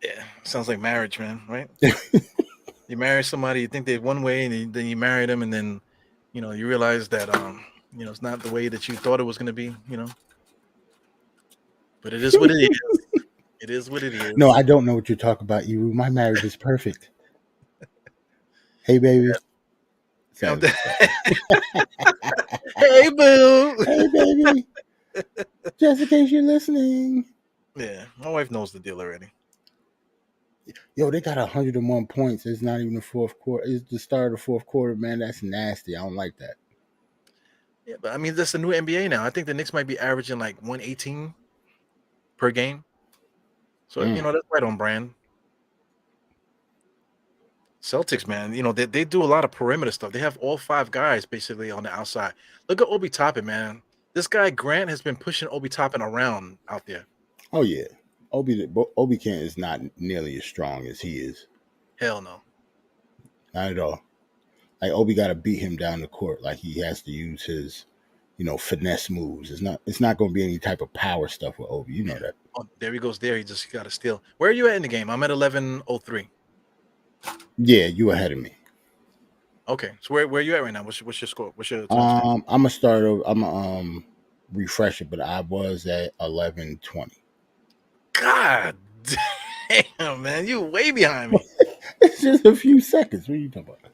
yeah. Sounds like marriage, man. Right? You marry somebody, you think they're one way, and then you marry them, and then you realize that it's not the way that you thought it was going to be. But it is what it is. It is what it No, is. I don't know what you're talking about, Eru. My marriage is perfect. Hey, baby. I'm Sadly, so. Hey, boo. Hey, baby. Just in case you're listening. Yeah, my wife knows the deal already. Yo, they got 101 points. It's not even the fourth quarter. It's the start of the fourth quarter, man. That's nasty. I don't like that. Yeah, but I mean, that's the new NBA now. I think the Knicks might be averaging like 118 per game. So, Mm. that's right on brand. Celtics, man, they do a lot of perimeter stuff. They have all five guys basically on the outside. Look at Obi Toppin, man. This guy Grant has been pushing Obi Toppin around out there. Oh, yeah. Obi Kent is not nearly as strong as he is. Hell no. Not at all. Like, Obi got to beat him down the court. Like, he has to use his, finesse moves. It's not going to be any type of power stuff with Obi. You know Yeah. that. Oh, there he goes. There he just got to steal. Where are you at in the game? I'm at 11:03. Yeah, you ahead of me. Okay, so where are you at right now? What's your score? What's your timestamp? I'm gonna start over. I'm gonna refresh it, but I was at 11:20. God damn, man, you way behind me. It's just a few seconds. What are you talking about?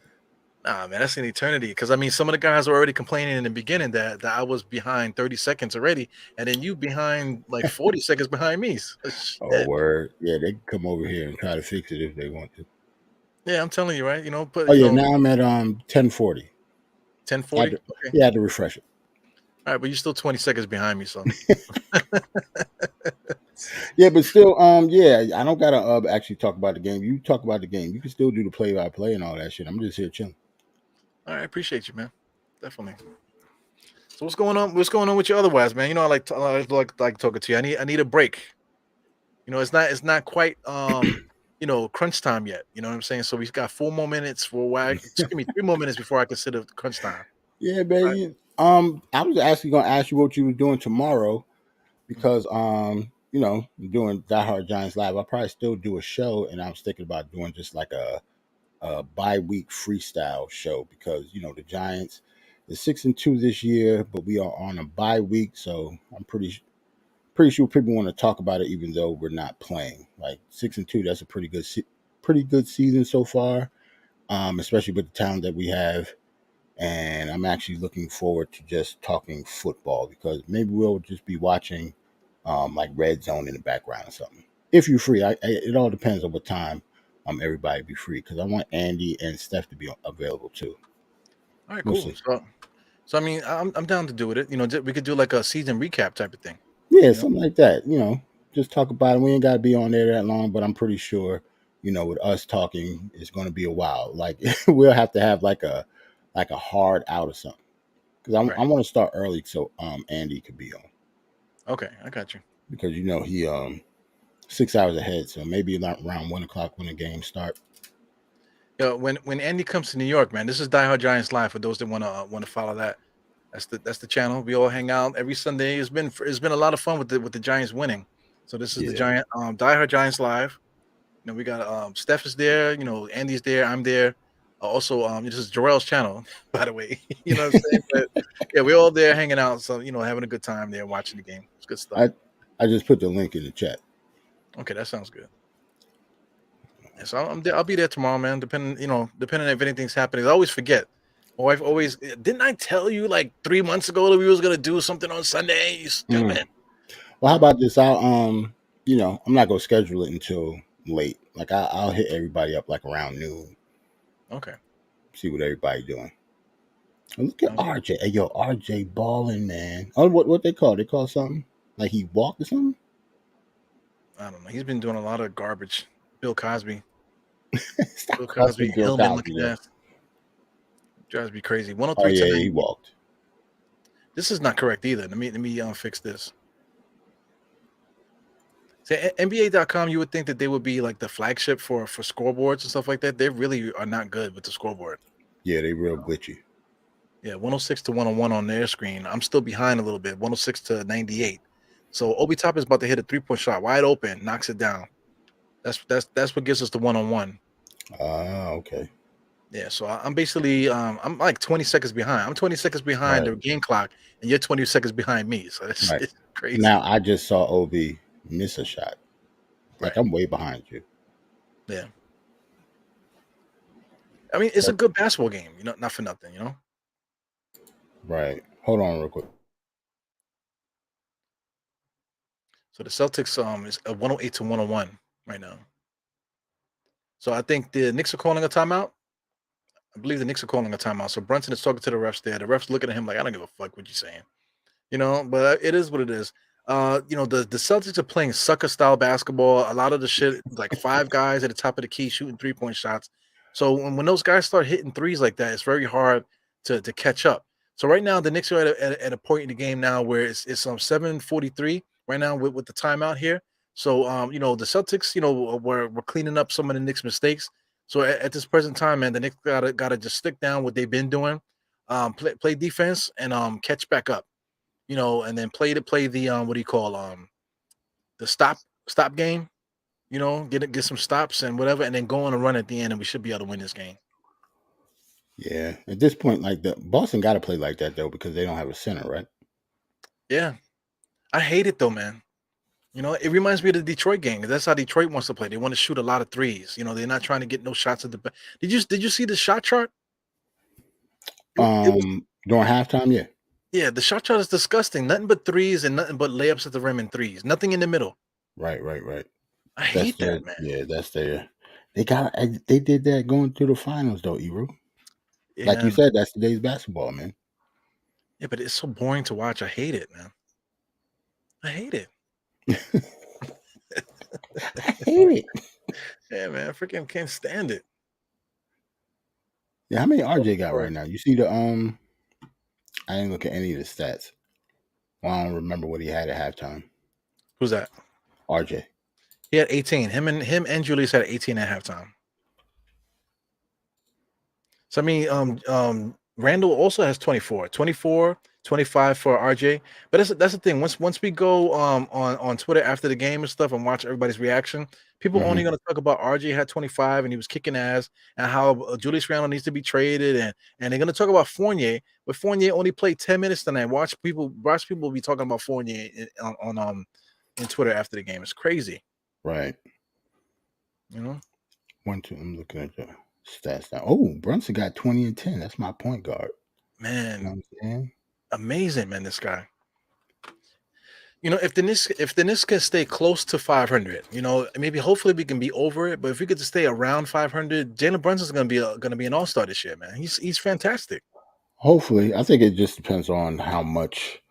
Nah, man, that's an eternity. Because I mean, some of the guys were already complaining in the beginning that I was behind 30 seconds already, and then you behind like 40 seconds behind me. So, Oh, shit. word. Yeah, they can come over here and try to fix it if they want to. Yeah, I'm telling you, right? But Oh yeah, now I'm at 10:40. 10:40. Okay, Yeah, I had to refresh it. all right, but you're still 20 seconds behind me, so Yeah, but still, yeah, I don't gotta actually talk about the game. You talk about the game. You can still do the play by play and all that shit. I'm just here chilling. All right, appreciate you, man. Definitely. So what's going on? What's going on with you otherwise, man? You know, I like talking to you. I need a break. You know, it's not quite crunch time yet. You know what I'm saying? So we've got 4 more minutes for why just give me 3 more minutes before I consider crunch time. Yeah, Right. baby. I was actually gonna ask you what you were doing tomorrow Mhm. because I'm doing Die Hard Giants live. I'll probably still do a show, and I was thinking about doing just like a bi-week freestyle show because the Giants is 6-2 this year, but we are on a bye week, so I'm pretty sure people want to talk about it even though we're not playing. Like 6-2, that's a pretty good season so far, especially with the talent that we have. And I'm actually looking forward to just talking football because maybe we'll just be watching like Red Zone in the background or something. If you're free, it all depends on what time everybody be free because I want Andy and Steph to be available too. All right, We'll cool. see. So I mean, I'm down to do with it. You know, we could do like a season recap type of thing. Yeah, You know, something like that. Just talk about it. We ain't got to be on there that long, but I'm pretty sure, with us talking, it's going to be a while. Like we'll have to have like a hard out or something because I right? want to start early so Andy could be on Okay, I got you. because he 6 hours ahead, so maybe like around 1 o'clock when the game start. Yeah, when Andy comes to New York, man, this is Die Hard Giants live for those that wanna follow that. That's the channel. We all hang out every Sunday. It's been a lot of fun with the Giants winning. So this is the Yeah, Giant Die Hard Giants live. You know, we got Steph is there. You know, Andy's there. I'm there. Also, this is Jarrell's channel, by the way. You know what I'm saying? But yeah, we're all there hanging out. So having a good time there, watching the game. It's good stuff. I I just put the link in the chat. Okay, that sounds good. Yeah, so I'm there. I'll be there tomorrow, man. Depending if anything's happening. I always forget. My wife always didn't I tell you like 3 months ago that we was gonna do something on Sunday? You Mm. stupid. Well, how Huh? about this? I'm not gonna schedule it until late. Like I'll hit everybody up like around noon, Okay. see what everybody doing. And look at Sounds good. RJ. Hey, yo, RJ balling, man. Oh, what they call? They call something like he walked or something. I don't know. He's been doing a lot of garbage. Bill Cosby. Stop Bill cussing Cosby, Bill Hillman Cosby, looking yo. ass. Drives me crazy. Oh 103 to yeah, he 98. walked. This is not correct either. Let me fix this. Say NBA.com, you would think that they would be like the flagship for scoreboards and stuff like that. They really are not good with the scoreboard. Yeah, they real glitchy. Yeah, 106 to 101 on their screen. I'm still behind a little bit, 106 to 98. So Obi Top is about to hit a 3-point shot, wide open, knocks it down. That's what gives us the 1-on-1. Ah, okay. Yeah, so I'm basically I'm like 20 seconds behind. I'm 20 seconds behind Right, the game clock, and you're 20 seconds behind me. So it's, right. it's crazy. Now I just saw Ob miss a shot. Like Right. I'm way behind you. Yeah. I mean, it's a good basketball game, not for nothing. Right. Hold on real quick. So the Celtics is a 108 to 101 right now. So I think the Knicks are calling a timeout. I believe the Knicks are calling a timeout. So Brunson is talking to the refs there. The refs looking at him like, I don't give a fuck what you're saying. But it is what it is. The Celtics are playing sucker style basketball. A lot of the shit, like five guys at the top of the key shooting 3-point shots. So when those guys start hitting threes like that, it's very hard to catch up. So right now the Knicks are at a point in the game now where it's 7:43 right now with the timeout here. So the Celtics, we're cleaning up some of the Knicks mistakes. So at this present time, man, the Knicks gotta just stick down what they've been doing, play defense and catch back up, and then play the what do you call the stop game, get some stops and whatever, and then go on a run at the end, and we should be able to win this game. Yeah. At this point, like the Boston got to play like that though because they don't have a center, right? Yeah, I hate it though, man. It reminds me of the Detroit game. 'Cause that's how Detroit wants to play. They want to shoot a lot of threes. They're not trying to get no shots at the back. Did you see the shot chart? It was During halftime, yeah. yeah. The shot chart is disgusting. Nothing but threes and nothing but layups at the rim and threes. Nothing in the middle. Right, right, right. I That's hate their that, man. yeah. That's their. They did that going to the finals though, Eru. Like you Yeah, said, that's today's basketball, man. yeah, but it's so boring to watch. I hate it, man. I hate it. I hate it. Yeah, man, I freaking can't stand it. Yeah, how many RJ got Or right now? You see the I didn't look at any of the stats. Well, I don't remember what he had at halftime. who's that? RJ. He had 18. Him and Julius had 18 at halftime. So I mean, Randall also has 24, 24, 25 for RJ. But that's the thing. Once we go on Twitter after the game and stuff and watch everybody's reaction, people only Mhm. going to talk about RJ had 25 and he was kicking ass and how Julius Randle needs to be traded and they're going to talk about Fournier, but Fournier only played 10 minutes tonight. Watch people be talking about Fournier in Twitter after the game. It's crazy, Right. you know. 1, 2. I'm looking at the stats now. Oh, Brunson got 20 and 10. That's my point guard. You know Man, what I'm saying? amazing, man, this guy. You know, if the Knicks can stay close to 500, you know, maybe hopefully we can be over it. But if we could just stay around 500, Jalen Brunson's gonna be an all-star this year, man. He's fantastic. Hopefully, I think it just depends on how much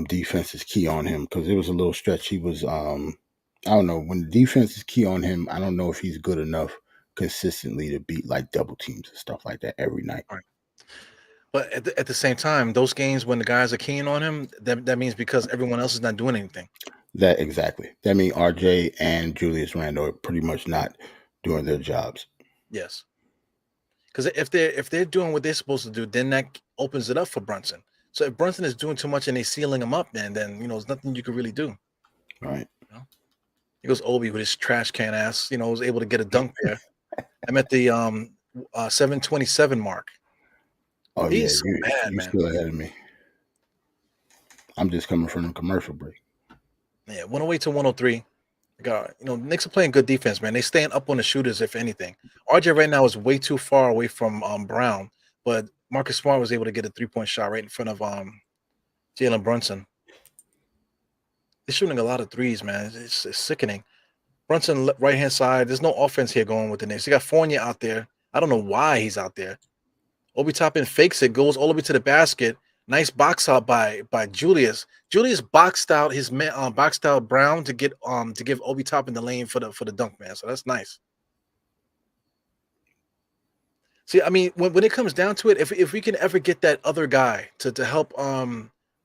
defense is key on him because it was a little stretch. He was I don't know, when the defense is key on him, I don't know if he's good enough consistently to beat like double teams and stuff like that every night. Right. But at the same time, those games when the guys are keen on him, that means because everyone else is not doing anything. That exactly. That means RJ and Julius Randle are pretty much not doing their jobs. Yes. Because if they're doing what they're supposed to do, then that opens it up for Brunson. So if Brunson is doing too much and they're sealing him up, then you know there's nothing you can really do. Right. You know? He goes Obi with his trash can ass, you know, was able to get a dunk there. I'm at the 727 mark. Oh yeah, He's so bad, you man. still ahead of me. I'm just coming from a commercial break. Yeah, 108 to 103. God, you know, Knicks are playing good defense, man. They staying up on the shooters, if anything. RJ right now is way too far away from Brown, but Marcus Smart was able to get a 3-point shot right in front of Jalen Brunson. They're shooting a lot of threes, man. It's sickening. Brunson right hand side. There's no offense here going with the Knicks. They got Fournier out there. I don't know why he's out there. Obi Toppin fakes it, goes all the way to the basket. Nice box out by Julius. Julius boxed out his man, boxed out Brown to give Obi Toppin the lane for the dunk, man. So that's nice. See, I mean, when it comes down to it, if we can ever get that other guy to help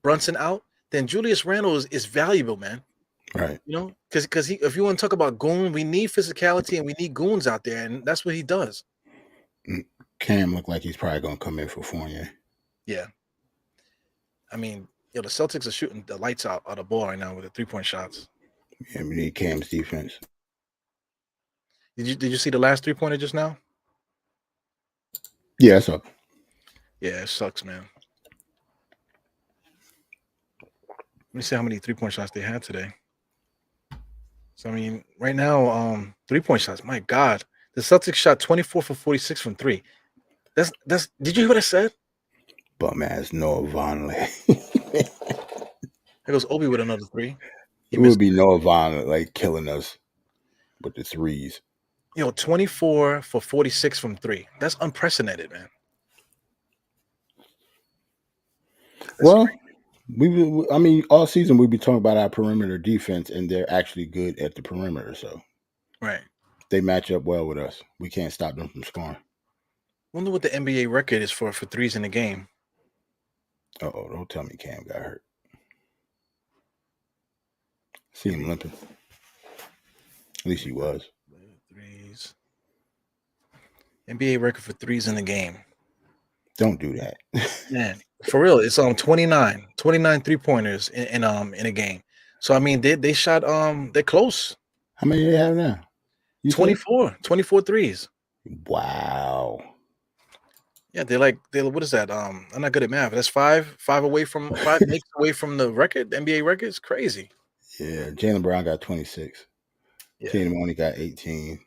Brunson out, then Julius Randle is valuable, man. Right. You know, because if you want to talk about goon, we need physicality and we need goons out there, and that's what he does. Cam looked like he's probably gonna come in for Fournier. Yeah. I mean, the Celtics are shooting the lights out of the ball right now with the 3-point shots. Yeah, we need Cam's defense. Did you see the last 3-pointer just now? Yeah, that's up. Yeah, it sucks, man. Let me see how many 3-point shots they had today. So I mean, right now, 3-point shots. My God, the Celtics shot 24 for 46 from 3. That's. Did you hear what I said? Bum ass Noah Vonleh. There goes Obi with another 3. It would be Noah Vonleh like killing us with the threes. 24 for 46 from 3. That's unprecedented, man. Well, I mean, all season we be talking about our perimeter defense, and they're actually good at the perimeter. So, Right. they match up well with us. We can't stop them from scoring. Wonder what the NBA record is for threes in the game. Oh, don't tell me Cam got hurt. See him limping. At least he was. Threes. NBA record for threes in the game. Don't do that. Man, for real, it's 29 3-pointers in a game. So I mean, they shot they're close. How many do they have now? 24 threes. Wow. Yeah, they're what is that? I'm not good at math. That's five away from 5 makes away from the record. The NBA record is crazy. Yeah, Jaylen Brown got 26. Yeah. Tatum only got 18.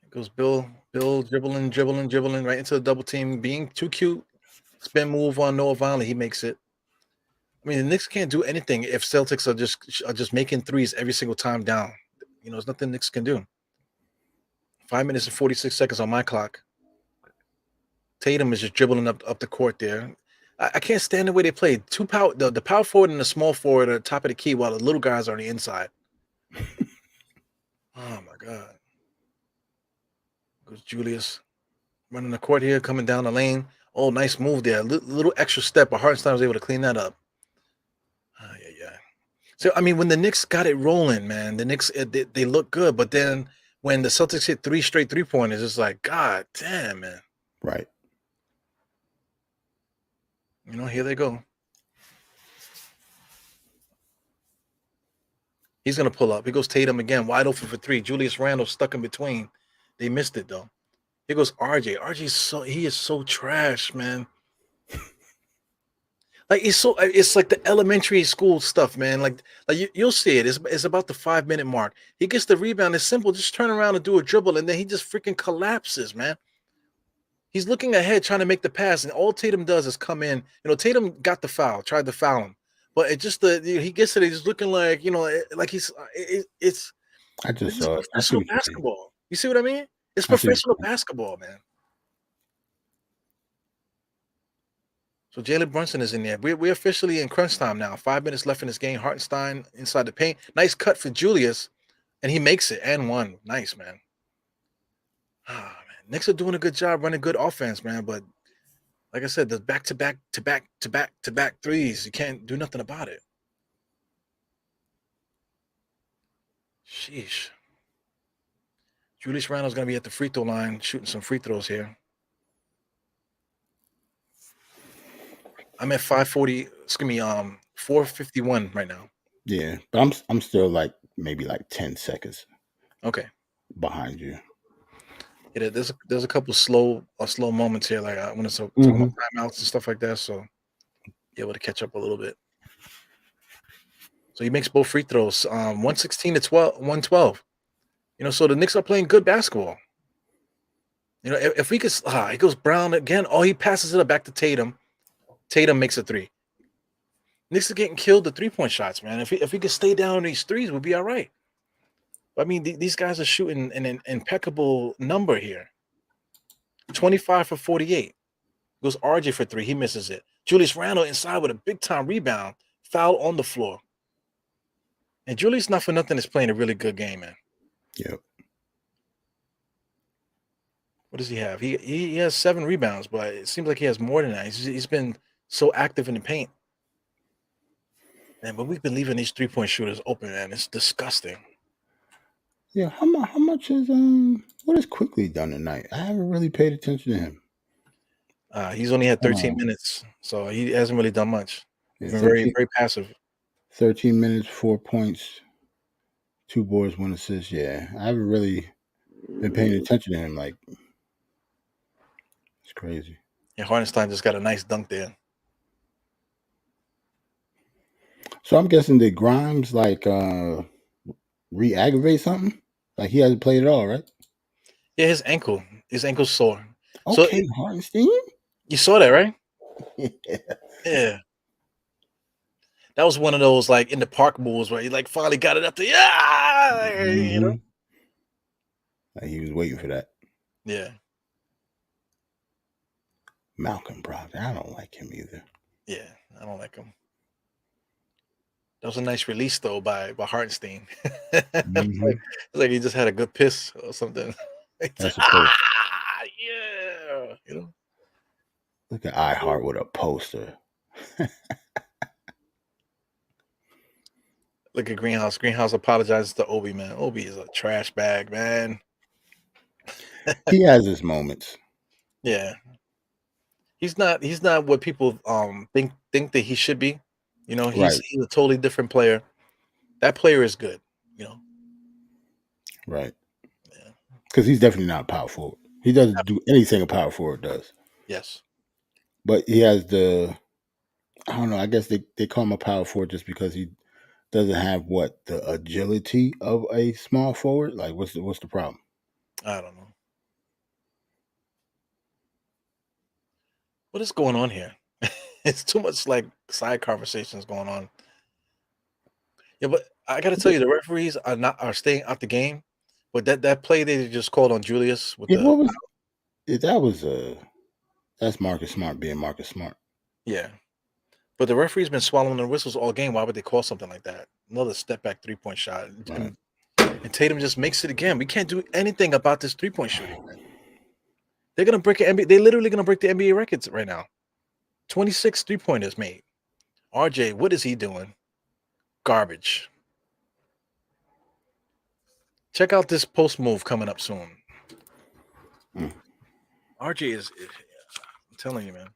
It goes Bill dribbling right into the double team, being too cute. Spin move on Noah Vonleh, he makes it. I mean, the Knicks can't do anything if Celtics are just making threes every single time down. You know, there's nothing Knicks can do. 5 minutes and 46 seconds on my clock. Tatum is just dribbling up the court there. I can't stand the way they play. The power forward and the small forward are top of the key while the little guys are on the inside. Oh my God. Goes Julius running the court here, coming down the lane. Oh, nice move there. Little extra step, but Hartenstein was able to clean that up. Yeah. So I mean, when the Knicks got it rolling, man, the Knicks they look good, but then when the Celtics hit 3 straight 3-pointers, it's like, God damn, man. Right. Here they go. He's gonna pull up. Here goes Tatum again, wide open for 3. Julius Randle stuck in between. They missed it though. Here goes RJ. He is so trash, man. Like it's like the elementary school stuff, man. Like you'll see it. It's about the 5-minute mark. He gets the rebound. It's simple. Just turn around and do a dribble, and then he just freaking collapses, man. He's looking ahead, trying to make the pass, and all Tatum does is come in. Tatum got the foul, tried to foul him, but it just he gets it. He's looking like like he's it's I just it's saw it. I see professional what you mean. basketball. You see what I mean? It's I see what you professional mean. basketball, man. So Jalen Brunson is in there. We're officially in crunch time now. 5 minutes left in this game. Hartenstein inside the paint. Nice cut for Julius, and he makes it and one. Nice, man. Ah, man. Knicks are doing a good job running good offense, man. But like I said, the back-to-back threes, you can't do nothing about it. Sheesh. Julius Randle's going to be at the free throw line shooting some free throws here. I'm at 540, 451 right now. Yeah, but I'm still like maybe like 10 seconds Okay. behind you. Yeah, there's a couple slow moments here. Like I want to talk about timeouts and stuff like that, so be able to catch up a little bit. So he makes both free throws. 116 to 112. So the Knicks are playing good basketball. If we could, he goes Brown again. Oh, he passes it up back to Tatum. Tatum makes a 3. Knicks are getting killed the 3-point shots, man. If we could stay down on these threes, we'll be all right. I mean, these guys are shooting an impeccable number here. 25 for 48. Goes RJ for 3. He misses it. Julius Randle inside with a big-time rebound. Foul on the floor. And Julius, not for nothing, is playing a really good game, man. Yep. What does he have? He has 7 rebounds, but it seems like he has more than that. He's been so active in the paint. Man, but we've been leaving these 3-point shooters open, man. It's disgusting. Yeah, how much is what has Quickly done tonight? I haven't really paid attention to him. He's only had 13 minutes, so he hasn't really done much. He's been 13, very, very passive. 13 minutes, 4 points, 2 boards, 1 assist. Yeah, I haven't really been paying attention to him. Like, it's crazy. Yeah, Hartenstein just got a nice dunk there. So I'm guessing that Grimes like re-aggravate something. Like he hasn't played at all, right? Yeah, his ankle's sore. Okay, So Hartenstein. you saw that, right? Yeah. Yeah. That was one of those like in the park moves where he like finally got it up to Like he was waiting for that. Yeah. Malcolm Brogdon. I don't like him either. Yeah, I don't like him. That was a nice release though by Hartenstein. It's like he just had a good piss or something. That's a post. Yeah. Look at iHeart with a poster. Look at Greenhouse. Greenhouse apologizes to Obi, man. Obi is a trash bag, man. He has his moments. Yeah. He's not what people think that he should be. He's a totally different player. That player is good, Right. Yeah. Because he's definitely not a power forward. He doesn't do anything a power forward does. Yes. But he has I don't know, I guess they call him a power forward just because he doesn't have the agility of a small forward. Like what's the problem? I don't know. What is going on here? It's too much like side conversations going on. Yeah, but I gotta tell you, the referees are staying out the game. But that play they just called on Julius with What was that's Marcus Smart being Marcus Smart. Yeah. But the referee's been swallowing the whistles all game. Why would they call something like that? Another step back 3-point shot. Right. And Tatum just makes it again. We can't do anything about this 3-point shooting, man. They're gonna break an NBA. They're literally gonna break the NBA records right now. 26 3-pointers made. RJ, what is he doing? Garbage. Check out this post move coming up soon. Mm. RJ is, I'm telling you, man.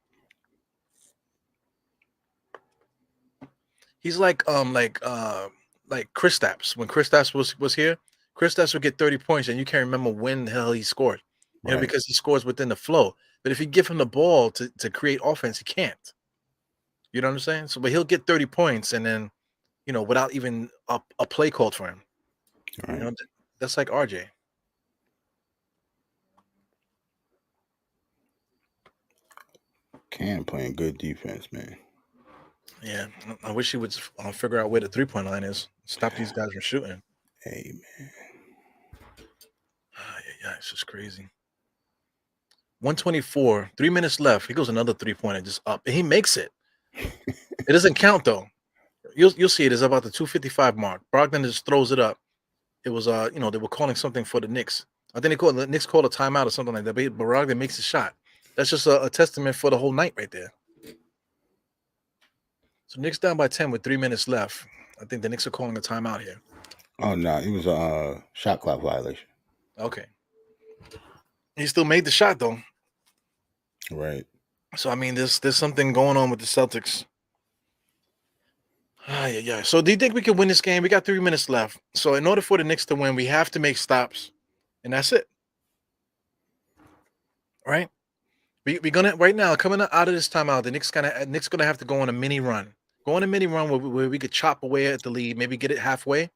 He's like Kristaps. When Kristaps was here, Kristaps would get 30 points, and you can't remember when the hell he scored. You know, Right. because he scores within the flow. But if you give him the ball to create offense, he can't. You know what I'm saying? So, but he'll get 30 points, and then, you know, without even a play called for him. Right. You know, that's like RJ. Cam playing good defense, man. Yeah, I wish he would figure out where the 3-point line is. Stop these guys from shooting. Hey, man. Yeah, it's just crazy. 124, 3 minutes left. He goes another 3-pointer just up, and he makes it. It doesn't count though. You'll see it is about the 255 mark. Brogdon just throws it up. It was you know, they were calling something for the Knicks. I think the Knicks called a timeout or something like that. But Brogdon makes a shot. That's just a testament for the whole night right there. So Knicks down by 10 with 3 minutes left. I think the Knicks are calling a timeout here. Oh no, it was a shot clock violation. Okay. He still made the shot though. Right. So I mean, there's something going on with the Celtics. Yeah. So do you think we can win this game? We got 3 minutes left. So in order for the Knicks to win, we have to make stops, and that's it. Right? We're gonna right now coming out of this timeout. The Knicks gonna have to go on a mini run. Go on a mini run where we could chop away at the lead, maybe get it halfway,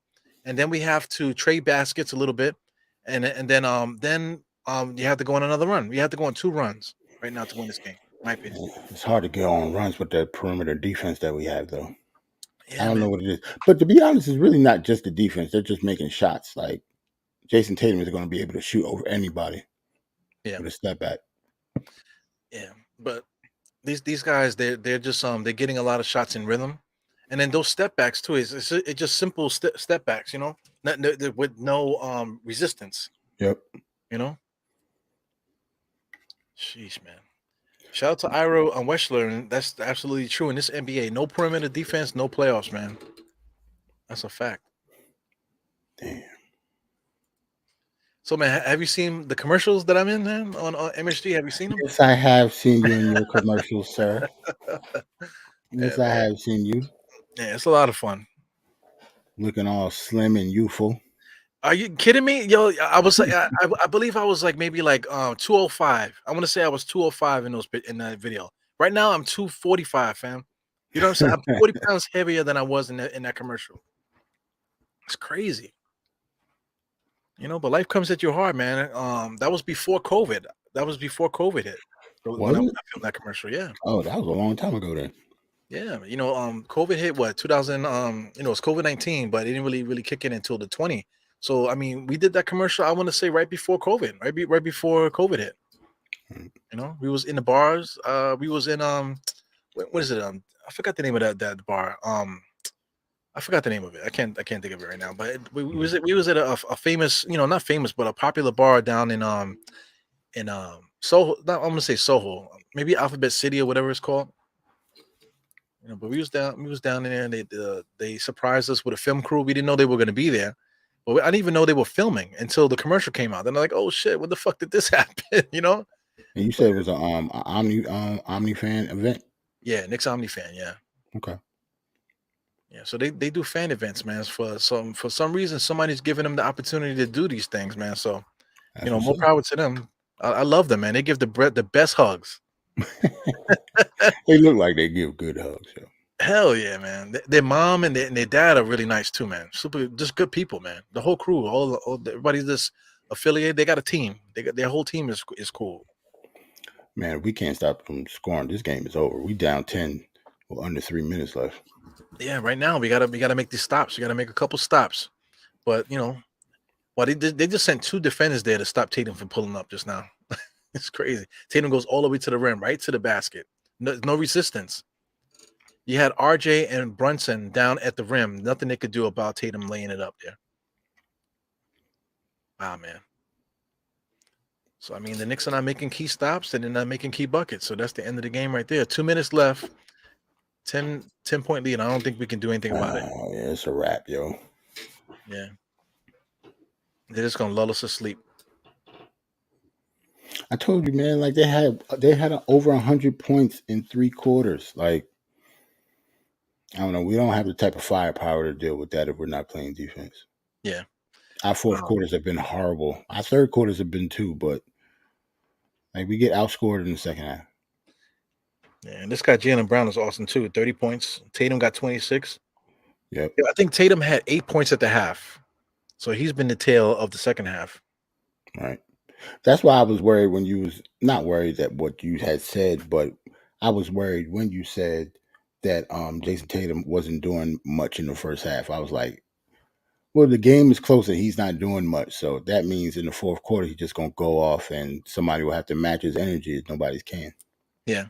and then we have to trade baskets a little bit, and then you have to go on another run. You have to go on 2 runs right now to win this game. In my opinion. It's hard to get on runs with the perimeter defense that we have, though. Yeah, I don't man. know what it is, but to be honest, it's really not just the defense. They're just making shots. Like Jason Tatum is going to be able to shoot over anybody Yeah. with a step back. Yeah, but these guys they're just they're getting a lot of shots in rhythm, and then those step backs too it's just simple step backs, you know, with no resistance, Yep. you know. Sheesh, man. Shout out to Iro and Weschler, and that's absolutely true in this NBA. No perimeter defense, no playoffs, man. That's a fact. Damn. So, man, have you seen the commercials that I'm in, man, on MSG? Have you seen them? Yes, I have seen you in your commercials, sir. Yes, Yeah, I man. have seen you Yeah, it's a lot of fun. looking all slim and youthful. Are you kidding me? Yo, I was like, I believe I was like maybe like 205. I want to say I was 205 in that video. Right now I'm 245, fam. You know what I'm saying? I'm 40 pounds heavier than I was in that commercial. It's crazy. You know, but life comes at you hard, man. That was before COVID. That was before COVID hit. When I Was it? filmed that commercial, yeah. Oh, that was a long time ago then. Yeah, you know, COVID hit what 2000. You know, it's COVID-19, but it didn't really kick in until the 20. So I mean, we did that commercial. I want to say right before COVID, right before COVID hit. Mm. You know, we was in the bars. We was in what is it? I forgot the name of that bar. I forgot the name of it. I can't think of it right now. But we was at a famous, you know, not famous, but a popular bar down in Soho. Not, I'm gonna say Soho, maybe Alphabet City or whatever it's called. You know, but we was down there, and they surprised us with a film crew. We didn't know they were going to be there, but I didn't even know they were filming until the commercial came out. Then I'm like, oh shit, what the fuck did this happen? You know? And you said it was a Omni fan event. Yeah, Knicks Omni fan. Yeah, Okay. yeah. So they do fan events, man. For some reason, somebody's giving them the opportunity to do these things, man. So That's you know, what's more up. power to them. I love them, man. They give the best hugs. They look like they give good hugs. So. Hell yeah, man. Their mom and their dad are really nice too, man. Super, just good people, man. The whole crew, everybody's just affiliated. They got a team. Their whole team is cool. Man, we can't stop from scoring. This game is over. We down 10 with under 3 minutes left. Yeah, right now we gotta make these stops. We gotta make a couple stops. But you know, well, they just sent 2 defenders there to stop Tatum from pulling up just now. It's crazy. Tatum goes all the way to the rim, right to the basket. No resistance. You had RJ and Brunson down at the rim. Nothing they could do about Tatum laying it up there. Ah, man. So, I mean, the Knicks are not making key stops and they're not making key buckets. So that's the end of the game right there. 2 minutes left. 10-point lead. I don't think we can do anything about it. Oh, yeah, it's a wrap, yo. Yeah. They're just going to lull us to sleep. I told you, man. Like they had over 100 points in 3 quarters. Like I don't know. We don't have the type of firepower to deal with that if we're not playing defense. Yeah. Our fourth quarters have been horrible. Our third quarters have been too, but like we get outscored in the second half. Yeah, and this guy Jaylen Brown is awesome too. 30 points. Tatum got 26. Yep. Yeah, I think Tatum had 8 points at the half. So he's been the tail of the second half. Right. That's why I was worried when you was not worried at what you had said, but I was worried when you said that Jason Tatum wasn't doing much in the first half. I was like, well, the game is close and he's not doing much. So that means in the fourth quarter he's just gonna go off and somebody will have to match his energy as nobody's can. Yeah.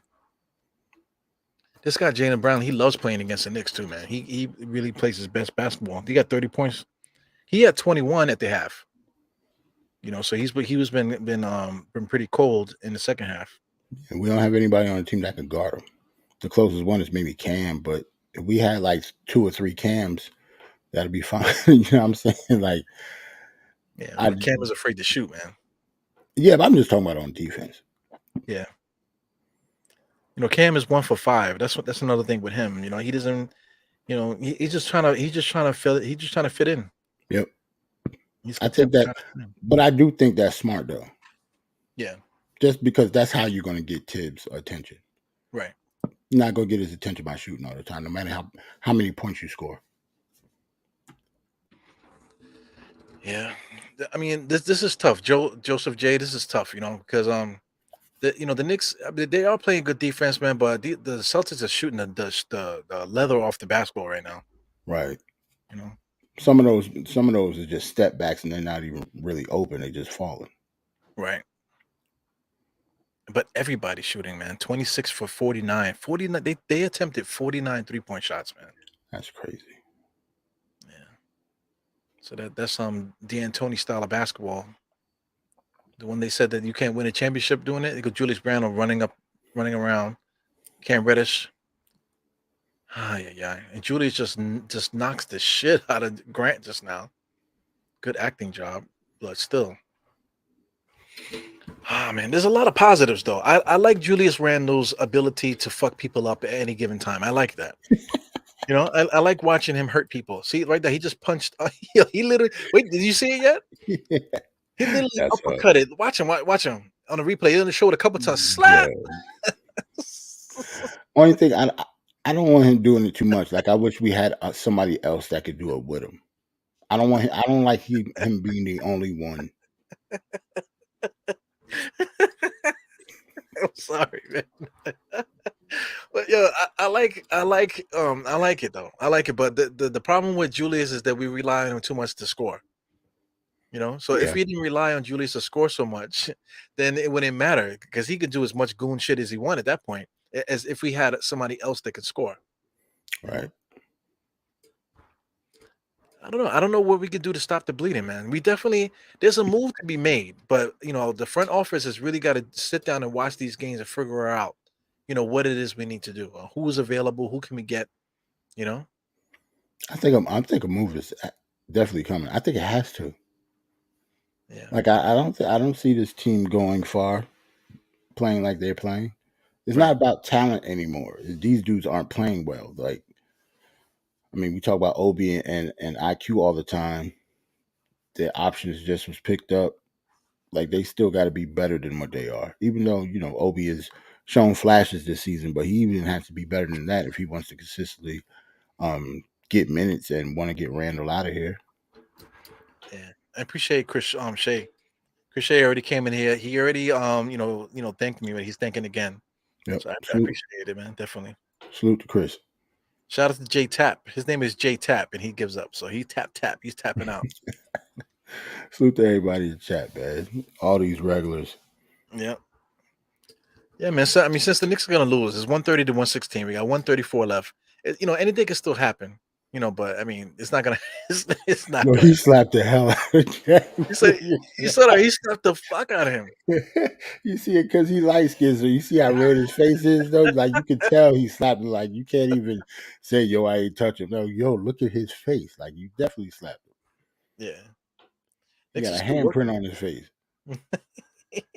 This guy Jaylen Brown, he loves playing against the Knicks too, man. He really plays his best basketball. He got 30 points. He had 21 at the half. You know, so he was been pretty cold in the second half. And we don't have anybody on the team that can guard him. The closest one is maybe Cam, but if we had like 2 or 3 Cams, that'd be fine. You know what I'm saying? Like, yeah, but Cam was afraid to shoot, man. Yeah, but I'm just talking about on defense. Yeah. You know, Cam is 1 for 5. That's another thing with him. You know, he doesn't. You know, he's just trying to fill it. He's just trying to fit in. Yep. I think that, but I do think that's smart though. Yeah. Just because that's how you're going to get Tibbs' attention. Right. You're not going to get his attention by shooting all the time, no matter how many points you score. Yeah. I mean, this is tough. Joseph J. This is tough. You know, because the Knicks, I mean, they are playing good defense, man. But the Celtics are shooting the leather off the basketball right now. Right. You know, some of those are just step backs, and they're not even really open; they just falling. Right. But everybody's shooting, man. 26 for 49. 49. They attempted 49 3-point shots, man. That's crazy. Yeah. So that's D'Antoni style of basketball. The one they said that you can't win a championship doing it. Because Julius Randle running around. Cam Reddish. Yeah. And Julius just knocks the shit out of Grant just now. Good acting job, but still. Man, there's a lot of positives though. I like Julius Randle's ability to fuck people up at any given time. I like that. You know, I like watching him hurt people. See, right there, he just punched. He literally. Wait, did you see it yet? Yeah. He literally uppercutted. Watch him on the replay. He only showed a couple times. Slap. Only thing I don't want him doing it too much. Like I wish we had somebody else that could do it with him. I don't want him. I don't like him being the only one. I'm sorry, man. But yeah, I like it though. I like it, but the problem with Julius is that we rely on him too much to score. You know, so if we didn't rely on Julius to score so much, then it wouldn't matter because he could do as much goon shit as he wanted at that point, as if we had somebody else that could score. Right. I don't know what we could do to stop the bleeding, man. There's a move to be made, but you know, the front office has really got to sit down and watch these games and figure out, you know, what it is we need to do. Who's available? Who can we get? You know, I think a move is definitely coming. I think it has to. Yeah. Like I don't see this team going far, playing like they're playing. It's not about talent anymore. These dudes aren't playing well. Like, I mean, we talk about Obi and IQ all the time. Their options just was picked up. Like they still got to be better than what they are. Even though Obi has shown flashes this season, but he even has to be better than that if he wants to consistently get minutes and want to get Randall out of here. Yeah, I appreciate Chris Shea. Chris Shea already came in here. He already thanked me, but he's thanking again. Yep. So I appreciate it, man. Definitely. Salute to Chris. Shout out to J Tap. His name is J Tap, and he gives up. So he tap. He's tapping out. Salute to everybody in the chat, man. All these regulars. Yep. Yeah, man. So, I mean, since the Knicks are gonna lose, it's 130 to 116. We got 134 left. anything can still happen. But I mean, it's not gonna. It's not No, gonna. he slapped the hell out of He said. He James. said he slapped the fuck out of him. You see it because he light skinned, so you see how red his face is, though. Like you can tell he slapped him. Like you can't even say, "Yo, I ain't touch him." No, yo, look at his face. Like you definitely slapped him. Yeah, He Knicks got is a still working. handprint on his face.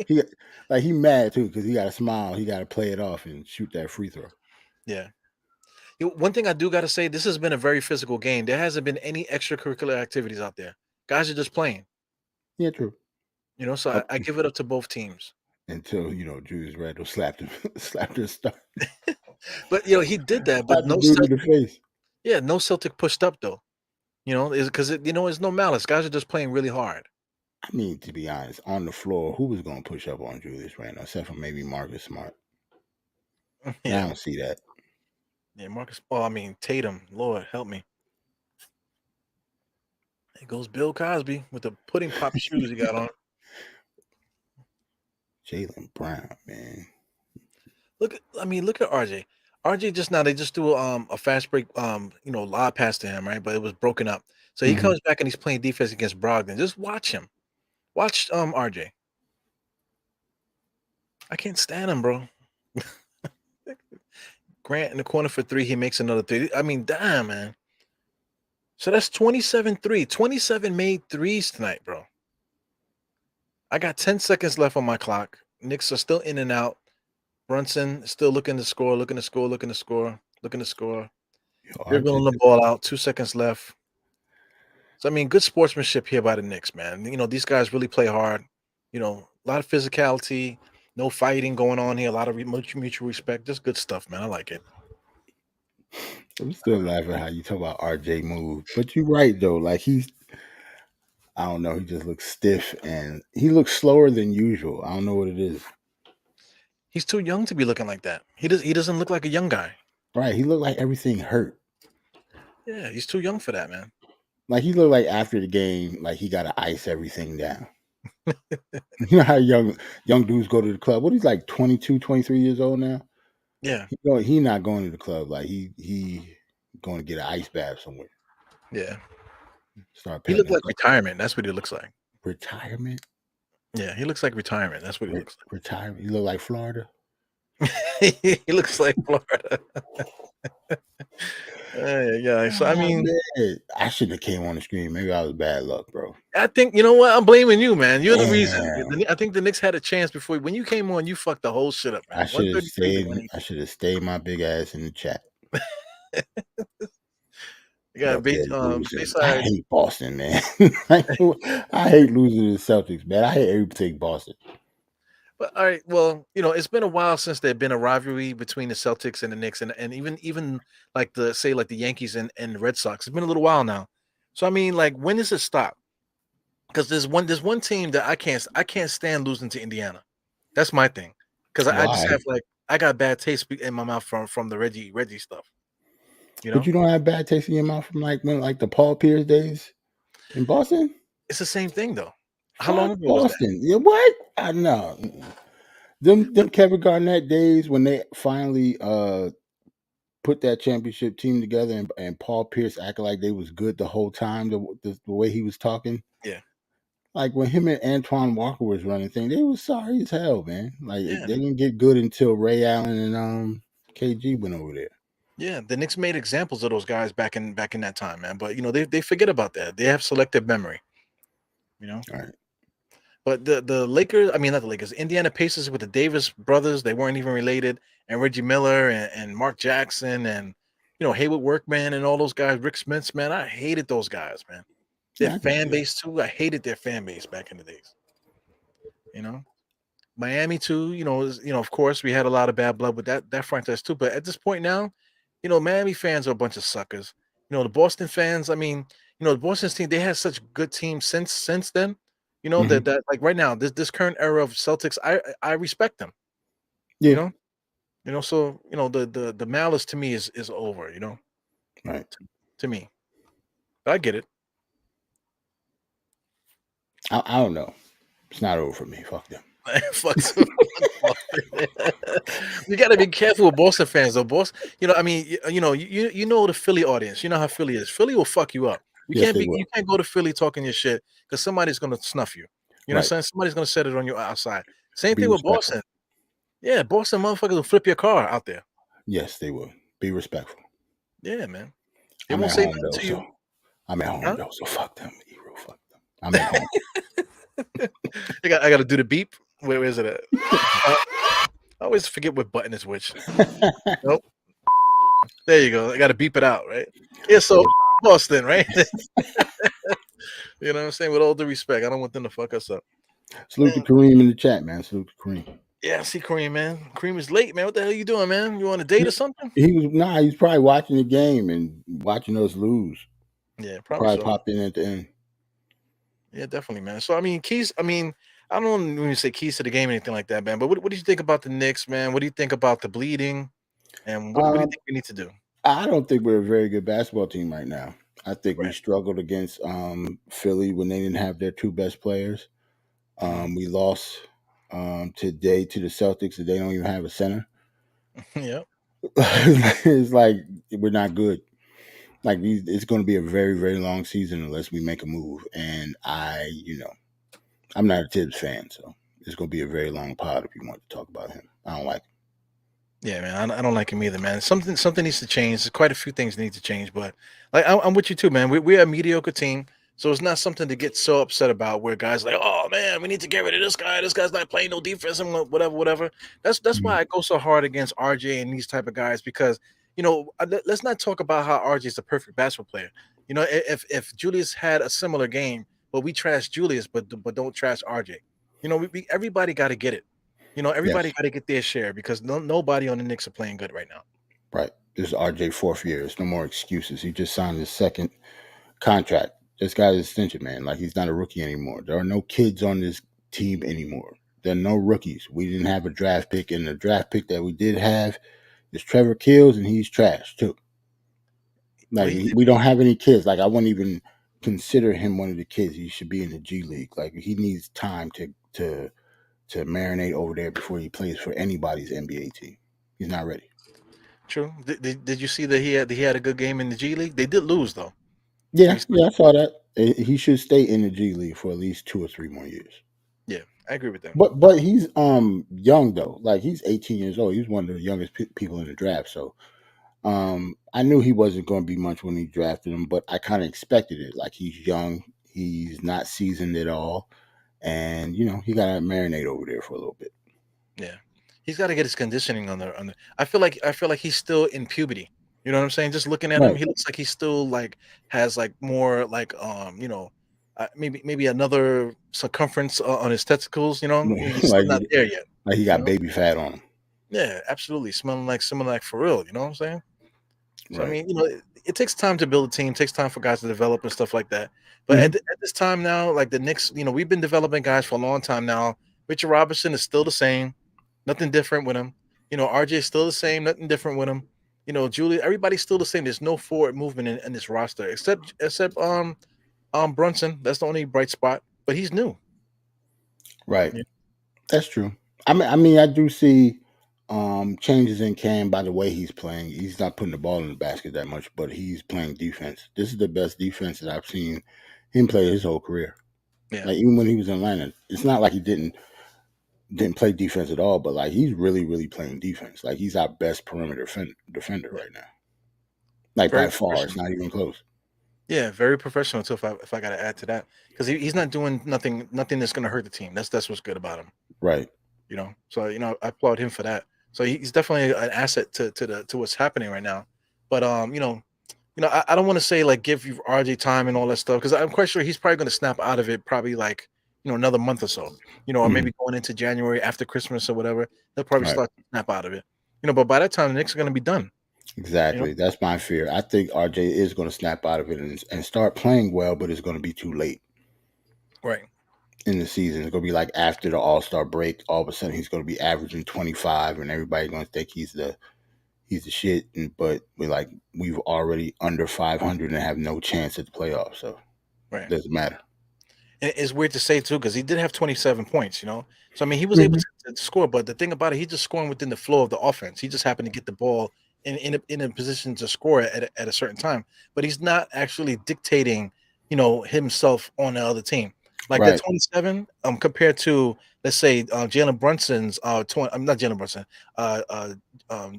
He like he mad too because he got to smile. He got to play it off and shoot that free throw. Yeah. One thing I do got to say, this has been a very physical game. There hasn't been any extracurricular activities out there. Guys are just playing. Yeah, true. So I give it up to both teams. Until Julius Randle slapped him, slapped his star, But he did that. But slapped the no dude in the Celtic. face. Yeah, no Celtic pushed up though. Is because it's no malice. Guys are just playing really hard. I mean, to be honest, on the floor, who was going to push up on Julius Randle except for maybe Marcus Smart? I Yeah, don't see that. yeah. Marcus. Oh, I mean Tatum. Lord help me. There goes Bill Cosby with the pudding pop shoes he got on. Jaylen Brown, man. Look at RJ. RJ just now they just threw a fast break lob pass to him, right? But it was broken up. So he Hmm. comes back and he's playing defense against Brogdon. Just watch him. Watch RJ. I can't stand him, bro. Grant in the corner for three, he makes another three. I mean, damn, man. So that's 27-3. 27 made threes tonight, bro. I got 10 seconds left on my clock. Knicks are still in and out. Brunson still looking to score, looking to score, looking to score, looking to score. Yo, Dribbling the ball out. 2 seconds left. So I mean, good sportsmanship here by the Knicks, man. These guys really play hard. A lot of physicality, no fighting going on here. A lot of mutual respect. Just good stuff, man. I like it. I'm still laughing how you talk about RJ move, but you're right though. Like I don't know, he just looks stiff and he looks slower than usual. I don't know what it is. He's too young to be looking like that. He doesn't look like a young guy. Right, he looked like everything hurt. Yeah, he's too young for that, man. Like he looked like after the game, like he got to ice everything down. You know how young dudes go to the club. What he's like 22, 23 years old now. Yeah, He not going to the club. Like he going to get an ice bath somewhere. yeah. Start He petting looked like himself. retirement. That's what he looks like. Retirement. Yeah, he looks like retirement. That's what he looks Retirement. You look like Florida. like. He looks like Florida. Yeah. So I Oh, mean, man. I shouldn't have came on the screen. Maybe I was bad luck, bro. I think you know what? I'm blaming you, man. You're the reason. Damn. I think the Knicks had a chance before when you came on. You fucked the whole shit up, man. I should have 133 to stayed. 180. I should have stayed my big ass in the chat. You got Up there losing. I Bayside. hate Boston, man. I hate losing to the Celtics, man. I hate everything Boston. But all right, well, it's been a while since there'd been a rivalry between the Celtics and the Knicks, and even like the Yankees and the Red Sox. It's been a little while now. So I mean, like, when does it stop? Because there's one team that I can't stand losing to Indiana. That's my thing. Because I just Why? have I got bad taste in my mouth from the Reggie stuff. You But know, you don't have bad taste in your mouth from like the Paul Pierce days in Boston? it's the same thing though. How long Fuck ago was that? Boston. Yeah, what? I know. Them Kevin Garnett days when they finally put that championship team together and Paul Pierce acted like they was good the whole time, the way he was talking. Yeah, Like when him and Antoine Walker was running things, they was sorry as hell, man. Like yeah, they didn't get good until Ray Allen and KG went over there. yeah. The Knicks made examples of those guys back in that time, man. But they forget about that. They have selective memory. You know. All right. But the Lakers, I mean not the Lakers, Indiana Pacers with the Davis brothers, they weren't even related, and Reggie Miller and Mark Jackson and Haywood Workman and all those guys, Rick Smiths, man, I hated those guys, man. Their Yeah, I can fan see that. base too, I hated their fan base back in the days. You know, Miami too, of course we had a lot of bad blood with that franchise too. But at this point now, Miami fans are a bunch of suckers. The Boston fans, I mean, the Boston team, they had such good teams since then. Hmm. That like right now, this current era of Celtics, I respect them. You Yeah. know, so the malice to me is over. Right. To me, but I get it. I don't know. It's not over for me. Fuck them. Fuck Boston. You got to be careful with Boston fans, though. Boston, I mean, you know the Philly audience. You know how Philly is. Philly will fuck you up. Yes, they You will. can't go to Philly talking your shit because somebody's gonna snuff you. You know what I'm Right. saying? Somebody's gonna set it on your outside. Same Be thing with respectful. Boston. Yeah, Boston motherfuckers will flip your car out there. Yes, they will. Be respectful. Yeah, man. They I'm won't at say home nothing though, to you. so I'm at home Huh? though, so fuck them. Ebro, fuck them. I'm at home. I got to do the beep. Where is it at? Uh, I always forget what button is which. Nope. There you go. I got to beep it out, right? Yeah. So Boston, right? You know what I'm saying? With all due respect, I don't want them to fuck us up. Salute to Man, Kareem in the chat, man. Salute to Kareem. yeah, I see Kareem, man. Kareem is late, man. What the hell you doing, man? You on a date or something? He was he's probably watching the game and watching us lose. Yeah, probably Probably so. popped in at the end. Yeah, definitely, man. So I mean, keys. I mean, I don't know when you say keys to the game or anything like that, man. But what do you think about the Knicks, man? What do you think about the bleeding? And what do you Um, think we need to do? I don't think we're a very good basketball team right now. I think we Right. struggled against Philly when they didn't have their two best players. Hmm. We lost today to the Celtics, and they don't even have a center. Yeah. It's like we're not good. Like it's going to be a very, very long season unless we make a move. And I'm not a Tibbs fan, so it's going to be a very long pod if you want to talk about him. I don't like him. Yeah, man. I don't like him either, man. Something needs to change. There's quite a few things need to change, but like I'm with you too, man. We're a mediocre team, so it's not something to get so upset about. Where guys are like, oh man, we need to get rid of this guy. This guy's not playing no defense and whatever, whatever. That's why Mhm. I go so hard against RJ and these type of guys because let's not talk about how RJ is the perfect basketball player. If Julius had a similar game, but we trash Julius, but don't trash RJ. Everybody got to get it. Everybody Yes, got to get their share because nobody on the Knicks are playing good right now. right. This is RJ fourth year. There's no more excuses. He just signed his second contract. This guy's an extension, man. Like he's not a rookie anymore. There are no kids on this team anymore. There are no rookies. We didn't have a draft pick, and the draft pick that we did have is Trevor Kills, and he's trash too. Well, Like we don't have any kids. Like I wouldn't even consider him one of the kids. He should be in the G League. Like he needs time to marinate over there before he plays for anybody's NBA team. He's not ready. true. Did you see that he had a good game in the G League? They did lose though. Yeah, He's yeah, I saw that. He should stay in the G League for at least 2 or 3 more years. Yeah, I agree with that. But he's young though. Like he's 18 years old. He's one of the youngest people in the draft. So I knew he wasn't going to be much when he drafted him, but I kind of expected it. Like he's young, he's not seasoned at all, and he got to marinate over there for a little bit. Yeah, he's got to get his conditioning on the. I feel like he's still in puberty. You know what I'm saying? Just looking at him, Right. he looks like he still like has like more like maybe another circumference on his testicles. He's still like not there yet. like he You got know? baby fat on him. Yeah, absolutely. Smelling like for real. You know what I'm saying? So I Right. mean, it takes time to build a team, takes time for guys to develop and stuff like that. But Hmm. at this time now, like the Knicks, we've been developing guys for a long time now. Richard Robinson is still the same, nothing different with him. RJ is still the same, nothing different with him. Julie, everybody's still the same. There's no forward movement in this roster except Brunson. That's the only bright spot, but he's new. Right. Yeah. That's true. I mean, I do see changes in Cam by the way he's playing. He's not putting the ball in the basket that much, but he's playing defense. This is the best defense that I've seen him play his whole career. Yeah, Like even when he was in Atlanta, it's not like he didn't play defense at all, but like he's really, really playing defense. Like he's our best perimeter defender yeah. right now. Like Very by far, it's professional. not even close. Yeah, very professional. So if I got to add to that, because he's not doing nothing that's going to hurt the team. That's what's good about him. Right. So I applaud him for that. So he's definitely an asset to what's happening right now. But I don't want to say like give you RJ time and all that stuff because I'm quite sure he's probably going to snap out of it probably like another month or so. Or Mhm. maybe going into January after Christmas or whatever. They'll probably Right. start to snap out of it. But by that time the Knicks are going to be done. You know, Exactly. That's my fear. I think RJ is going to snap out of it and start playing well, but it's going to be too late right? in the season. It's going to be like after the All Star break. All of a sudden, he's going to be averaging 25, and everybody's going to think he's the shit. But we've already under 500 and have no chance at the playoffs, so it Right. doesn't matter. And it's weird to say too, because he did have 27 points, you know. So I mean, he was able Mhm. to score, but the thing about it, he's just scoring within the flow of the offense. He just happened to get the ball in a position to score at a certain time, but he's not actually dictating, himself on the other team. Like that Right. 27, compared to, let's say, Jalen Brunson's 20. I'm not Jalen Brunson.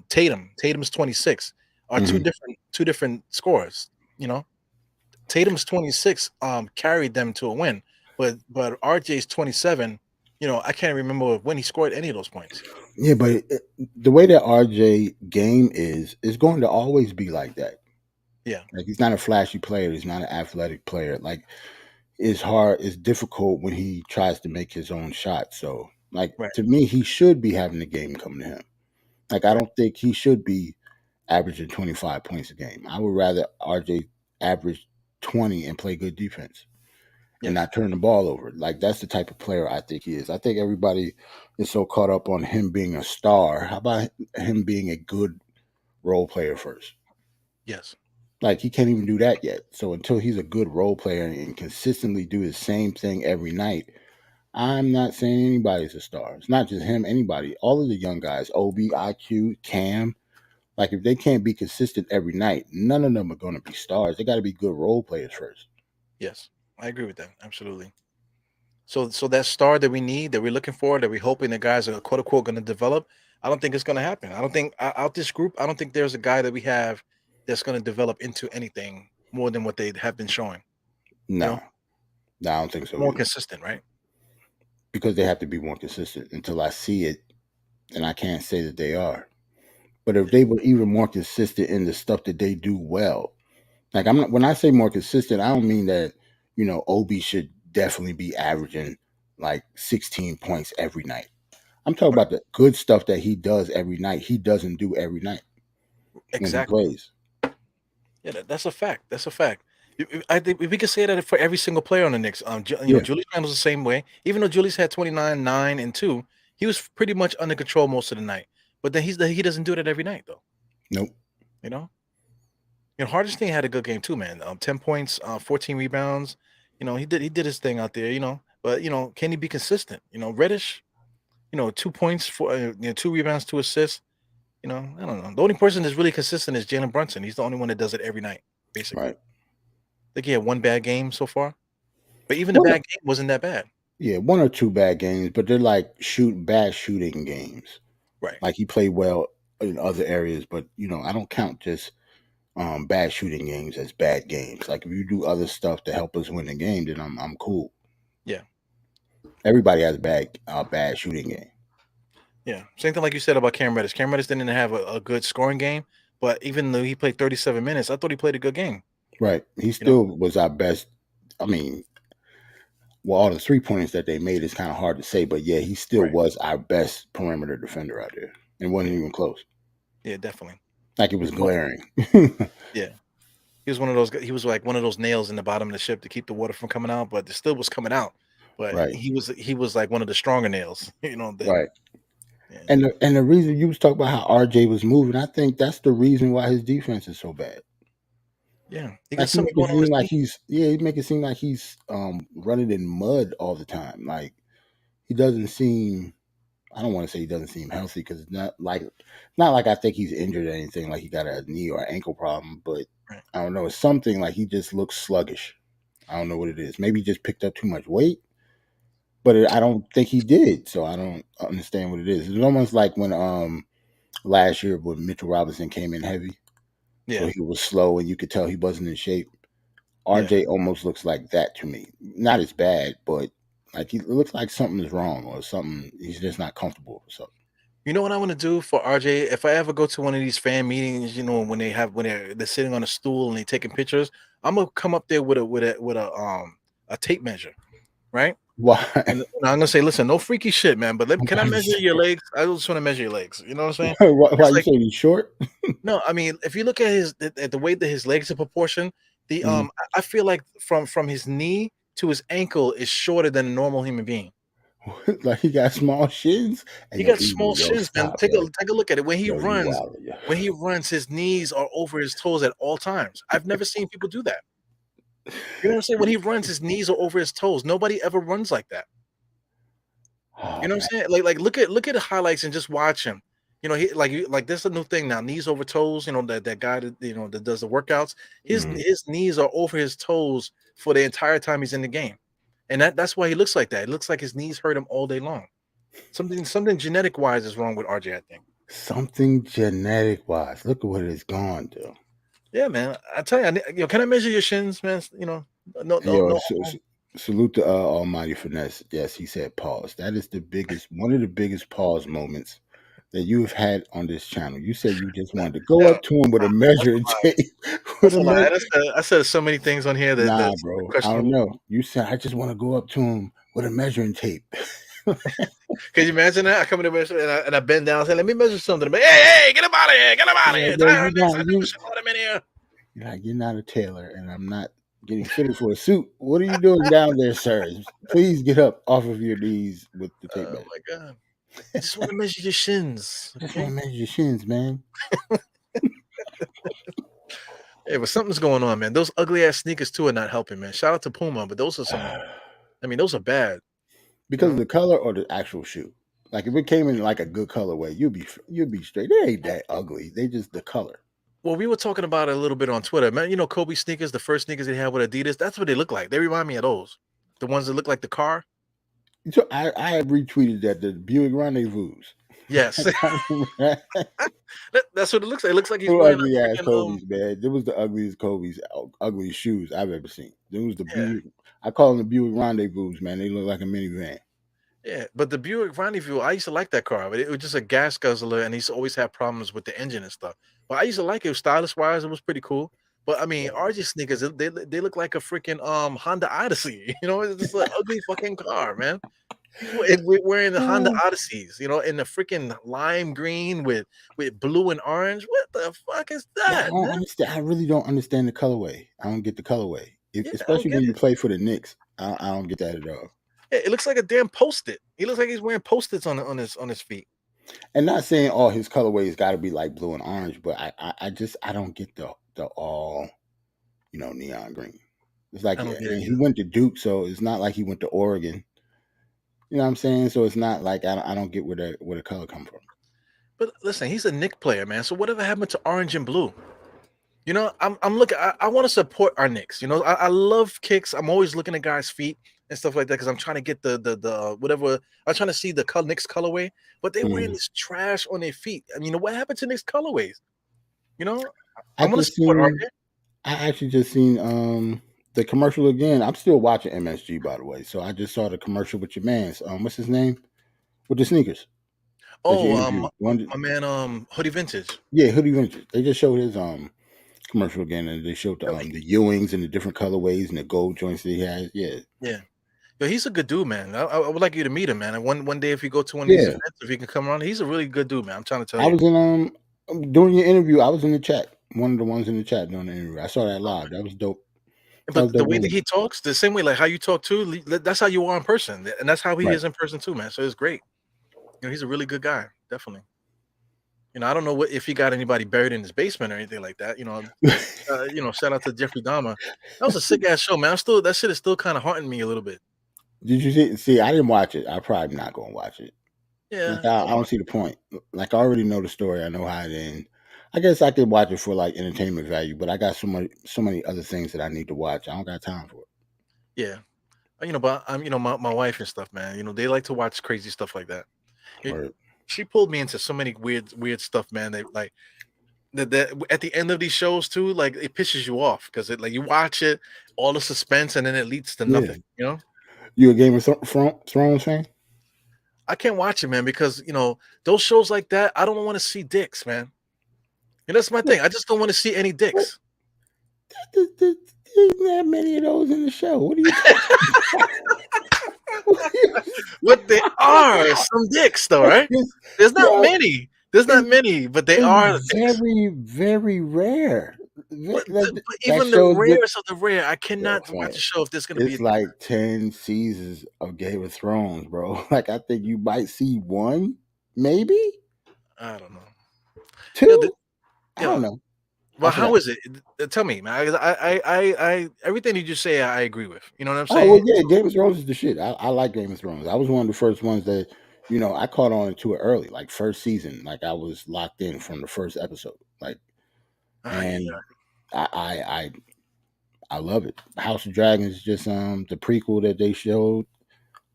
Tatum's 26 are two Mhm. different scores. You know, Tatum's 26 carried them to a win, but RJ's 27, I can't remember when he scored any of those points. Yeah, but the way that RJ game is going to always be like that. Yeah, Like he's not a flashy player. He's not an athletic player. Like it's hard. It's difficult when he tries to make his own shot. So, like right, to me, he should be having the game coming to him. Like I right. don't think he should be averaging 25 points a game. I would rather RJ average 20 and play good defense and Yes, not turn the ball over. Like that's the type of player I think he is. I think everybody is so caught up on him being a star. How about him being a good role player first? yes, Like he can't even do that yet. So until he's a good role player and consistently do the same thing every night, I'm not saying anybody's a star. It's not just him, anybody. All of the young guys, Obi, IQ, Cam, like if they can't be consistent every night, none of them are going to be stars. They got to be good role players first. yes. I agree with that. Absolutely. So that star that we need, that we're looking for, that we're hoping the guys are quote unquote going to develop, I don't think it's going to happen. I don't think out this group, I don't think there's a guy that we have that's going to develop into anything more than what they have been showing. You know, No, no, I don't think so more either. consistent, right? Because they have to be more consistent. Until I see it, and I can't say that they are. But if Yeah, they were even more consistent in the stuff that they do well, like I'm not, when I say more consistent, I don't mean that Obi should definitely be averaging like 16 points every night. I'm talking right. about the good stuff that he does every night. He doesn't do every night when he Exactly. plays. Yeah, that's a fact. That's a fact. I think we could say that for every single player on the Knicks. Yeah. Julius Randle's the same way. Even though Julius had 29, 9, and 2, he was pretty much under control most of the night. But then he doesn't do that every night though. Nope. You know, Hardesty had a good game too, man. 10 points, 14 rebounds. He did his thing out there. But can he be consistent? Reddish, 2 points for 2 rebounds, 2 assists. I don't know. The only person that's really consistent is Jalen Brunson. He's the only one that does it every night, basically. Right. I think he had one bad game so far, but even the One. bad game wasn't that bad. Yeah, one or two bad games, but they're like bad shooting games. Right. Like he played well in other areas, but I don't count just bad shooting games as bad games. Like if you do other stuff to help us win the game, then I'm cool. Yeah. Everybody has bad shooting game. Yeah. Same thing like you said about Cam Reddish. Cam Reddish didn't have a good scoring game, but even though he played 37 minutes, I thought he played a good game. Right. He You know? still was our best. I mean, well, all the 3 points that they made is kind of hard to say, but yeah, he still Right. was our best perimeter defender out there. And wasn't Yeah. even close. Yeah, definitely. Like it He was was one, glaring. yeah. He was one of those. He was like one of those nails in the bottom of the ship to keep the water from coming out, but it still was coming out. But Right. he was like one of the stronger nails. Right. Yeah. And the reason you was talking about how RJ was moving, I think that's the reason why his defense is so bad. Yeah. He got Like he something make it going on with seem his like knee. he make it seem like he's running in mud all the time. Like he doesn't seem, I don't want to say he doesn't seem healthy because it's not like I think he's injured or anything, like he got a knee or ankle problem, but Right. I don't know, it's something like he just looks sluggish. I don't know what it is. Maybe he just picked up too much weight, but I don't think he did. So I don't understand what it is. It's almost like when last year when Mitchell Robinson came in heavy, so Yeah. he was slow and you could tell he wasn't in shape. Yeah. RJ almost looks like that to me. Not as bad, but like he looks like something is wrong or something. He's just not comfortable. So You know what I want to do for RJ? If I ever go to one of these fan meetings, when they're sitting on a stool and they taking pictures, I'm gonna come up there with a tape measure, right? why? And I'm gonna say, listen, no freaky shit, man. But I'm can I about to measure say, your legs? I just want to measure your legs. You know what I'm saying? why It's you like saying he's short? no, I mean, if you look at the way that his legs are proportioned, Mhm. I feel like from his knee to his ankle is shorter than a normal human being. Like he got small shins. Hey He yo, got Ebro, small yo, shins, man. stop, Take a yo, take a look at it. When he yo, you runs, wild, yo. his knees are over his toes at all times. I've never seen people do that. You know what I'm saying? When he runs, his knees are over his toes. Nobody ever runs like that. Oh You know what man. I'm saying? Like look at the highlights and just watch him. You know, he like there's a new thing now, knees over toes. You know that guy that that does the workouts. His Mhm. his knees are over his toes for the entire time he's in the game, and that's why he looks like that. It looks like his knees hurt him all day long. Something genetic wise is wrong with RJ. I think. Something genetic wise. Look at what it's gone to. Yeah, man. I tell you, can I measure your shins, man? No, no, Yo, no. salute to Almighty Finesse. Yes, he said pause. That is one of the biggest pause moments that you've had on this channel. You said you just wanted to go Yeah, up to him with a that's measuring a lie. tape. with That's a a lie. me- I said so many things on here nah, that's bro. I don't questionable. know. You said I just want to go up to him with a measuring tape. Can you imagine that? I come in the restaurant and I bend down and say, "Let me measure something." Hey, get him out of here! Get him out of Like, here! bro, Tie her next. I think we should let him in here. you're not a tailor, and I'm not getting fitted for a suit. What are you doing down there, sir? Please get up off of your knees with the tape Oh measure. my god! I just want to measure your shins, Just want okay? to measure your shins, man. Hey, but something's going on, man. Those ugly ass sneakers too are not helping, man. Shout out to Puma, but those are some. I mean, those are bad. You Because of know. the color or the actual shoe. Like if it came in like a good colorway, you'd be straight. They ain't that ugly. They just the color. Well, we were talking about it a little bit on Twitter, man. You know, Kobe sneakers, the first sneakers they had with Adidas. That's what they look like. They remind me of those. The ones that look like the car. So I have retweeted that the Buick Rendezvous. Yes, I remember that. that's what it looks like. It looks like he's Them wearing a ugly ass freaking Kobe's, man. It was the ugliest Kobe's, ugliest shoes I've ever seen. It was the yeah. Buick. I call them the Buick Rendezvous, man. They look like a minivan. Yeah, but the Buick Rendezvous, I used to like that car, but it was just a gas guzzler, and he's always had problems with the engine and stuff. But I used to like it, stylish wise, it was pretty cool. But I mean, RG sneakers, they look like a freaking Honda Odyssey. You know, it's just an ugly fucking car, man. We're wearing the Honda Odysseys, in the freaking lime green with blue and orange. What the fuck is Yeah, I that, don't man? understand. I really don't understand the colorway. I don't get the colorway, Yeah, I don't especially get when you it. play for the Knicks. I don't get that at all. Yeah, it looks like a damn post-it. He looks like he's wearing post-its on his feet. And not saying all his colorways got to be like blue and orange, but I don't get the all neon green. It's like I don't get it and he either. went to Duke, so it's not like he went to Oregon. You know what I'm saying? So it's not like I don't get where the color come from. But listen, he's a Knick player, man. So whatever happened to orange and blue? I'm looking. I want to support our Knicks. I love kicks. I'm always looking at guys' feet and stuff like that because I'm trying to get the whatever. I'm trying to see the Knicks colorway, but they're wearing Mhm. this trash on their feet. I mean, what happened to Knicks colorways? You know, I I want to just support seen RJ. I actually just seen the commercial again. I'm still watching MSG by the way, so I just saw the commercial with your man's what's his name with the sneakers that you Oh, interviewed. my man, Hoodie Vintage. Yeah, Hoodie Vintage. They just showed his commercial again, and they showed Yo, the Ewings and the different colorways and the gold joints that he has. Yeah, yeah, yo, he's a good dude, man. I would like you to meet him, man. And one day, if you go to one of these yeah. events, if he can come around, he's a really good dude, man. I'm trying to tell I you. was in during your interview. I was in the chat. One of the ones in the chat during the interview. I saw that live. That was dope. That was But the dope. way that Doing he talks, the same way like how you talk too, that's how you are in person, and that's how he right. is in person too, man. So it's great. He's a really good guy, definitely. I don't know if he got anybody buried in his basement or anything like that. Shout out to Jeffrey Dahmer. That was a sick ass show, man. That shit is still kind of haunting me a little bit. Did you see? I didn't watch it. I probably not gonna watch it. Like Yeah, I don't see the point. Like I already know the story. I know how it ends. I guess I could watch it for like entertainment value, but I got so many other things that I need to watch. I don't got time for it. yeah. But I'm, my wife and stuff, man. They like to watch crazy stuff like that. It, Or she pulled me into so many weird stuff, man. They like that at the end of these shows too, like it pisses you off because like you watch it, all the suspense, and then it leads to yeah, nothing. you a Game of Thrones fan? I can't watch it, man, because those shows like that, I don't want to see dicks, man. That's my What? thing. I just don't want to see any What? dicks. There's not that many of those in the show. What are you talking about? But there are some dicks, though, right? It's, There's not yo, many. There's not it's, many, but they are it's dicks. very, very rare. But That even the shows good. rarest of the rare, I Yo, cannot watch fam, a show if there's gonna be a it's dick. like 10 seasons of Game of Thrones, bro. Like I think you might see one, maybe I don't know. Yo, two. I yo, don't know. Well, That's what how is it? Tell me, man. Everything you just say, I agree with. You know what I'm Oh well, saying? yeah, Game of Thrones is the shit. I like Game of Thrones. I was one of the first ones that, I caught on to it early, like first season. Like I was locked in from the first episode. Like, Yeah. and I I I, I love it. House of Dragons just the prequel that they showed.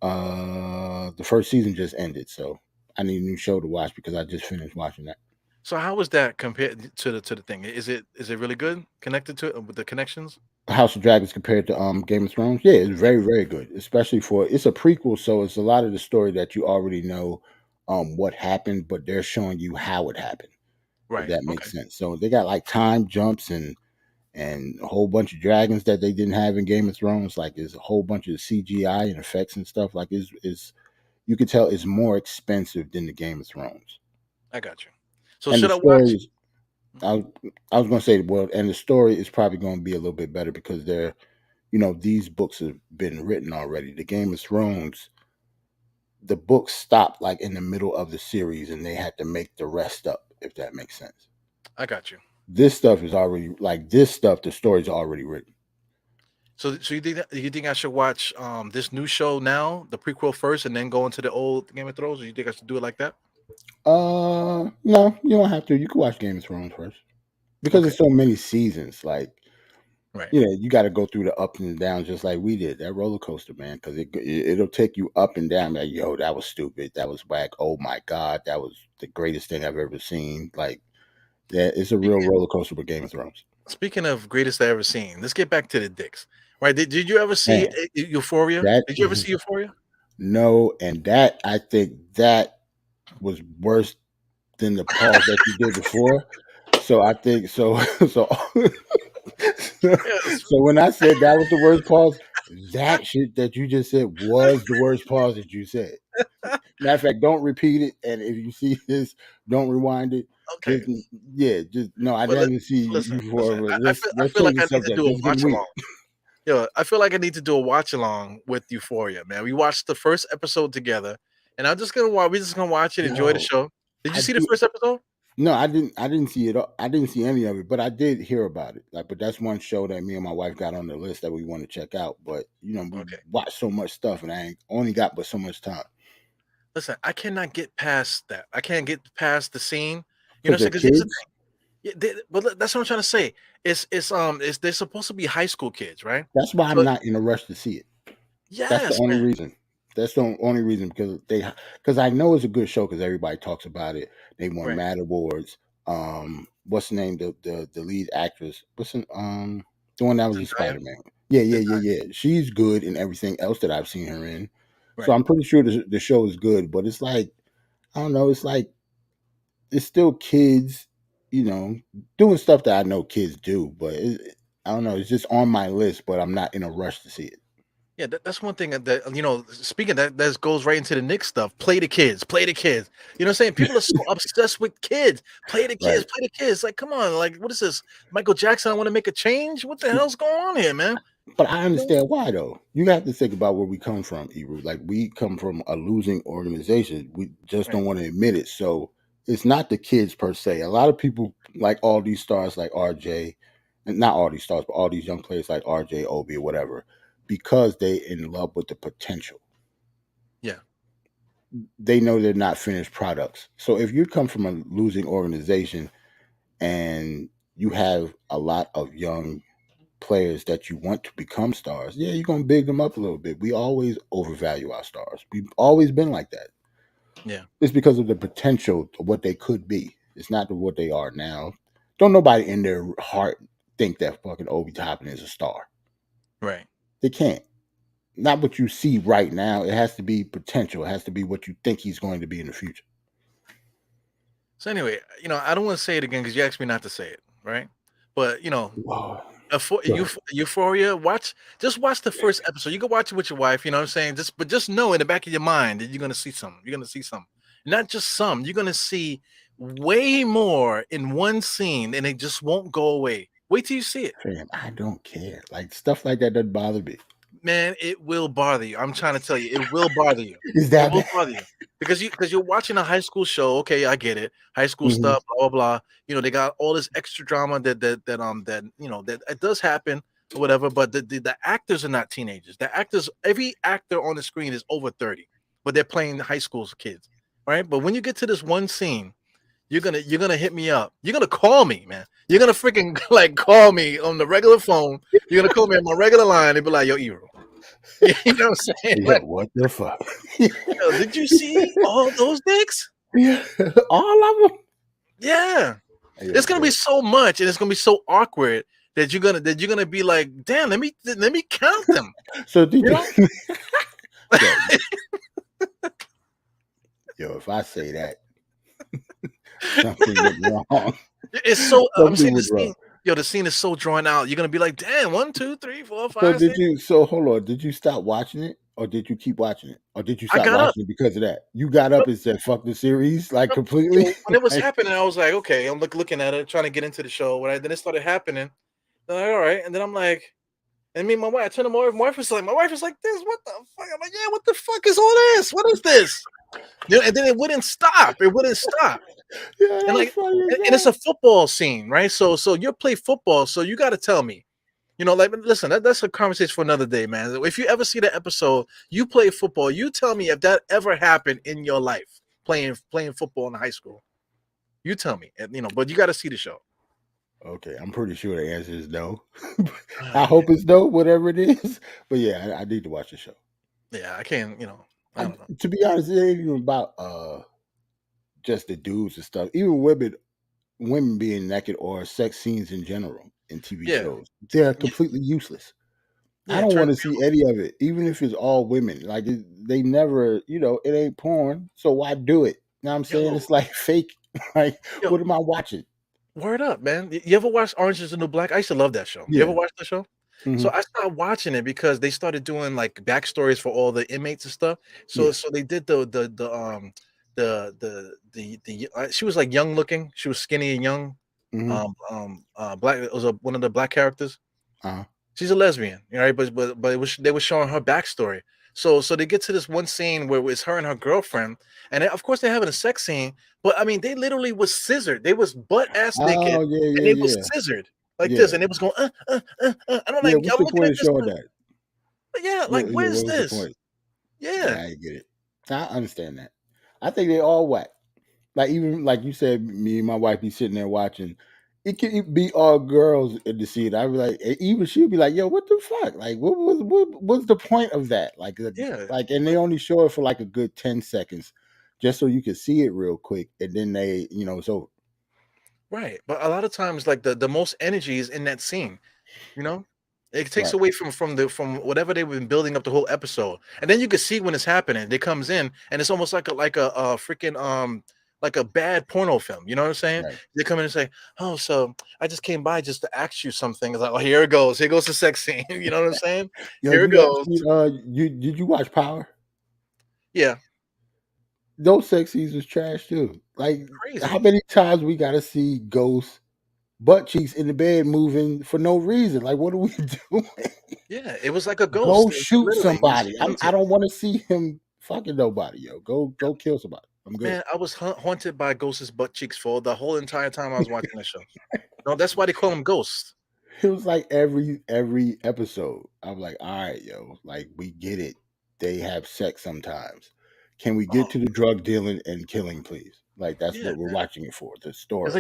The first season just ended, so I need a new show to watch because I just finished watching that. So how was that compared to the thing? Is it really good connected to it with the connections? House of Dragons compared to Game of Thrones, yeah, it's very very good. Especially for it's a prequel, so it's a lot of the story that you already know what happened, but they're showing you how it happened. If Right. that Okay. makes sense. So they got like time jumps and a whole bunch of dragons that they didn't have in Game of Thrones. Like there's a whole bunch of CGI and effects and stuff. Like is you can tell it's more expensive than the Game of Thrones. I got you. So And the should I story watch? is I was gonna say well, and the story is probably gonna be a little bit better because these books have been written already. The Game of Thrones, the books stopped like in the middle of the series and they had to make the rest up, if that makes sense. I got you. This stuff is already like this stuff, the story's already written. So you think I should watch this new show now, the prequel first, and then go into the old Game of Thrones? Or you think I should do it like that? No, you don't have to. You can watch Game of Thrones first because Okay. there's so many seasons. Like, Right. you got to go through the ups and downs just like we did. That roller coaster, man, because it'll take you up and down. Like, yo, that was stupid. That was whack. Oh my god, that was the greatest thing I've ever seen. Like, yeah, it's a real Speaking, roller coaster with Game of Thrones. speaking of greatest I ever seen, let's get back to the dicks. Right? Did you ever see Man, Euphoria? that Did you ever see is Euphoria? no, and that I think that was worse than the pause that you did before. So I think so. So Yes. so when I said that was the worst pause, that shit that you just said was the worst pause that you said. Matter of fact, don't repeat it. And if you see this, don't rewind it. Okay. Just yeah, just no. I Well, didn't see you listen, before. listen. But I let's feel I let's feel like change the I need to subject. do a This is getting watch weird. along. Yeah, I feel like I need to do a watch along with Euphoria, man. We watched the first episode together, and I'm just gonna watch. We're just gonna watch it, enjoy the Yo, show. Did you I see the do. first episode? No, I didn't. I didn't see it. I didn't see any of it, but I did hear about it. Like, but that's one show that me and my wife got on the list that we want to check out. But we Okay. watch so much stuff, and I ain't only got but so much time Listen, I cannot get past that. I can't get past the scene. You know because what I'm saying? they're Because here's the kids. thing. Yeah, but that's what I'm trying to say. It's they're supposed to be high school kids, right? That's why I'm So not in a rush to see it. That's the yes, only man. reason. That's the only reason because I know it's a good show because everybody talks about it. They won Right. Mad Awards. What's the name? The lead actress. The one that was in Zendaya. Spider Man. Yeah, yeah, yeah, Zendaya. yeah. She's good in everything else that I've seen her in. So Right. I'm pretty sure the show is good, but it's like I don't know. It's like it's still kids, you know, doing stuff that I know kids do, but I don't know. It's just on my list, but I'm not in a rush to see it. Yeah, that's one thing speaking of that goes right into the Knicks stuff. Play the kids, play the kids. You know what I'm saying? People are so obsessed with kids. Play the kids, Right. play the kids. Like, come on, like, what is this? Michael Jackson, I want to make a change. What the hell's going on here, man? But I You know? understand why though. You have to think about where we come from, Ebru. Like we come from a losing organization. We just Right, don't want to admit it. So it's not the kids per se. A lot of people like all these stars like RJ, and not all these stars, but all these young players like RJ, Obi, or whatever, because they in love with the potential. yeah, They know they're not finished products. So if you come from a losing organization and you have a lot of young players that you want to become stars, yeah, you're gonna big them up a little bit. We always overvalue our stars. We've always been like that. yeah, It's because of the potential of what they could be. It's not what they are now. Don't nobody in their heart think that fucking Obi Toppin is a star. right. They can't. Not what you see right now. It has to be potential. It has to be what you think he's going to be in the future. So anyway, I don't want to say it again because you asked me not to say it, right? But Whoa. Euphoria, just watch the first episode. You can watch it with your wife, you know what I'm saying? Just know in the back of your mind that you're gonna see something. You're gonna see something. Not just some, you're gonna see way more in one scene and it just won't go away. Wait till you see it. Fam, I don't care. Like stuff like that doesn't bother me. Man, it will bother you. I'm trying to tell you, it will bother you. Is It that will bad? bother you. because you're watching a high school show. Okay, I get it. High school Hmm. stuff, blah blah blah. They got all this extra drama that that it does happen or whatever. But the actors are not teenagers. The actors, every actor on the screen is over 30, but they're playing high school kids, right? But when you get to this one scene, you're gonna hit me up. You're gonna call me, man. You're gonna freaking like call me on the regular phone. You're gonna call me on my regular line and be like, "Yo, Ebro." You know what I'm saying? Yo, Like, what the fuck? yo, did you see all those Knicks? Yeah, all of them. Yeah. Yo, It's gonna be bro. so much, and it's gonna be so awkward that you're gonna be like, damn, let me count them. So did You you? know? yo, yo, if I say that, something went wrong. It's so I'm Something saying the went wrong. scene, the scene is so drawn out. You're gonna be like, damn, 1, 2, 3, 4, So 5, did 6. you? So hold on. Did you stop watching it, or did you keep watching it, or did you I stop got up. watching it because of that? You got up and said, "Fuck the series," like completely. When it was Like, happening, I was like, okay, I'm looking at it, trying to get into the show. When then it started happening, then I'm like, all right, and then I'm like, and me and my wife, I turned to my wife was like, this, what the fuck? I'm like, yeah, what the fuck is all this? What is this? And then it wouldn't stop. It wouldn't stop. yeah, And that's like, funny as and it's hell. a football scene, right? So you play football, so you got to tell me. Like, listen, that's a conversation for another day, man. If you ever see the episode, you play football, you tell me if that ever happened in your life, playing football in high school. You tell me, but you got to see the show. Okay, I'm pretty sure the answer is no. I Ah, man. hope it's no, whatever it is. But yeah, I need to watch the show. Yeah, I can't. I don't know. To be honest, it ain't even about just the dudes and stuff. Even women being naked or sex scenes in general in TV Yeah, shows, they're yeah, completely useless. I yeah. don't Turn want to see any of it, even if it's all women. Like they never, it ain't porn, so why do it? You know what I'm saying? yo, It's like fake. Like, yo, what am I watching? word up, man. You ever watch Orange Is the New Black? I used to love that show. You ever Yeah. watch the show? Hmm. So I started watching it because they started doing like backstories for all the inmates and stuff. So Yeah. so they did the she was like young looking. She was skinny and young. Hmm. Black. It was one of the black characters. Uh-huh. She's a lesbian, right? But they were showing her backstory. So they get to this one scene where it's her and her girlfriend, and of course they're having a sex scene. But I mean, they literally was scissored. They was butt ass naked, Oh yeah, and yeah, they was yeah, scissored like this, yeah, and it was going. And yeah. What's I'm the looking point at of this. showing that? Yeah, like Yeah, what is what was the this? point? Yeah, Yeah, I get it. I understand that. I think they all whack. Like even like you said, me and my wife be sitting there watching. It could be all girls in the scene. I'd be like, even she'd be like, "Yo, what the fuck? Like, what's the point of that? yeah, And they like only show it for like a good 10 seconds, just so you can see it real quick, and then it's over. right. But a lot of times, like the most energy is in that scene. You know, it takes Right, away from whatever they've been building up the whole episode, and then you can see when it's happening. It comes in, and it's almost like a freaking like a bad porno film. You know what I'm saying? right. They come in and say, "Oh, so I just came by just to ask you something." It's like, "Oh, here it goes. Here goes the sex scene." You know what I'm saying? Yo, Here it you ever goes. seen? You did you watch Power? Yeah, Those sex scenes was trash too. Like, how crazy. many times we got to see ghosts butt cheeks in the bed moving for no reason? Like, what are we doing? Yeah, it was like a Go ghost. shoot Literally, he was somebody. I haunted. don't want to see him fucking nobody, yo. Go kill somebody. I'm good. Man, I was haunted by Ghost's butt cheeks for the whole entire time I was watching the show. No, that's why they call him Ghost. It was like every episode. I'm like, all right, yo, like we get it. They have sex sometimes. Can we get Oh, to the drug dealing and killing, please? Like that's yeah. what we're watching it for. The It's story.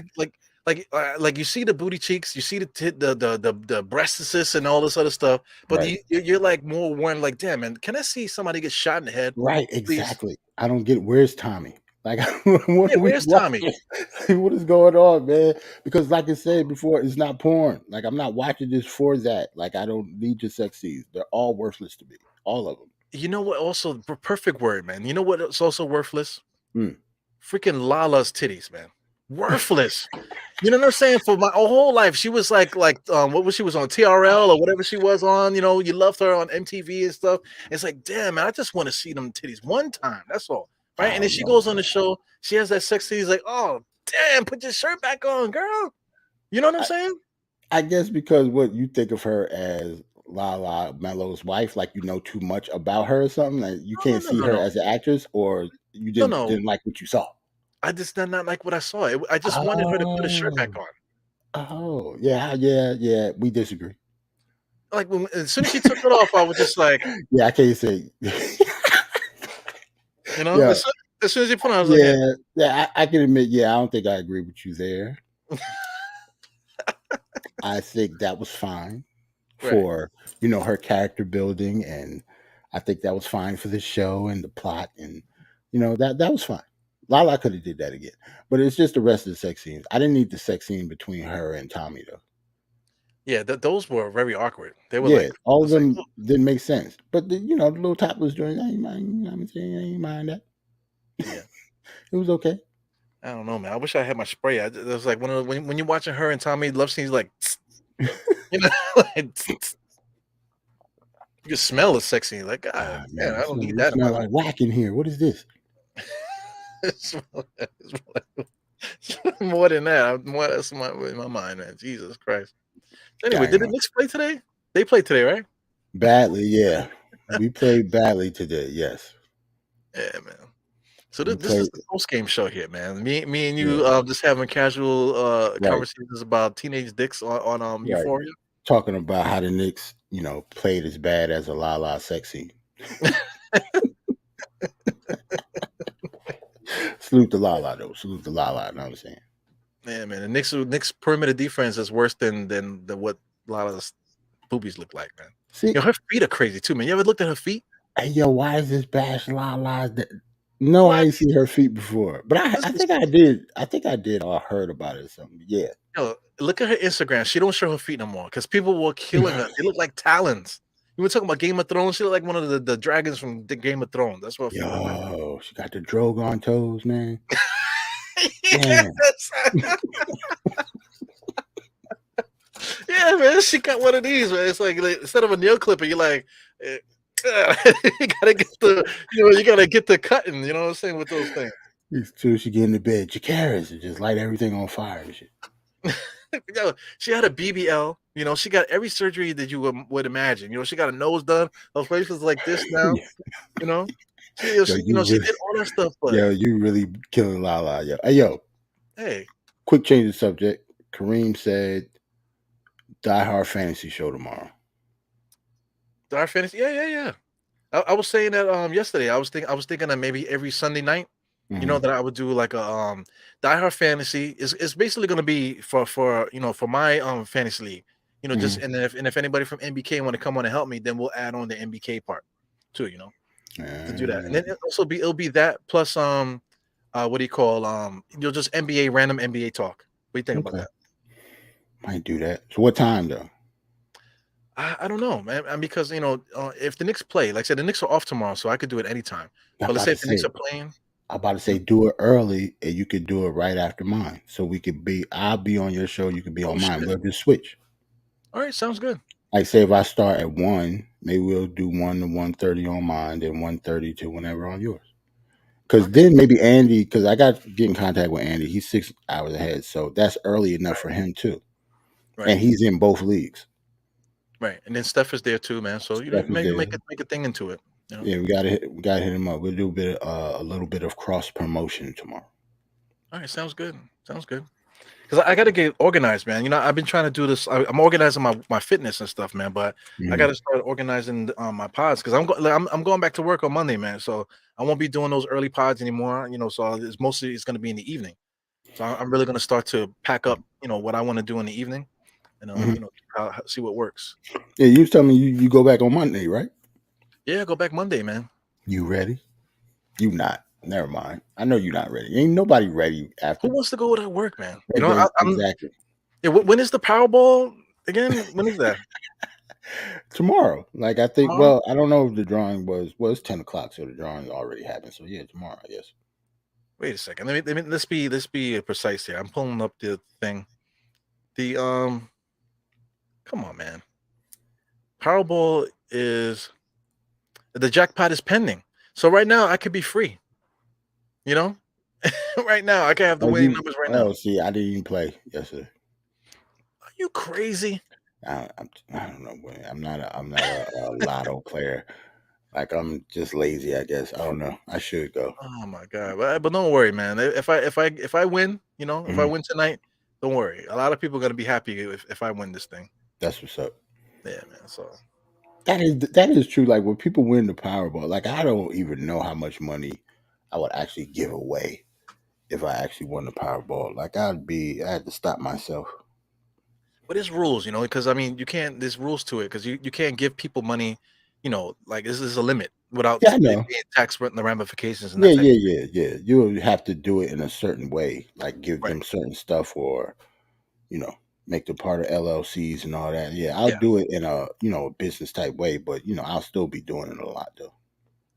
like you see the booty cheeks, you see the the breastises and all this other stuff, but Right. you're like more worried, like, damn man, can I see somebody get shot in the head, Right, please? exactly. I don't get where's Tommy? Like what Yeah, are we where's Tommy? watching? What is going on, man? Because like I said before, it's not porn. Like I'm not watching this for that. Like I don't need your sex scenes. They're all worthless to me. All of them. You know what? Also, perfect word, man. You know what? It's also worthless. Mm. Freaking Lala's titties, man. Worthless. You know what I'm saying? For my whole life, she was like what was she was on TRL or whatever she was on. You loved her on MTV and stuff. It's like, damn man, I just want to see them titties one time. That's all, right? I And then don't she know, goes on the show. She has that sex scene. He's like, oh damn, put your shirt back on, girl. You know what I'm man. saying? I guess because what you think of her as Lala Mello's wife, like you know too much about her or something. Like you No, no, can't no, see no, her no. as an actress, or You No. didn't like what you saw. I just did not like what I saw. I just wanted her to put a shirt back Oh. on. Oh, yeah. We disagree. Like as soon as she took it off, I was just like, Yeah, I can't say. Yeah, as soon as she put it on, I was like, yeah. yeah. I can admit. Yeah, I don't think I agree with you there. I think that was fine Right. for her character building, and I think that was fine for the show and the plot, and that was fine. Lala could have did that again, but it's just the rest of the sex scenes. I didn't need the sex scene between her and Tommy though. Yeah, those were very awkward. They were Yeah, like, all of it's like, them didn't make sense, but the little topless joint, I ain't mind. You know what I'm saying? I ain't mind that. yeah. It was okay. I don't know, man. I wish I had my spray. It was like when you're watching her and Tommy love scenes, like, you know, like, you can smell the sex scene. Like, God, Ah, man, man, I don't need it that in my smell life. like whack in here. What is this? It's more than that. More that's in my mind, man. Jesus Christ. Anyway, I ain't did the know. Knicks play today? They played today, right? Badly, yeah. We played badly today. Yes, Yeah, man. So we this is played. the post game show here, man. Me and you Yeah, just having casual right, conversations about teenage dicks on right. Euphoria. Talking about how the Knicks, played as bad as a La La sex scene. Salute to La La though. Salute to La La. You know what I'm saying? Yeah, man. The Knicks perimeter defense is worse than what a lot of the boobies look like, man. See, Her feet are crazy too, man. You ever looked at her feet? hey, yo, why is this bash La La? No, I What? ain't seen her feet before, but I Listen, think I did. I think I did. Or heard about it or something. Yeah. yo, look at her Instagram. She don't show her feet no more because people were killing her. They look like talons. You were talking about Game of Thrones. She look like one of the dragons from the Game of Thrones. That's what her feet look like. Yo, she got the Drogon toes, man. Damn. Yes. Yeah, man. She got one of these, man. It's like instead of a nail clipper, you're like, eh, you gotta get you gotta get the cutting. You know what I'm saying with those things. As soon as she get into bed, Jacaras and just light everything on fire and shit. Yo, she had a BBL. She got every surgery that you would imagine. She got a nose done. Her face is like this now. You know, Yo, she did all that stuff. But you really killing Lala, yo. Hey, yo, hey, quick change of subject. Kareem said Die Hard Fantasy show tomorrow. Dark Fantasy. Yeah. I was saying that yesterday. I was thinking that maybe every Sunday night, Mhm. that I would do like a Die Hard Fantasy. It's basically going to be for my fantasy league. Just Mhm. and if anybody from NBK want to come on and help me, then we'll add on the NBK part too. To do that, and then it'll be that plus what do you call you'll just NBA random NBA talk. What do you think about Okay, that? might do that. So what time though? I don't know, man. Because if the Knicks play, like I said, the Knicks are off tomorrow, so I could do it anytime. I'm But let's about say to if the Knicks say. are playing, I'm about to say do it early, and you could do it right after mine. So we could be. I'll be on your show. You could be oh on mine. shit! We'll just switch. All right, sounds good. Like say if I start at 1, maybe we'll do 1 to 1:30 on mine, then 1:30 to whenever on yours. Because Okay, then maybe Andy, because I got to get in contact with Andy. He's 6 hours ahead, so that's early enough for him too. right, And he's in both leagues. right. And then Steph is there too, man. So Steph is maybe there. make a thing into it. Yeah, we gotta hit him up. We'll do a little bit of cross promotion tomorrow. All right, sounds good. Sounds good. Because I got to get organized, man. I've been trying to do this. I'm organizing my fitness and stuff, man. But I got Mhm. to start organizing my pods because I'm going back to work on Monday, man. So I won't be doing those early pods anymore. So it's going to be in the evening. So I'm really going to start to pack up, what I want to do in the evening, and Mhm. see what works. Yeah, you was telling me you go back on Monday, right? Yeah, go back Monday, man. You ready? You not. Never mind. I know you're not ready. Ain't nobody ready Who after wants to go to work, man? I'm. exactly Yeah, when is the Powerball again? When is that? tomorrow. Like I think. Tomorrow? Well, I don't know if the drawing was 10 o'clock, so the drawing already happened. So yeah, tomorrow, I guess. Wait a second. Let's be precise here. I'm pulling up the thing. The come on, man. Powerball is the jackpot is pending. So right now I could be free. You know, right now I can have the Oh, winning numbers right now. see, I didn't even play yesterday. Are you crazy? I don't know. Boy. I'm not a lotto player. Like I'm just lazy, I guess. I don't know. I should go. Oh my god! But don't worry, man. If I win, if I Mhm. win tonight, don't worry. A lot of people are gonna be happy if I win this thing. That's what's up. Yeah, man. So That is true. Like when people win the Powerball, like I don't even know how much money I would actually give away if I actually won the Powerball. Like I had to stop myself. but there's rules, because I mean, you can't. There's rules to it because you can't give people money, like this is a limit without Yeah, I it know. being tax the ramifications and Yeah, that type. yeah, yeah, yeah. You would have to do it in a certain way, like give Right. them certain stuff, or you know, make them part of LLCs and all that. Yeah, I'll Yeah. do it in a a business type way, but I'll still be doing it a lot though.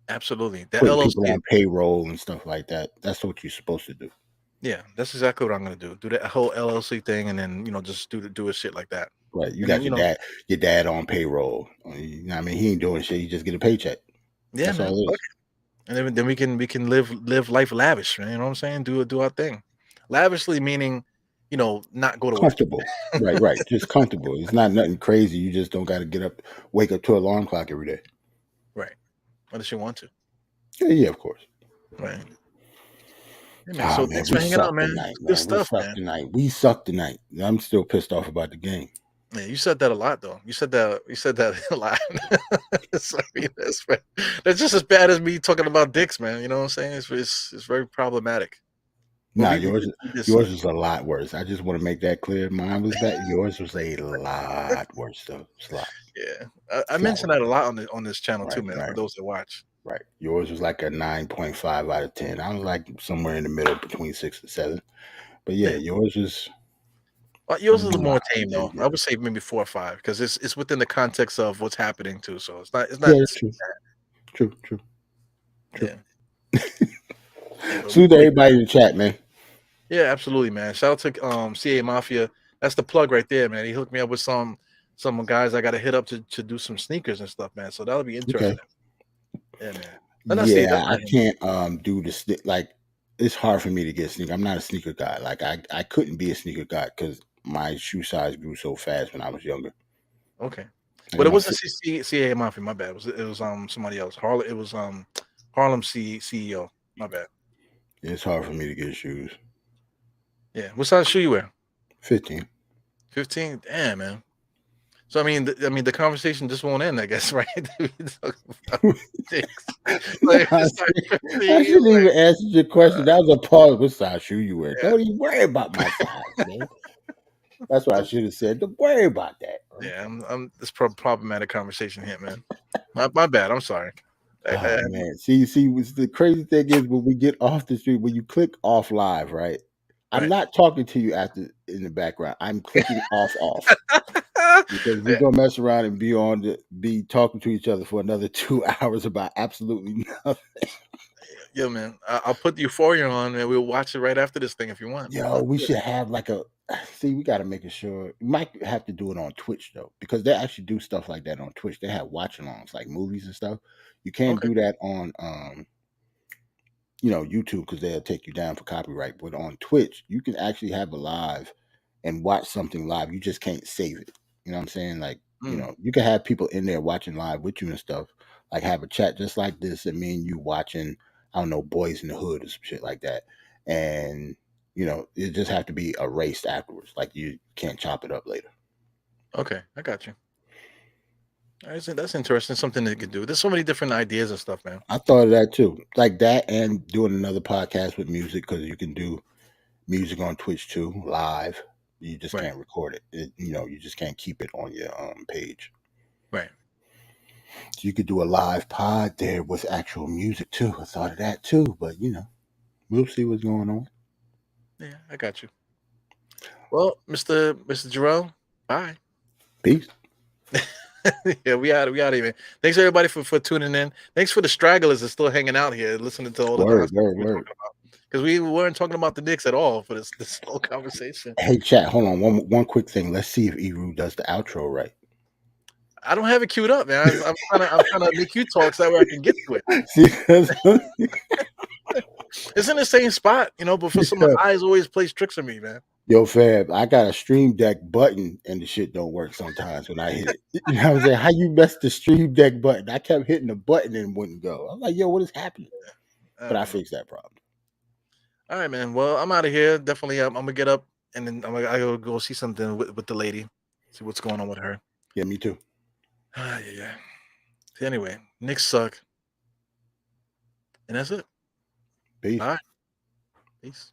Absolutely. That Putting people LLC. on payroll and stuff like that. That's what you're supposed to do. Yeah, that's exactly what I'm gonna do. Do that whole LLC thing, and then just do a shit like that, Right. You and then got your dad on payroll. You know what I mean? He ain't doing shit. He just get a paycheck. yeah, That's all man. it Fuck is. it. And then we can live life lavish, man. You know what I'm saying? Do our thing, lavishly meaning, not go to work. Comfortable. Right, right. Just comfortable. It's not nothing crazy. You just don't got to wake up to an alarm clock every day. Right. Unless you want to. Yeah, yeah, of course. Right. Hey, man. Oh So man, thanks we for hanging out, sucked man. tonight, Good man. We stuff, sucked man. tonight. We sucked tonight. I'm still pissed off about the game. Yeah, you said that a lot, though. You said that a lot. So, I mean, that's just as bad as me talking about dicks, man. You know what I'm saying? It's very problematic. But Nah, we did yours suck. was a lot worse. I just want to make that clear. Mine was bad. Yours was a lot worse though. It's a lot. Yeah, I It's a lot mentioned worse. that a lot on this channel too, Right, man. For right, those that watch. right. Yours was like a 9.5 out of 10. I was like somewhere in the middle between 6 and 7. But yeah, Yeah, yours was a yours is a little more lot. tame Yeah, though. yeah. I would say maybe 4 or 5 because it's within the context of what's happening too. So it's Yeah, not. that's true. True, true, true. Yeah, yeah, but we Salute to played. everybody in the chat, man. Yeah, absolutely, man. Shout out to CA Mafia. That's the plug right there, man. He hooked me up with some guys I got to hit up to do some sneakers and stuff, man. So that'll be Okay. interesting. Yeah, man. Yeah, That's I not him. can't do the like it's hard for me to get sneaker. I'm not a sneaker guy. Like I couldn't be a sneaker guy because my shoe size grew so fast when I was younger. Okay, Like but it my wasn't foot, CA Mafia. My bad. It was somebody else. Harlem. It was Harlem CEO. My bad. it's hard for me to get shoes. Yeah. What size shoe you wear? 15. 15. Damn, man. So the conversation just won't end, I guess, right? We talk about dicks. No, Like it's like I 15. shouldn't Like, even answer your question. That was a pause. What size shoe you wear? yeah, Don't even worry about my size, man. That's what I should have said. Don't worry about that. Bro. yeah. I'm this problematic conversation here, man. My bad. I'm sorry. Oh man, see, what's the crazy thing is when we get off the street, when you click off live, right? I'm Right. not talking to you after in the background. I'm clicking off because we're Yeah, gonna mess around and be talking to each other for another 2 hours about absolutely nothing. yeah, man. I'll put the Euphoria on, and we'll watch it right after this thing if you want. Yo, we should have like a see. We got to make sure. We might have to do it on Twitch though, because they actually do stuff like that on Twitch. They have watch-alongs like movies and stuff. You can't Okay. do that on YouTube because they'll take you down for copyright. But on Twitch, you can actually have a live and watch something live. You just can't save it. You know what I'm saying? Like, Mm, you can have people in there watching live with you and stuff. Like have a chat just like this and me and you watching, I don't know, Boys in the Hood or some shit like that. And it just have to be erased afterwards. Like you can't chop it up later. okay, I got you. That's interesting. Something they could do. There's so many different ideas and stuff, man. I thought of that too. Like that and doing another podcast with music because you can do music on Twitch too, live. You just Right. can't record it. You just can't keep it on your page. Right. So you could do a live pod there with actual music too. I thought of that too, but we'll see what's going on. Yeah, I got you. Well, Mr. Jarrell, bye. Peace. Yeah, we out of here. Thanks everybody for tuning in. Thanks for the stragglers that's still hanging out here, listening to all the Word, nonsense word, we were word. talking about. Because we weren't talking about the Knicks at all for this whole conversation. Hey, chat. Hold on. One quick thing. Let's see if Eru does the outro right. I don't have it queued up, man. I'm trying to make you talk so that way I can get to it. See, It's in the same spot, but for some eyes always plays tricks on me, man. Yo, Fab, I got a Stream Deck button and the shit don't work sometimes when I hit it. You know what I'm saying? How you mess the Stream Deck button? I kept hitting the button and it wouldn't go. I'm like, yo, what is happening? But I fixed that problem. All right, man. Well, I'm out of here. Definitely, I'm gonna get up and then I go see something with the lady, see what's going on with her. Yeah, me too. Yeah. Anyway, Knicks suck, and that's it. Peace. All right, peace.